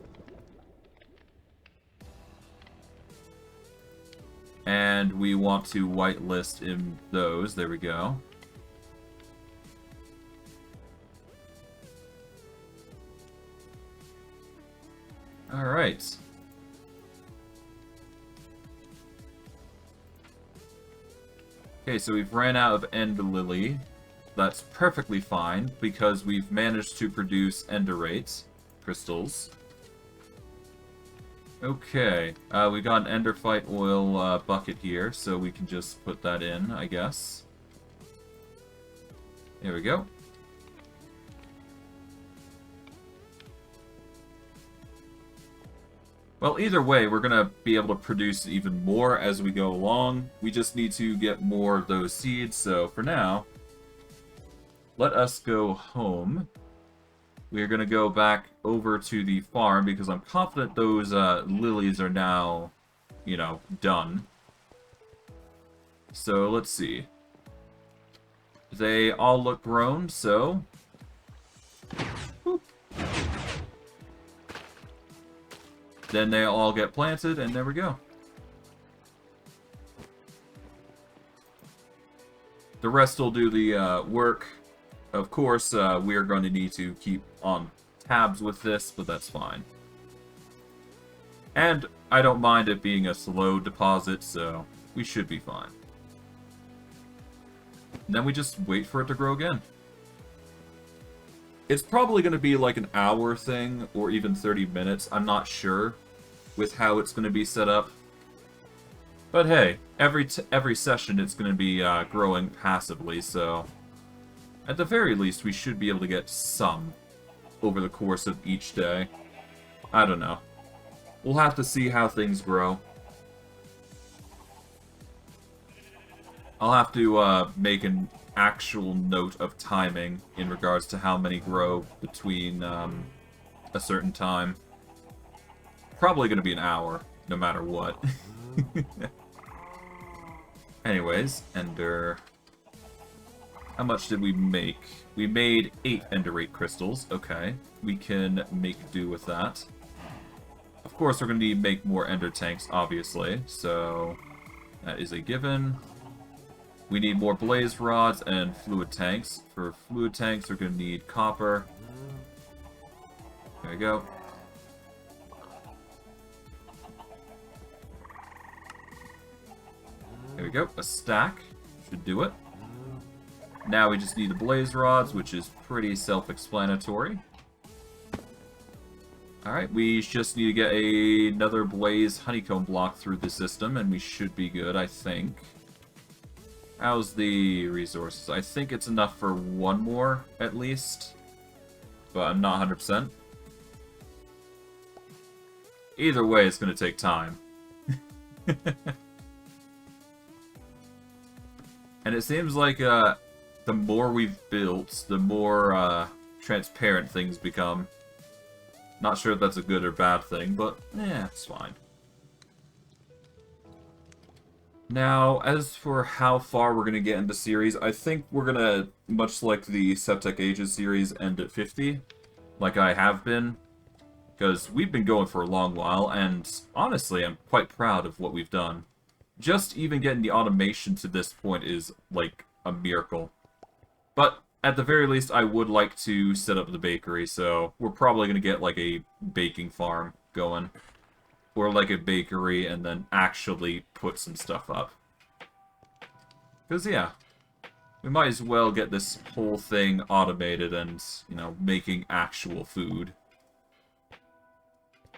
And we want to whitelist in those. There we go. Alright. Okay, so we've ran out of Ender Lily. That's perfectly fine, because we've managed to produce Enderates crystals. Okay, we got an Enderfight oil bucket here, so we can just put that in, I guess. There we go. Well, either way, we're going to be able to produce even more as we go along. We just need to get more of those seeds, so for now, let us go home. We're going to go back over to the farm because I'm confident those lilies are now, you know, done. So let's see. They all look grown, so... Boop. Then they all get planted, and there we go. The rest will do the work. Of course, we are going to need to keep on tabs with this, but that's fine. And I don't mind it being a slow deposit, so we should be fine. And then we just wait for it to grow again. It's probably going to be like an hour thing, or even 30 minutes. I'm not sure with how it's going to be set up. But hey, every session it's going to be growing passively, so... At the very least, we should be able to get some over the course of each day. I don't know. We'll have to see how things grow. I'll have to make an actual note of timing in regards to how many grow between a certain time. Probably going to be an hour, no matter what. Anyways, Ender... How much did we make? We made 8 Enderate crystals. Okay, we can make do with that. Of course, we're going to need to make more Ender tanks, obviously. So, that is a given. We need more blaze rods and fluid tanks. For fluid tanks, we're going to need copper. There we go. There we go. A stack should do it. Now we just need the blaze rods, which is pretty self-explanatory. Alright, we just need to get another blaze honeycomb block through the system, and we should be good, I think. How's the resources? I think it's enough for one more, at least. But I'm not 100%. Either way, it's going to take time. And it seems like the more we've built, the more transparent things become. Not sure if that's a good or bad thing, but yeah, it's fine. Now, as for how far we're going to get in the series, I think we're going to, much like the Sevtech Ages series, end at 50, like I have been. Because we've been going for a long while, and honestly, I'm quite proud of what we've done. Just even getting the automation to this point is, like, a miracle. But, at the very least, I would like to set up the bakery, so we're probably going to get, like, a baking farm going. Or, like, a bakery, and then actually put some stuff up. Because, yeah, we might as well get this whole thing automated and, you know, making actual food.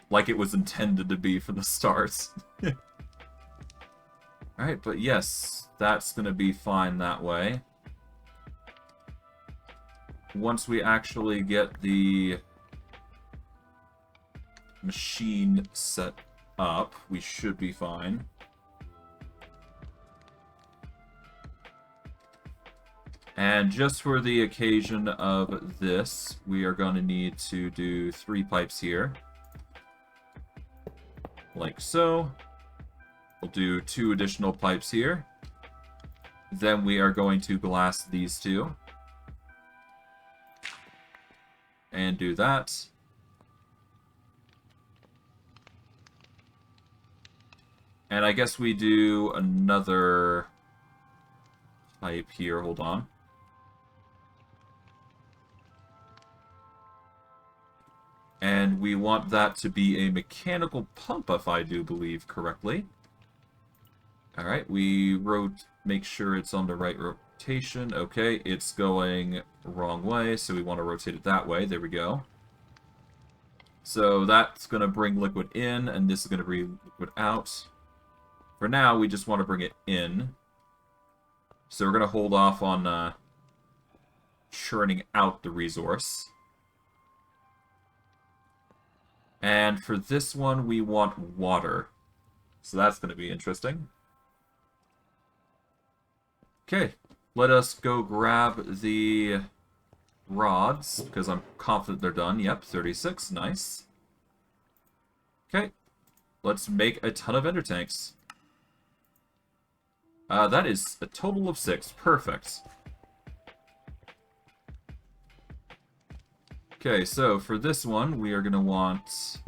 Like it was intended to be from the start. Alright, but yes, that's going to be fine that way. Once we actually get the machine set up, we should be fine. And just for the occasion of this, we are going to need to do 3 pipes here. Like so. We'll do 2 additional pipes here. Then we are going to glass these 2. And do that. And I guess we do another pipe here. Hold on. And we want that to be a mechanical pump, if I do believe correctly. Alright, we make sure it's on the right rotation. Okay, it's going wrong way, so we want to rotate it that way. There we go. So that's going to bring liquid in, and this is going to bring liquid out. For now, we just want to bring it in. So we're going to hold off on churning out the resource. And for this one, we want water. So that's going to be interesting. Okay, let us go grab the rods, because I'm confident they're done. Yep, 36, nice. Okay, let's make a ton of ender tanks. That is a total of 6, perfect. Okay, so for this one, we are going to want...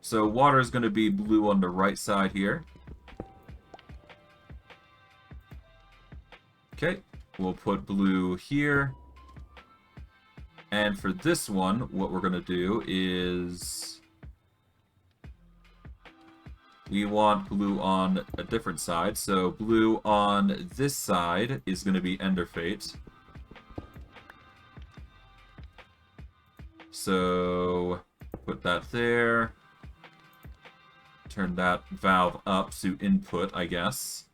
So water is going to be blue on the right side here. Okay, we'll put blue here. And for this one, what we're going to do is... We want blue on a different side. So blue on this side is going to be Ender Fate. So put that there. Turn that valve up to input, I guess.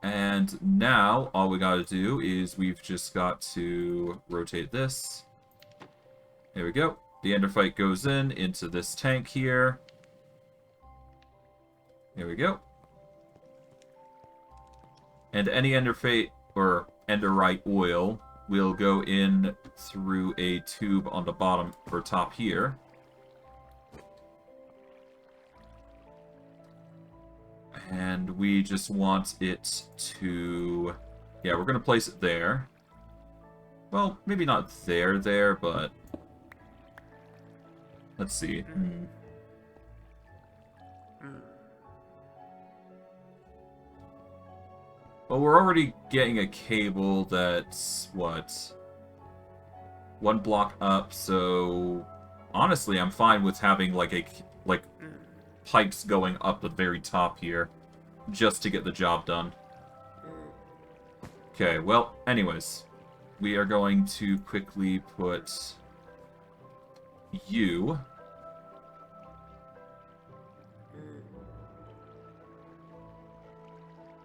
And now, all we gotta do is we've just got to rotate this. There we go. The Enderfight goes into this tank here. There we go. And any Enderfate or Enderite oil will go in through a tube on the bottom or top here. And we just want it to... Yeah, we're going to place it there. Well, maybe not there, but... Let's see. Well, we're already getting a cable that's, what? 1 block up, so... Honestly, I'm fine with having, like, pipes going up the very top here. Just to get the job done. Okay, well, anyways. We are going to quickly put... you...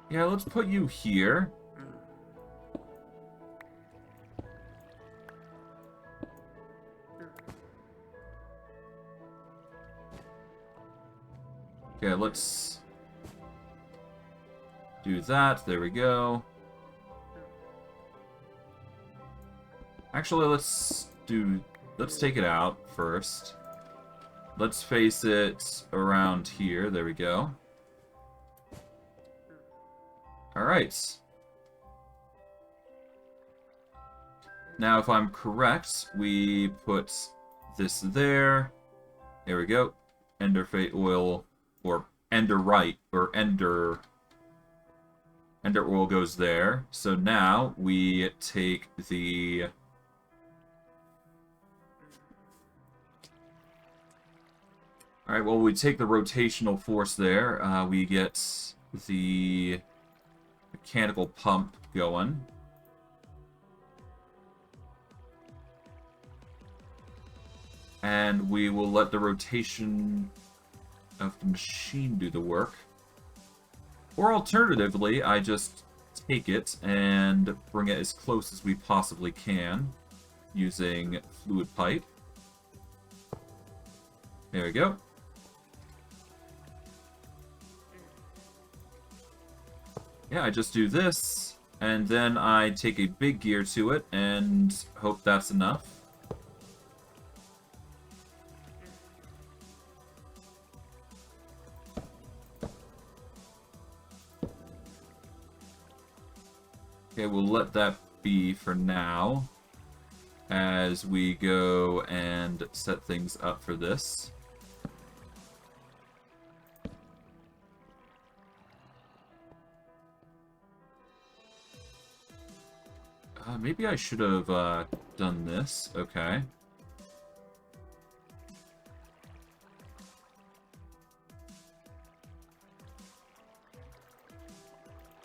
Yeah, let's put you here. Okay, let's do that. There we go. Actually, let's take it out first. Let's face it around here. There we go. Alright. Now, if I'm correct, we put this there. There we go. Ender Fate Oil, or Enderite, or Ender Oil goes there. So now we take the... Alright, well, we take the rotational force there. We get the mechanical pump going. And we will let the rotation of the machine do the work. Or alternatively, I just take it and bring it as close as we possibly can using fluid pipe. There we go. Yeah, I just do this, and then I take a big gear to it, and hope that's enough. Okay, we'll let that be for now, as we go and set things up for this. Maybe I should have done this. Okay.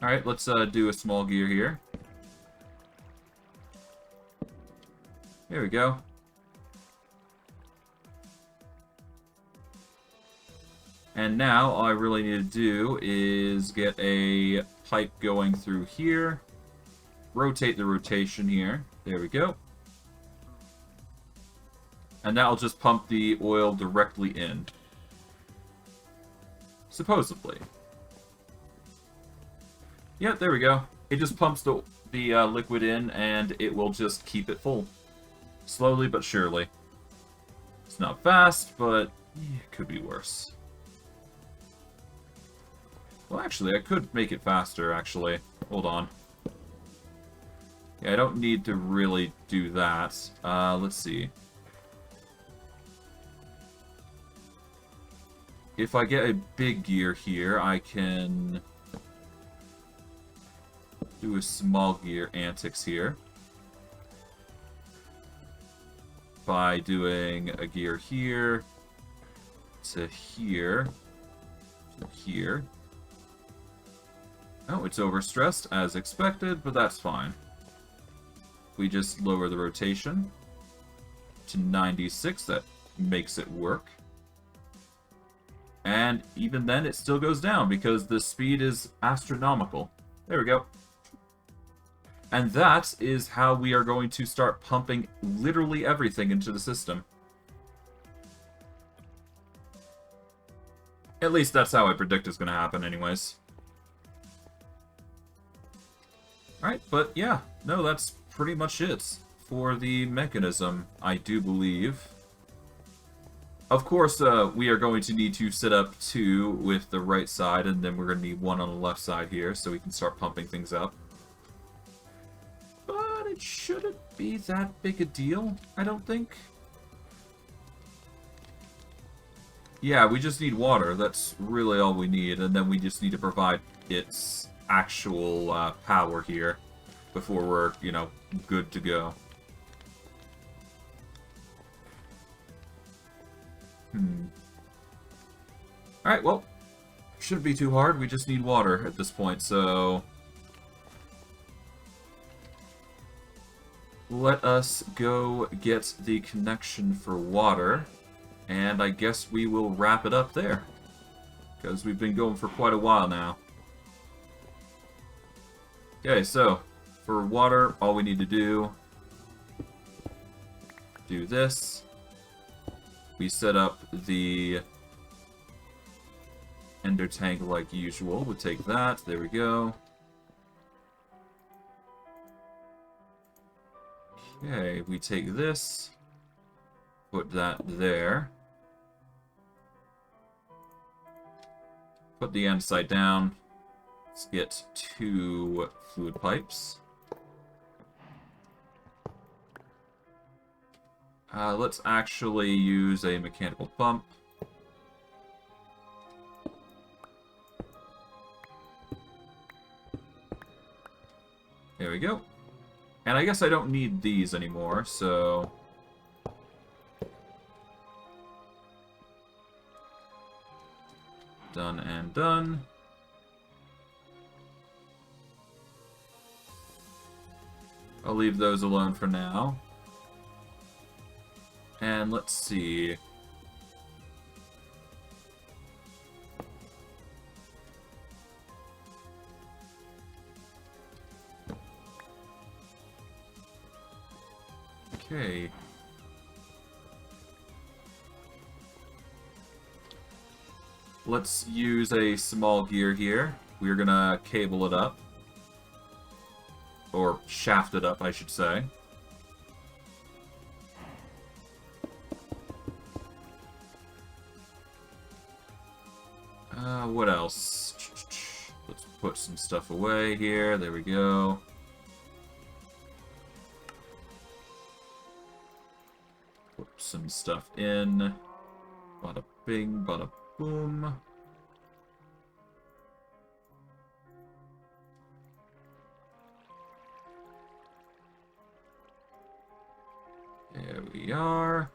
Alright, let's do a small gear here. There we go. And now all I really need to do is get a pipe going through here. Rotate the rotation here. There we go. And that'll just pump the oil directly in. Supposedly. Yep, there we go. It just pumps the liquid in, and it will just keep it full. Slowly but surely. It's not fast, but it could be worse. Well, actually, I could make it faster, actually. Hold on. Yeah, I don't need to really do that. Let's see. If I get a big gear here, I can do a small gear antics here. By doing a gear here, to here, to here. Oh, it's overstressed, as expected, but that's fine. We just lower the rotation to 96. That makes it work. And even then, it still goes down because the speed is astronomical. There we go. And that is how we are going to start pumping literally everything into the system. At least that's how I predict is going to happen anyways. Alright, but yeah, no, that's pretty much it for the mechanism, I do believe. Of course, we are going to need to set up 2 with the right side, and then we're going to need 1 on the left side here, so we can start pumping things up. But it shouldn't be that big a deal, I don't think. Yeah, we just need water. That's really all we need, and then we just need to provide its actual power here before we're, you know, good to go. Alright, well, shouldn't be too hard. We just need water at this point, so... let us go get the connection for water, and I guess we will wrap it up there, because we've been going for quite a while now. Okay, so, for water, all we need to do this. We set up the ender tank like usual. We'll take that. There we go. Okay, we take this. Put that there. Put the andesite down. Let's get 2 fluid pipes. Let's actually use a mechanical pump. There we go. And I guess I don't need these anymore, so... done and done. I'll leave those alone for now. And let's see. Okay. Let's use a small gear here. We're gonna cable it up. Or shaft it up, I should say. What else? Let's put some stuff away here. There we go. Put some stuff in. Bada bing, bada boom. There we are.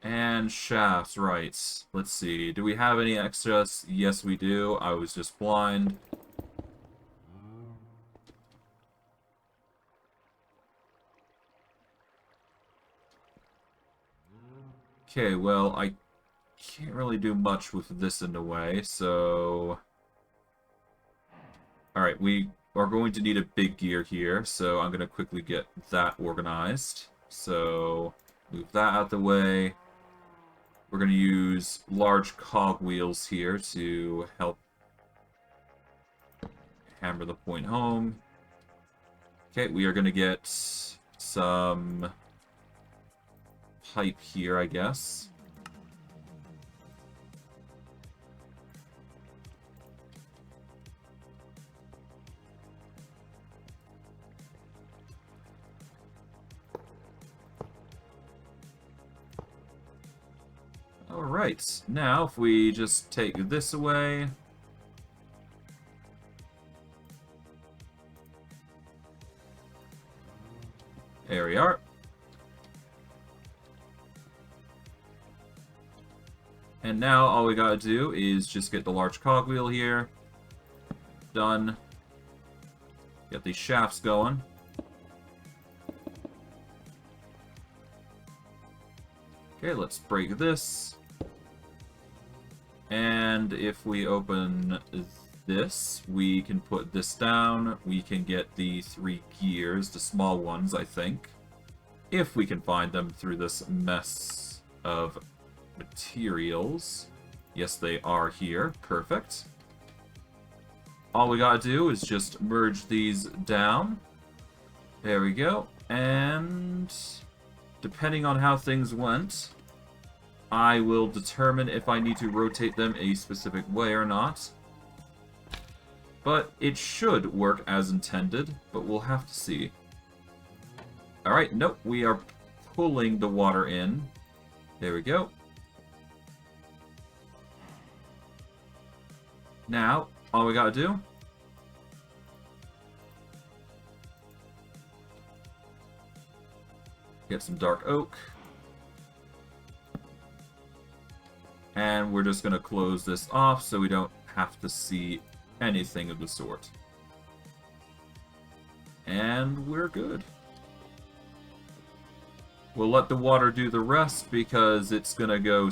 And shafts, right. Let's see. Do we have any extras? Yes, we do. I was just blind. Okay, well, I can't really do much with this in a way, so... Alright, we are going to need a big gear here, so I'm going to quickly get that organized. So, move that out the way. We're going to use large cogwheels here to help hammer the point home. Okay, we are going to get some pipe here, I guess. Alright, now if we just take this away. There we are. And now all we gotta do is just get the large cogwheel here. Done. Get these shafts going. Okay, let's break this. And if we open this, we can put this down. We can get the 3 gears, the small ones, I think. If we can find them through this mess of materials. Yes, they are here. Perfect. All we gotta do is just merge these down. There we go. And depending on how things went, I will determine if I need to rotate them a specific way or not. But it should work as intended, but we'll have to see. Alright, nope, we are pulling the water in. There we go. Now, all we gotta do... get some dark oak. And we're just gonna close this off so we don't have to see anything of the sort. And we're good. We'll let the water do the rest because it's gonna go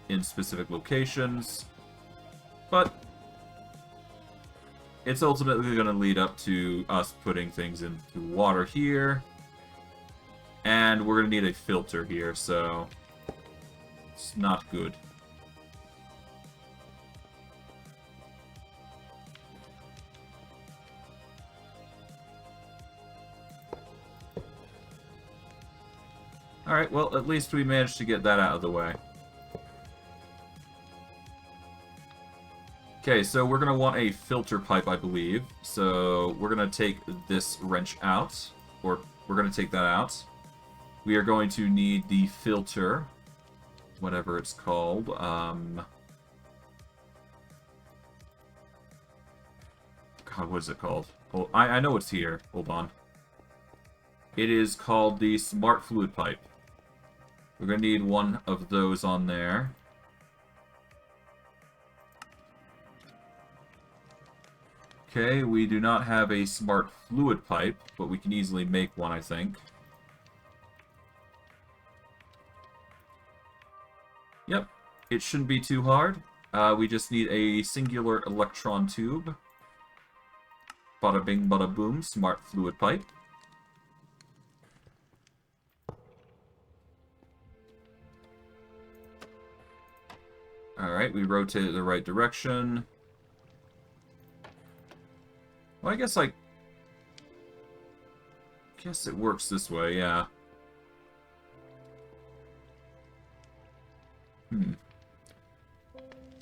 in specific locations. But it's ultimately gonna lead up to us putting things into water here. And we're gonna need a filter here, so it's not good. Alright, well, at least we managed to get that out of the way. Okay, so we're going to want a filter pipe, I believe. So we're going to take this wrench out, or we're going to take that out. We are going to need the filter, whatever it's called. God, what is it called? Oh, I know it's here. Hold on. It is called the Smart Fluid Pipe. We're going to need one of those on there. Okay, we do not have a Smart Fluid Pipe, but we can easily make one, I think. Yep, it shouldn't be too hard. We just need a singular electron tube. Bada bing, bada boom, Smart Fluid Pipe. Alright, we rotate it the right direction. Well, I guess it works this way, yeah.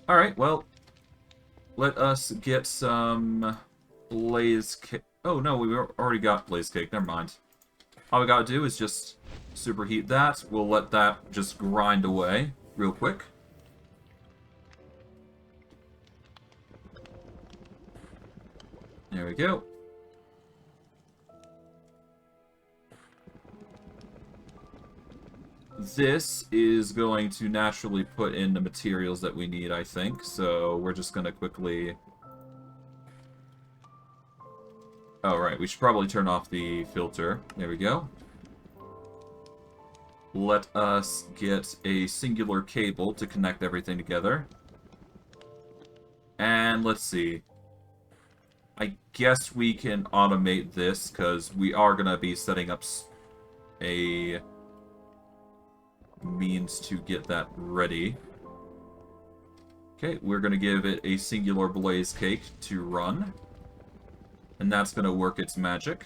Alright, well, let us get some blaze cake. Oh, no, we already got blaze cake, never mind. All we gotta do is just superheat that. We'll let that just grind away real quick. There we go. This is going to naturally put in the materials that we need, I think. So we're just going to quickly... Oh, right. We should probably turn off the filter. There we go. Let us get a singular cable to connect everything together. And let's see. I guess we can automate this, because we are going to be setting up a means to get that ready. Okay, we're going to give it a singular blaze cake to run. And that's going to work its magic.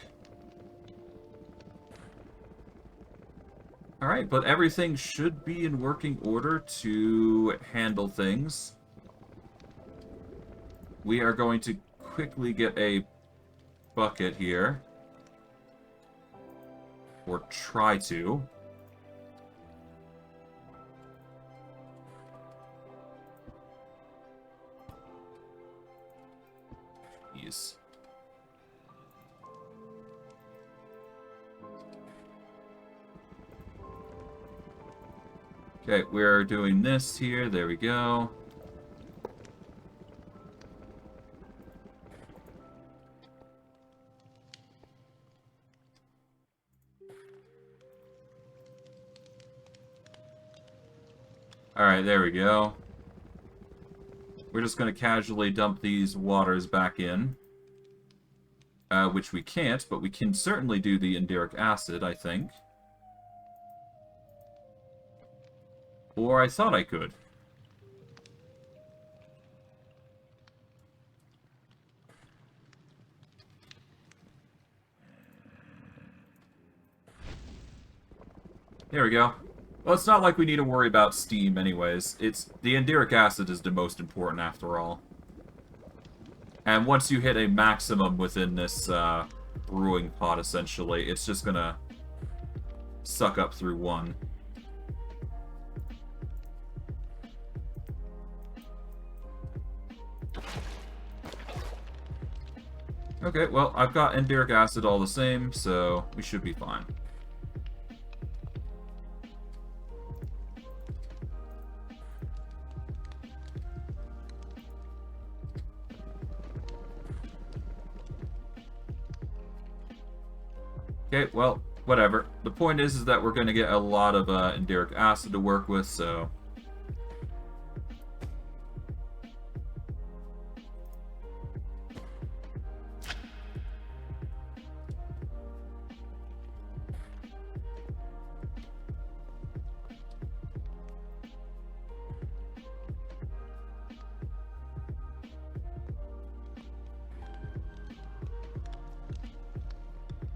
Alright, but everything should be in working order to handle things. We are going to quickly get a bucket here. Or try to. Jeez. Okay, we're doing this here. There we go. Alright, there we go. We're just going to casually dump these waters back in. Which we can't, but we can certainly do the Enderic Acid, I think. Or I thought I could. There we go. Well, it's not like we need to worry about steam anyways. The Enderic Acid is the most important after all. And once you hit a maximum within this brewing pot, essentially, it's just gonna suck up through one. Okay, well, I've got Enderic Acid all the same, so we should be fine. Okay, well, whatever. The point is that we're going to get a lot of Enderic Acid to work with, so...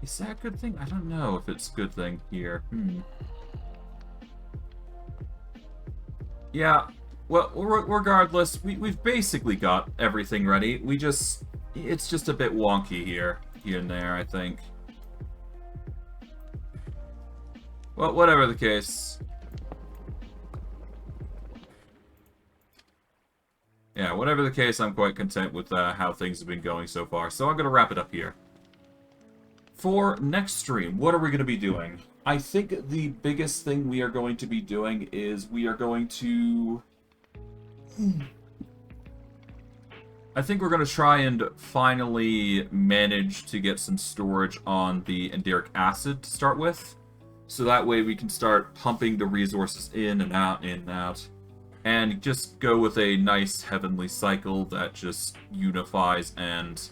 Is that a good thing? I don't know if it's a good thing here. Yeah, well, regardless, we've basically got everything ready. It's just a bit wonky here and there, I think. Well, whatever the case. Yeah, whatever the case, I'm quite content with how things have been going so far. So I'm going to wrap it up here. For next stream, what are we going to be doing? I think the biggest thing we are going to be doing is we are going to... I think we're going to try and finally manage to get some storage on the Enderic Acid to start with. So that way we can start pumping the resources in and out, and just go with a nice heavenly cycle that just unifies and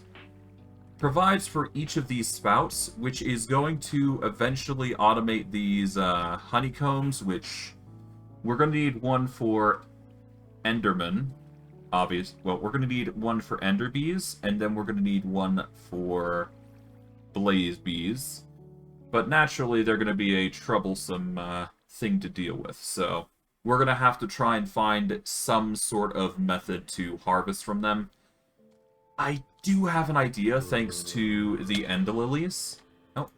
provides for each of these spouts, which is going to eventually automate these honeycombs, which we're going to need one for Enderman, obvious. Well, we're going to need one for Ender Bees, and then we're going to need one for Blaze Bees. But naturally, they're going to be a troublesome thing to deal with, so we're going to have to try and find some sort of method to harvest from them. I do have an idea, thanks to the Ender Lilies. Oh.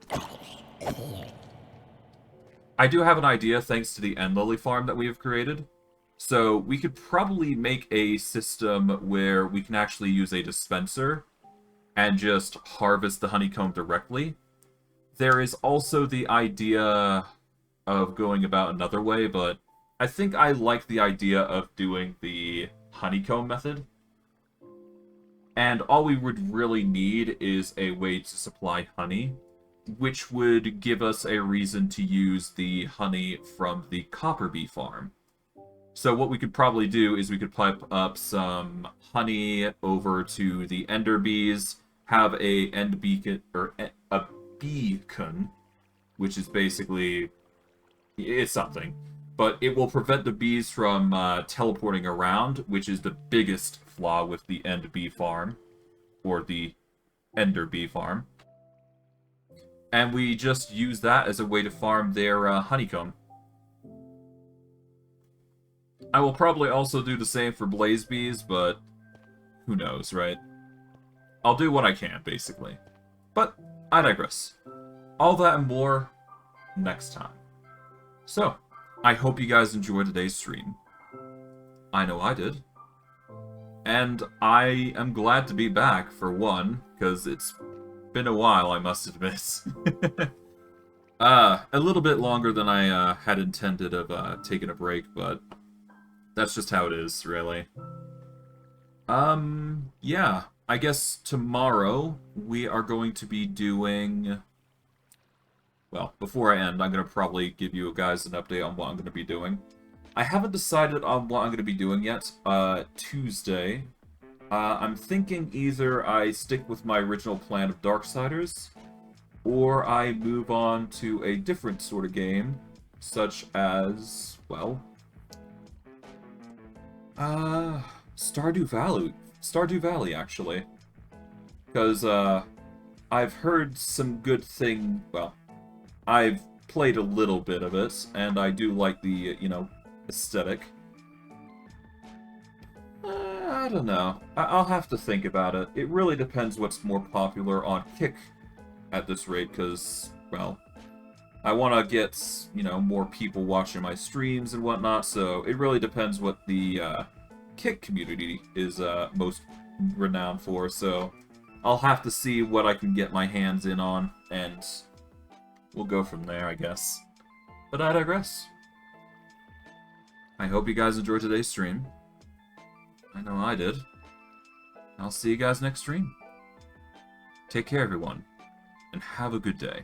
I do have an idea, thanks to the Ender Lily farm that we have created. So we could probably make a system where we can actually use a dispenser and just harvest the honeycomb directly. There is also the idea of going about another way, but I think I like the idea of doing the honeycomb method. And all we would really need is a way to supply honey, which would give us a reason to use the honey from the copper bee farm. So what we could probably do is we could pipe up some honey over to the ender bees, have a end beacon, or a beacon, which is basically, it's something. But it will prevent the bees from teleporting around, which is the biggest flaw with the end bee farm, or the ender bee farm. And we just use that as a way to farm their honeycomb. I will probably also do the same for blaze bees, but who knows, right? I'll do what I can, basically. But I digress. All that and more next time. So, I hope you guys enjoyed today's stream. I know I did. And I am glad to be back, for one, because it's been a while, I must admit. A little bit longer than I had intended of taking a break, but that's just how it is, really. Yeah. I guess tomorrow we are going to be doing... Well, before I end, I'm going to probably give you guys an update on what I'm going to be doing. I haven't decided on what I'm going to be doing yet. Tuesday. I'm thinking either I stick with my original plan of Darksiders, or I move on to a different sort of game, such as, well... Stardew Valley, actually. Because, I've heard some good thing... Well, I've played a little bit of it, and I do like the, you know, aesthetic. I don't know. I'll have to think about it. It really depends what's more popular on Kick at this rate, because, well, I want to get, you know, more people watching my streams and whatnot, so it really depends what the kick community is most renowned for, so I'll have to see what I can get my hands in on, and we'll go from there, I guess. But I digress. I hope you guys enjoyed today's stream. I know I did. I'll see you guys next stream. Take care, everyone, and have a good day.